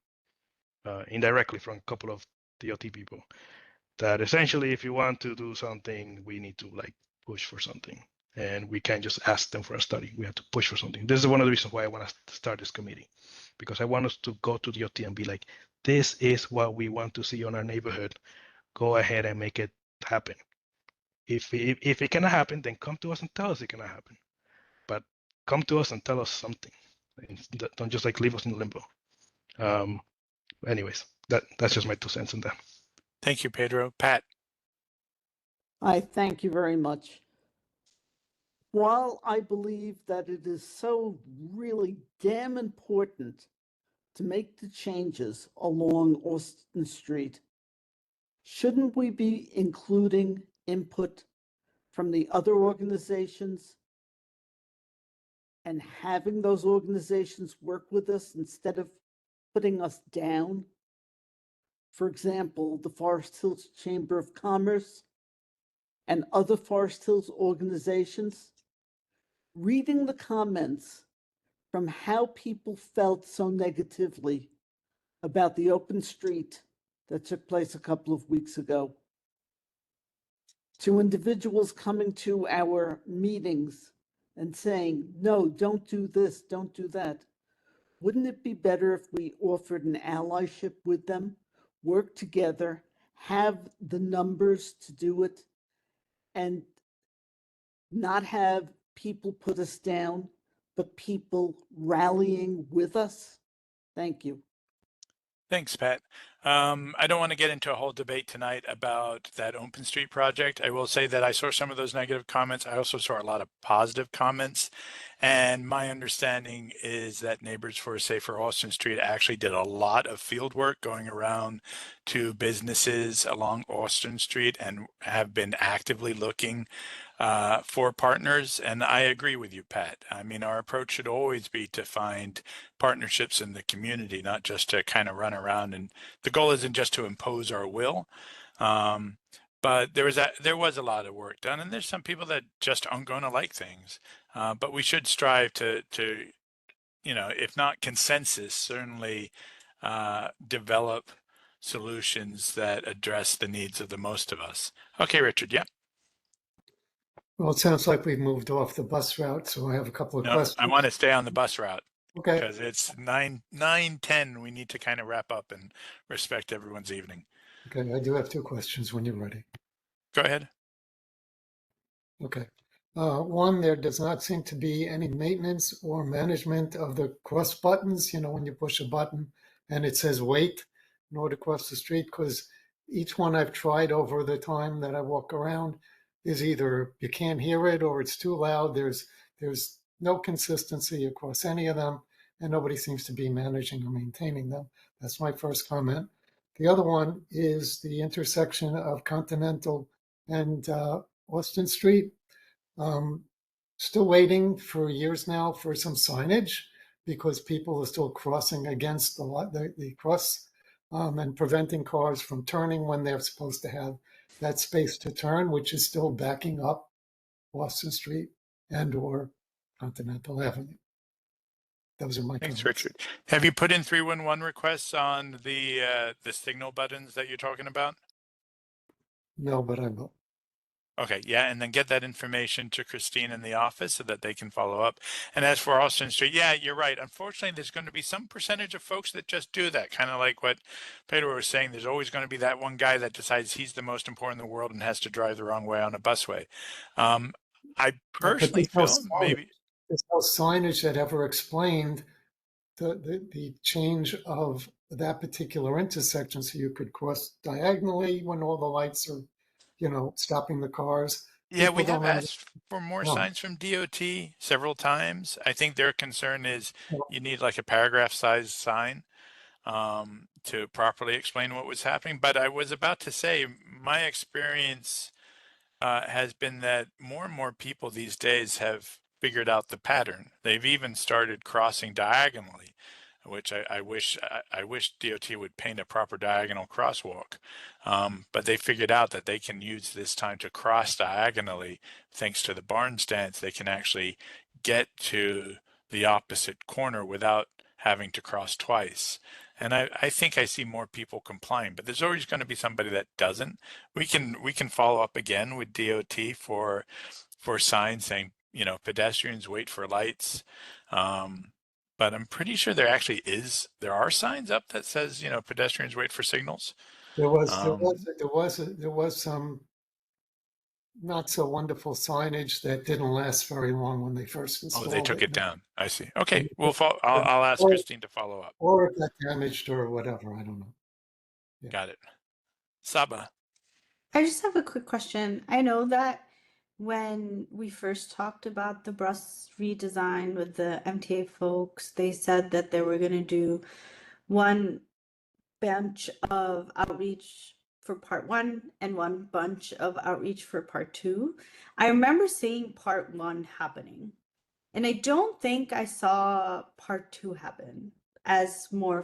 indirectly from a couple of DOT people, that essentially if you want to do something, we need to like push for something, and we can't just ask them for a study. We have to push for something. This is one of the reasons why I want to start this committee, because I want us to go to DOT and be like, this is what we want to see on our neighborhood. Go ahead and make it happen. If it cannot happen, then come to us and tell us it cannot happen. But come to us and tell us something. Don't just like leave us in limbo. Anyways, that's just my 2 cents on that. Thank you, Pedro. Pat. I thank you very much. While I believe that it is so really damn important to make the changes along Austin Street, shouldn't we be including input from the other organizations and having those organizations work with us instead of putting us down? For example, the Forest Hills Chamber of Commerce and other Forest Hills organizations. Reading the comments from how people felt so negatively about the open street that took place a couple of weeks ago, to individuals coming to our meetings and saying, no, don't do this, don't do that. Wouldn't it be better if we offered an allyship with them, work together, have the numbers to do it, and not have people put us down, but people rallying with us? Thank you. Thanks, Pat. I don't want to get into a whole debate tonight about that Open Street project. I will say that I saw some of those negative comments. I also saw a lot of positive comments. And my understanding is that Neighbors for a Safer Austin Street actually did a lot of field work going around to businesses along Austin Street and have been actively looking for partners. And I agree with you, Pat. I mean, our approach should always be to find partnerships in the community, not just to kind of run around. And the goal isn't just to impose our will. But there was a lot of work done, and there's some people that just aren't going to like things. But we should strive to, if not consensus, certainly develop solutions that address the needs of the most of us. Okay, Richard. Yeah. Well, it sounds like we've moved off the bus route, so I have a couple of No, questions. I want to stay on the bus route Okay. because it's 9:10. We need to kind of wrap up and respect everyone's evening. Okay, I do have two questions when you're ready. Go ahead. Okay. One, there does not seem to be any maintenance or management of the cross buttons, when you push a button and it says wait in order to cross the street, because each one I've tried over the time that I walk around is either you can't hear it or it's too loud. There's no consistency across any of them, and nobody seems to be managing or maintaining them. That's my first comment. The other one is the intersection of Continental and Austin Street. Still waiting for years now for some signage because people are still crossing against the cross and preventing cars from turning when they're supposed to have that space to turn, which is still backing up Austin Street and or Continental Avenue. Those are my Thanks, comments. Richard. Have you put in 311 requests on the signal buttons that you're talking about? No, but I will. Okay, yeah, and then get that information to Christine in the office so that they can follow up. And as for Austin Street, yeah, you're right. Unfortunately, there's going to be some percentage of folks that just do that, kind of like what Pedro was saying. There's always going to be that one guy that decides he's the most important in the world and has to drive the wrong way on a busway. I personally feel maybe there's no signage that ever explained the change of that particular intersection so you could cross diagonally when all the lights are stopping the cars. Yeah, we People have don't asked for more No. signs from DOT several times. I think their concern is you need like a paragraph size sign to properly explain what was happening. But I was about to say, my experience has been that more and more people these days have figured out the pattern. They've even started crossing diagonally, which I wish DOT would paint a proper diagonal crosswalk. But they figured out that they can use this time to cross diagonally. Thanks to the barn stands, they can actually get to the opposite corner without having to cross twice. And I think I see more people complying, but there's always going to be somebody that doesn't. We can follow up again with DOT for signs saying, pedestrians wait for lights. But I'm pretty sure there are signs up that says, pedestrians wait for signals. There was some not so wonderful signage that didn't last very long when they first installed Oh, it. they took it down. I see. Okay, I'll ask Christine to follow up. Or it got damaged or whatever. I don't know. Yeah. Got it. Saba. I just have a quick question. I know that when we first talked about the bus redesign with the MTA folks, they said that they were going to do one bunch of outreach for part one and one bunch of outreach for part two. I remember seeing part one happening, and I don't think I saw part two happen as more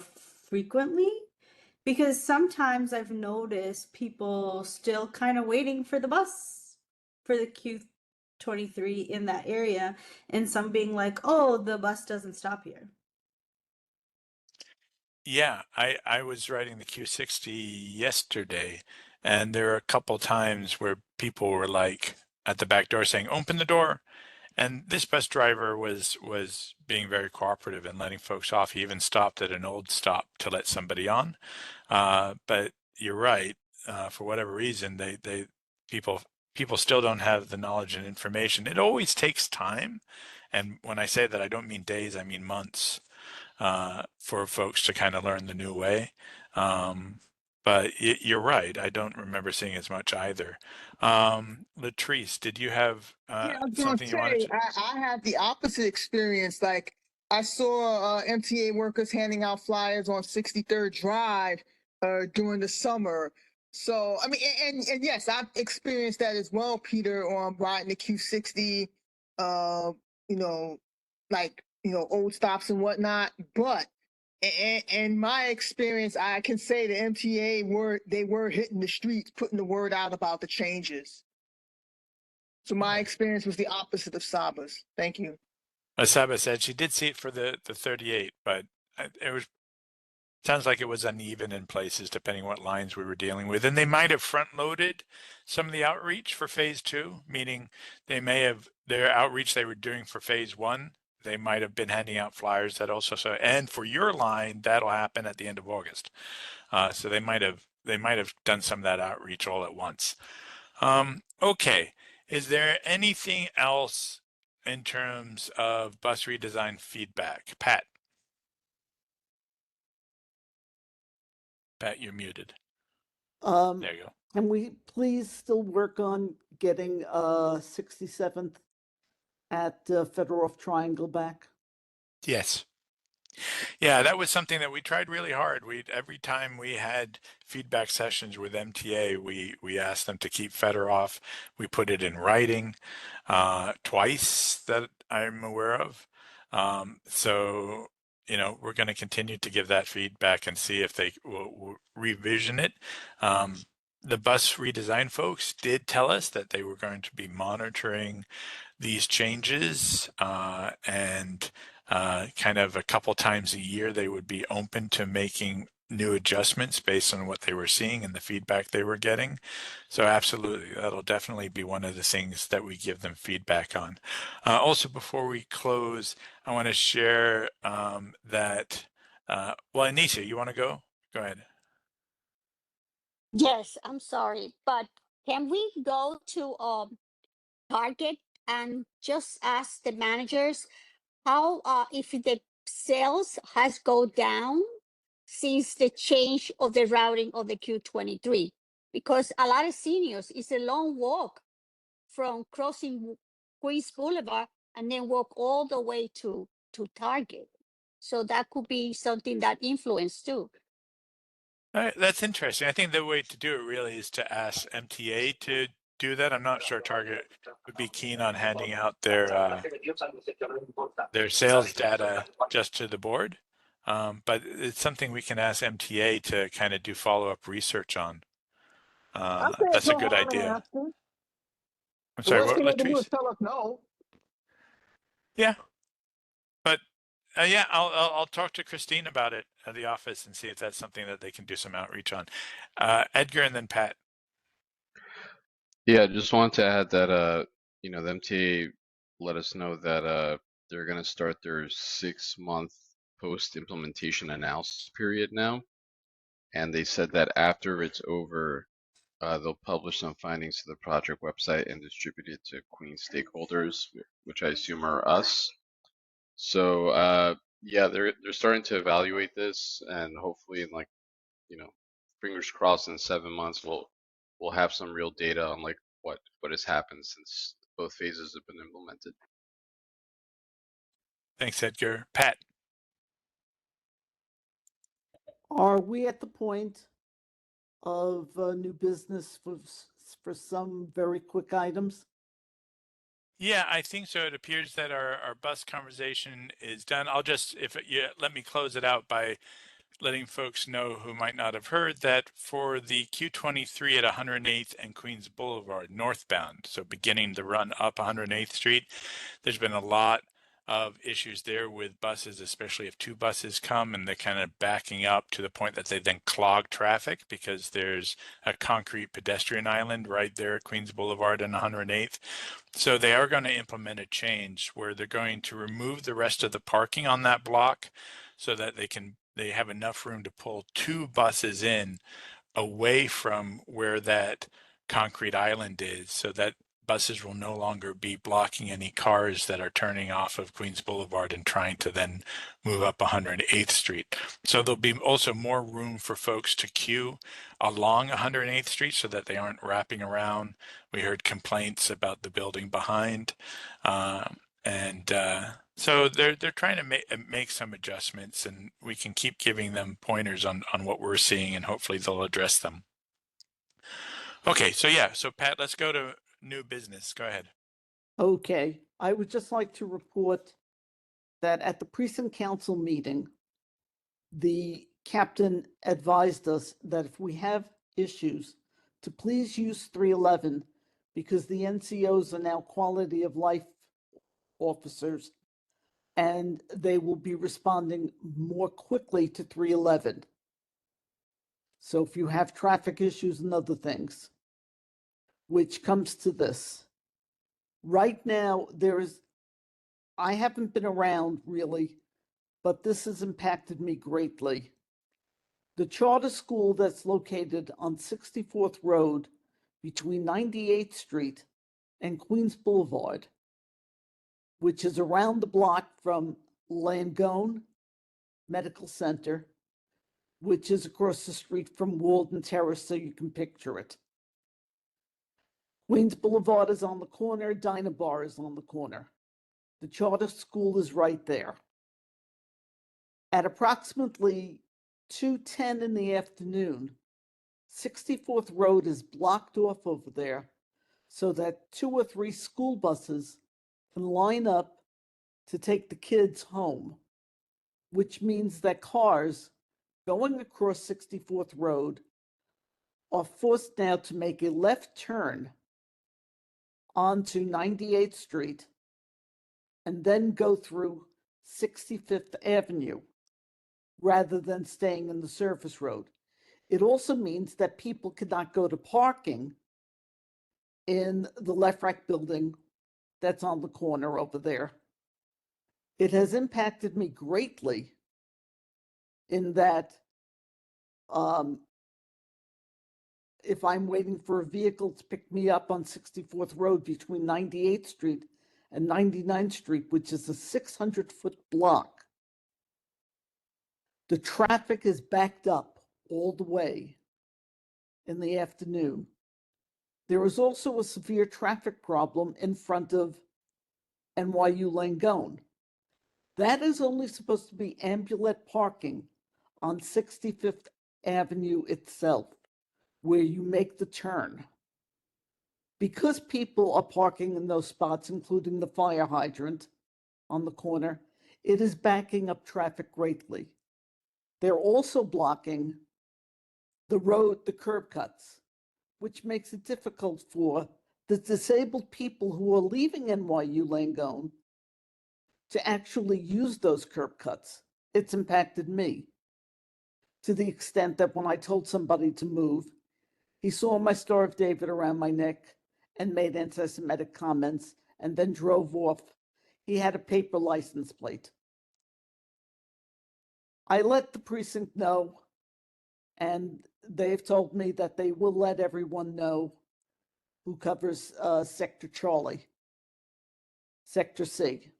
frequently, because sometimes I've noticed people still kind of waiting for the bus for the Q23 in that area, and some being like, oh, the bus doesn't stop here. Yeah, I was riding the Q60 yesterday, and there were a couple times where people were like at the back door saying, "Open the door." And this bus driver was being very cooperative and letting folks off. He even stopped at an old stop to let somebody on. But you're right. For whatever reason, they people still don't have the knowledge and information. It always takes time, and when I say that, I don't mean days. I mean months for folks to kind of learn the new way. But you're right. I don't remember seeing as much either. Latrice, did you have Yeah, I was gonna something you wanted say to? I had the opposite experience. Like I saw MTA workers handing out flyers on 63rd Drive during the summer. So I mean, and yes, I've experienced that as well, Peter, on riding the Q60. You know, like old stops and whatnot. But in my experience, I can say the MTA were hitting the streets, putting the word out about the changes. So my experience was the opposite of Saba's. Thank you. As Saba said, she did see it for the 38, but it was sounds like it was uneven in places depending what lines we were dealing with. And they might have front loaded some of the outreach for phase 2, meaning they may have their outreach they were doing for phase 1. They might have been handing out flyers that also so, and for your line, that'll happen at the end of August. So they might have done some of that outreach all at once. Okay, is there anything else in terms of bus redesign feedback? Pat, you're muted. There you go. Can we please still work on getting 67th at Federal Triangle back? Yes. Yeah, that was something that we tried really hard. Every time we had feedback sessions with MTA, we asked them to keep Fedorov. We put it in writing twice that I'm aware of. So we're going to continue to give that feedback and see if they will revision it. The bus redesign folks did tell us that they were going to be monitoring these changes and kind of a couple times a year they would be open to making new adjustments based on what they were seeing and the feedback they were getting. So absolutely, that'll definitely be one of the things that we give them feedback on. Also, before we close, I want to share that, well, Anisha, you want to go? Go ahead. Yes, I'm sorry, but can we go to Target and just ask the managers how if the sales has go down since the change of the routing of the Q23? Because a lot of seniors, it's a long walk from crossing Queens Boulevard and then walk all the way to Target. So that could be something that influence too. All right, that's interesting. I think the way to do it really is to ask MTA to do that. I'm not sure Target would be keen on handing out their sales data just to the board, but it's something we can ask MTA to kind of do follow-up research on. I say it's That's a no good harm in idea. asking. I'm The sorry, worst what, thing they can do is Latrice? tell us no. Yeah, but yeah, I'll talk to Christine about it at the office and see if that's something that they can do some outreach on. Edgar and then Pat. Yeah, just wanted to add that the MTA let us know that they're gonna start their 6-month post-implementation analysis period now, and they said that after it's over, they'll publish some findings to the project website and distribute it to Queen stakeholders, which I assume are us. So yeah, they're starting to evaluate this, and hopefully in fingers crossed in 7 months we'll have some real data on like what has happened since both phases have been implemented. Thanks, Edgar. Pat. Are we at the point of new business for some very quick items? Yeah, I think so. It appears that our bus conversation is done. I'll just, if you let me close it out by letting folks know who might not have heard that for the Q23 at 108th and Queens Boulevard northbound, so beginning the run up 108th Street, there's been a lot of issues there with buses, especially if two buses come and they're kind of backing up to the point that they then clog traffic because there's a concrete pedestrian island right there at Queens Boulevard and 108th. So they are going to implement a change where they're going to remove the rest of the parking on that block so that they have enough room to pull two buses in away from where that concrete island is, so that buses will no longer be blocking any cars that are turning off of Queens Boulevard and trying to then move up 108th Street. So there'll be also more room for folks to queue along 108th Street so that they aren't wrapping around. We heard complaints about the building behind. So they're trying to make some adjustments, and we can keep giving them pointers on what we're seeing, and hopefully they'll address them. Okay, so yeah, so Pat, let's go to new business. Go ahead. Okay, I would just like to report that at the precinct council meeting, the captain advised us that if we have issues, to please use 311 because the NCOs are now quality of life officers and they will be responding more quickly to 311. So if you have traffic issues and other things, which comes to this. Right now, I haven't been around really, but this has impacted me greatly. The charter school that's located on 64th Road between 98th Street and Queens Boulevard, which is around the block from Langone Medical Center, which is across the street from Walden Terrace, so you can picture it. Queens Boulevard is on the corner, Dinah Bar is on the corner. The charter school is right there. At approximately 2:10 in the afternoon, 64th Road is blocked off over there so that 2 or 3 school buses can line up to take the kids home, which means that cars going across 64th Road are forced now to make a left turn onto 98th Street and then go through 65th Avenue rather than staying in the surface road. It also means that people cannot go to parking in the Lefrak building that's on the corner over there. It has impacted me greatly in that if I'm waiting for a vehicle to pick me up on 64th Road between 98th Street and 99th Street, which is a 600-foot block, the traffic is backed up all the way in the afternoon. There is also a severe traffic problem in front of NYU Langone. That is only supposed to be ambulette parking on 65th Avenue itself, where you make the turn. Because people are parking in those spots, including the fire hydrant on the corner, it is backing up traffic greatly. They're also blocking the road, the curb cuts, which makes it difficult for the disabled people who are leaving NYU Langone to actually use those curb cuts. It's impacted me to the extent that when I told somebody to move, he saw my Star of David around my neck and made anti-Semitic comments and then drove off. He had a paper license plate. I let the precinct know, and they've told me that they will let everyone know who covers Sector Charlie, Sector C.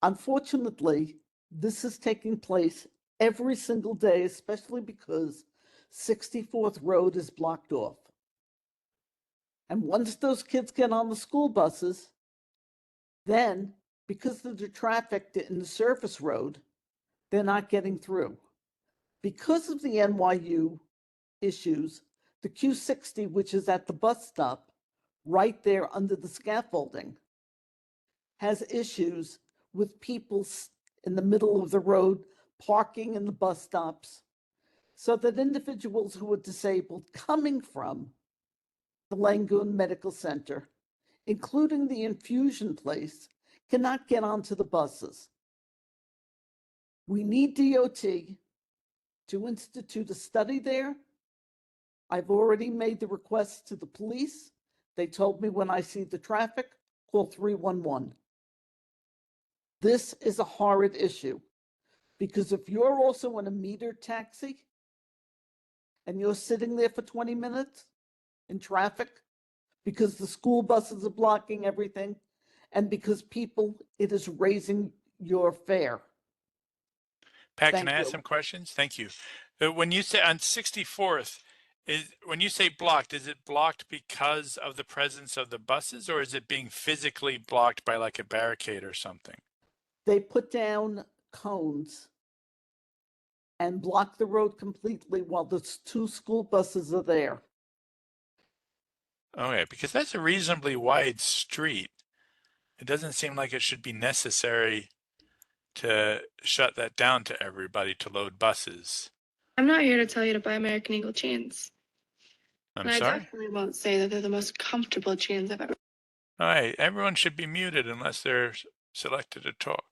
Unfortunately, this is taking place every single day, especially because 64th Road is blocked off. And once those kids get on the school buses, then because of the traffic in the surface road, they're not getting through. Because of the NYU issues, the Q60, which is at the bus stop, right there under the scaffolding, has issues with people in the middle of the road parking in the bus stops, so that individuals who are disabled coming from the Langoon Medical Center, including the infusion place, cannot get onto the buses. We need DOT to institute a study there. I've already made the request to the police. They told me when I see the traffic, call 311. This is a horrid issue because if you're also in a metered taxi and you're sitting there for 20 minutes in traffic because the school buses are blocking everything and because it is raising your fare. Pat, Thank can I ask you. some questions? Thank you. When you say on 64th, when you say blocked, is it blocked because of the presence of the buses, or is it being physically blocked by like a barricade or something? They put down cones and block the road completely while the two school buses are there. Okay, because that's a reasonably wide street. It doesn't seem like it should be necessary to shut that down to everybody to load buses. I'm not here to tell you to buy American Eagle jeans. I'm And sorry? I definitely won't say that they're the most comfortable jeans I've ever. All right, everyone should be muted unless they're selected to talk.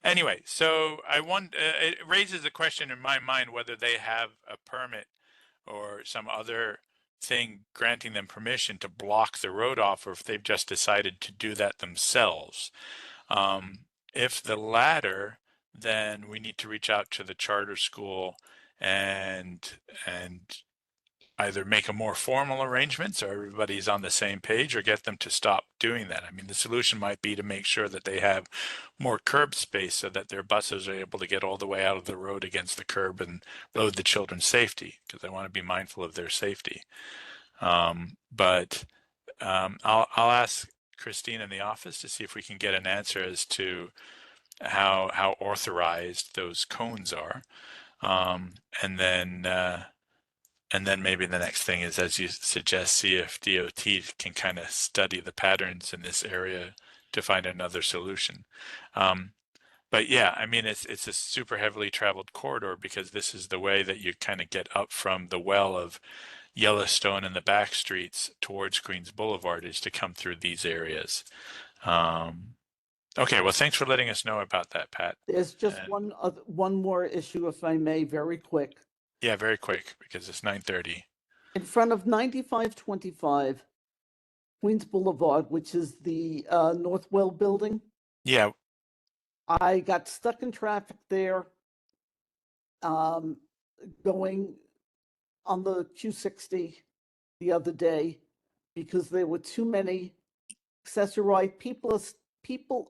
Anyway, so it raises a question in my mind whether they have a permit or some other thing granting them permission to block the road off, or if they've just decided to do that themselves. If the latter, then we need to reach out to the charter school and either make a more formal arrangement so everybody's on the same page, or get them to stop doing that. I mean, the solution might be to make sure that they have more curb space so that their buses are able to get all the way out of the road against the curb and load the children's safety, because I want to be mindful of their safety. I'll ask Christine in the office to see if we can get an answer as to how authorized those cones are. And then maybe the next thing is, as you suggest, see if DOT can kind of study the patterns in this area to find another solution. But yeah, I mean, it's a super heavily traveled corridor because this is the way that you kind of get up from the well of Yellowstone and the back streets towards Queens Boulevard, is to come through these areas. Okay, well, thanks for letting us know about that, Pat. There's just one more issue, if I may, very quick. Yeah, very quick, because it's 9:30. In front of 9525 Queens Boulevard, which is the Northwell building. Yeah. I got stuck in traffic there, going on the Q60 the other day because there were too many accessorized people.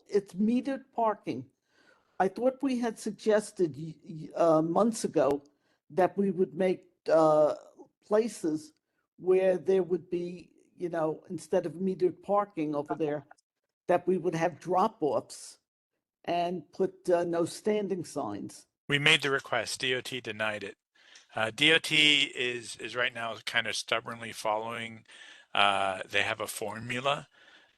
It's metered parking. I thought we had suggested months ago that we would make places where there would be, instead of metered parking over there, that we would have drop-offs and put no standing signs. We made the request. DOT denied it. DOT is right now kind of stubbornly following. They have a formula,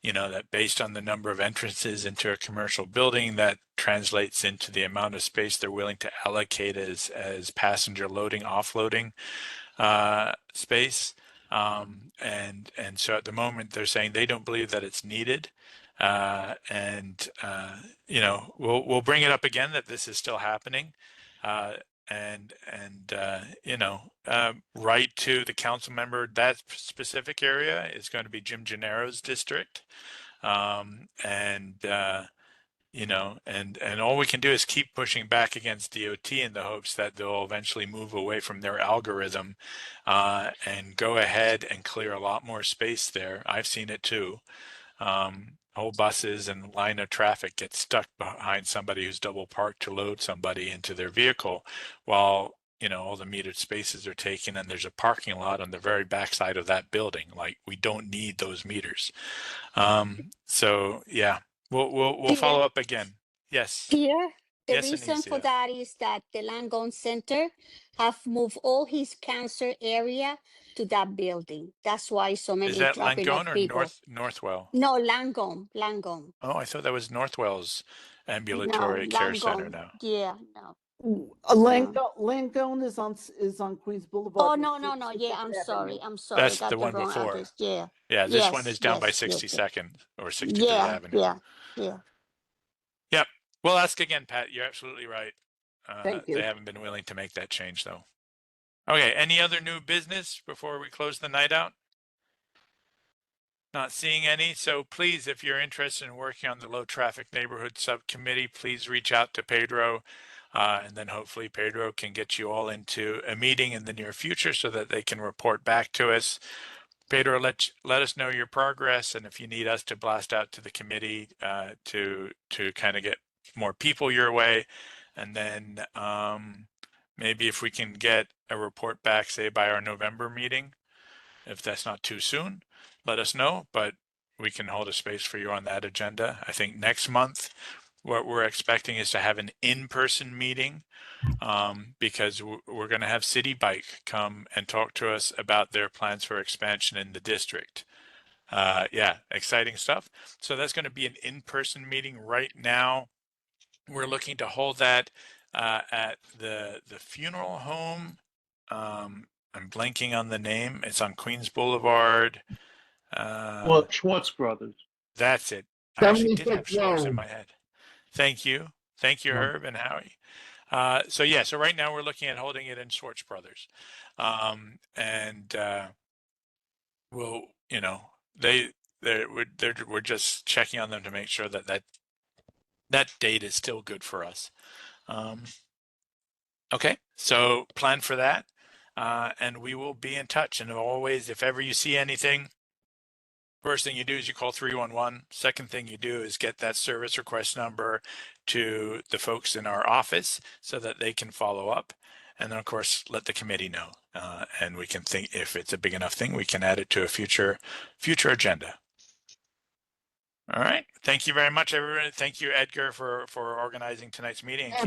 that based on the number of entrances into a commercial building, that translates into the amount of space they're willing to allocate as passenger loading, offloading space. And so at the moment they're saying they don't believe that it's needed. We'll bring it up again that this is still happening. Right to the council member, that specific area is going to be Jim Gennaro's district. And all we can do is keep pushing back against DOT in the hopes that they'll eventually move away from their algorithm and go ahead and clear a lot more space there. I've seen it too. Whole buses and line of traffic get stuck behind somebody who's double parked to load somebody into their vehicle while all the metered spaces are taken, and there's a parking lot on the very backside of that building. Like, we don't need those meters. So yeah, we'll follow up again. Yes. Pierre, the Yes, reason for Anicia. that is that the Langone Center have moved all his cancer area to that building. That's why so many Is that dropping Langone off or people. Northwell? No, Langone. Oh, I thought that was Northwell's ambulatory care center Langone. now. Yeah, no. Langone is on Queens Boulevard. Oh, with no, no, no. Yeah, 66th I'm Avenue. sorry. I'm sorry. That's Got the the one wrong before. address. Yeah. Yeah, this one is down by Yes, yes, 62nd or 63rd yeah, Avenue. yeah, yeah. Yep. We'll ask again, Pat. You're absolutely right. Thank They you. haven't been willing to make that change, though. Okay. Any other new business before we close the night out? Not seeing any. So please, if you're interested in working on the low traffic neighborhood subcommittee, please reach out to Pedro. And then hopefully Pedro can get you all into a meeting in the near future so that they can report back to us. Pedro, let us know your progress, and if you need us to blast out to the committee to kind of get more people your way, and then maybe if we can get a report back, say by our November meeting, if that's not too soon, let us know. But we can hold a space for you on that agenda. I think next month, what we're expecting is to have an in-person meeting. Because we're going to have City Bike come and talk to us about their plans for expansion in the district. Yeah, exciting stuff. So that's going to be an in-person meeting right now. We're looking to hold that at the funeral home. I'm blanking on the name. It's on Queens Boulevard. Well, Schwartz Brothers. That's it. I actually did 76 have Schwartz in Road. my head. Thank you. Thank you, Yeah. Herb and Howie. So yeah, so right now we're looking at holding it in Schwartz Brothers. We'll, you know, we're just checking on them to make sure that date is still good for us. Okay, so plan for that. And we will be in touch. And always, if ever you see anything, first thing you do is you call 311. Second thing you do is get that service request number to the folks in our office so that they can follow up. And then, of course, let the committee know. And we can think, if it's a big enough thing, we can add it to a future agenda. All right. Thank you very much, everyone. Thank you, Edgar, for organizing tonight's meeting.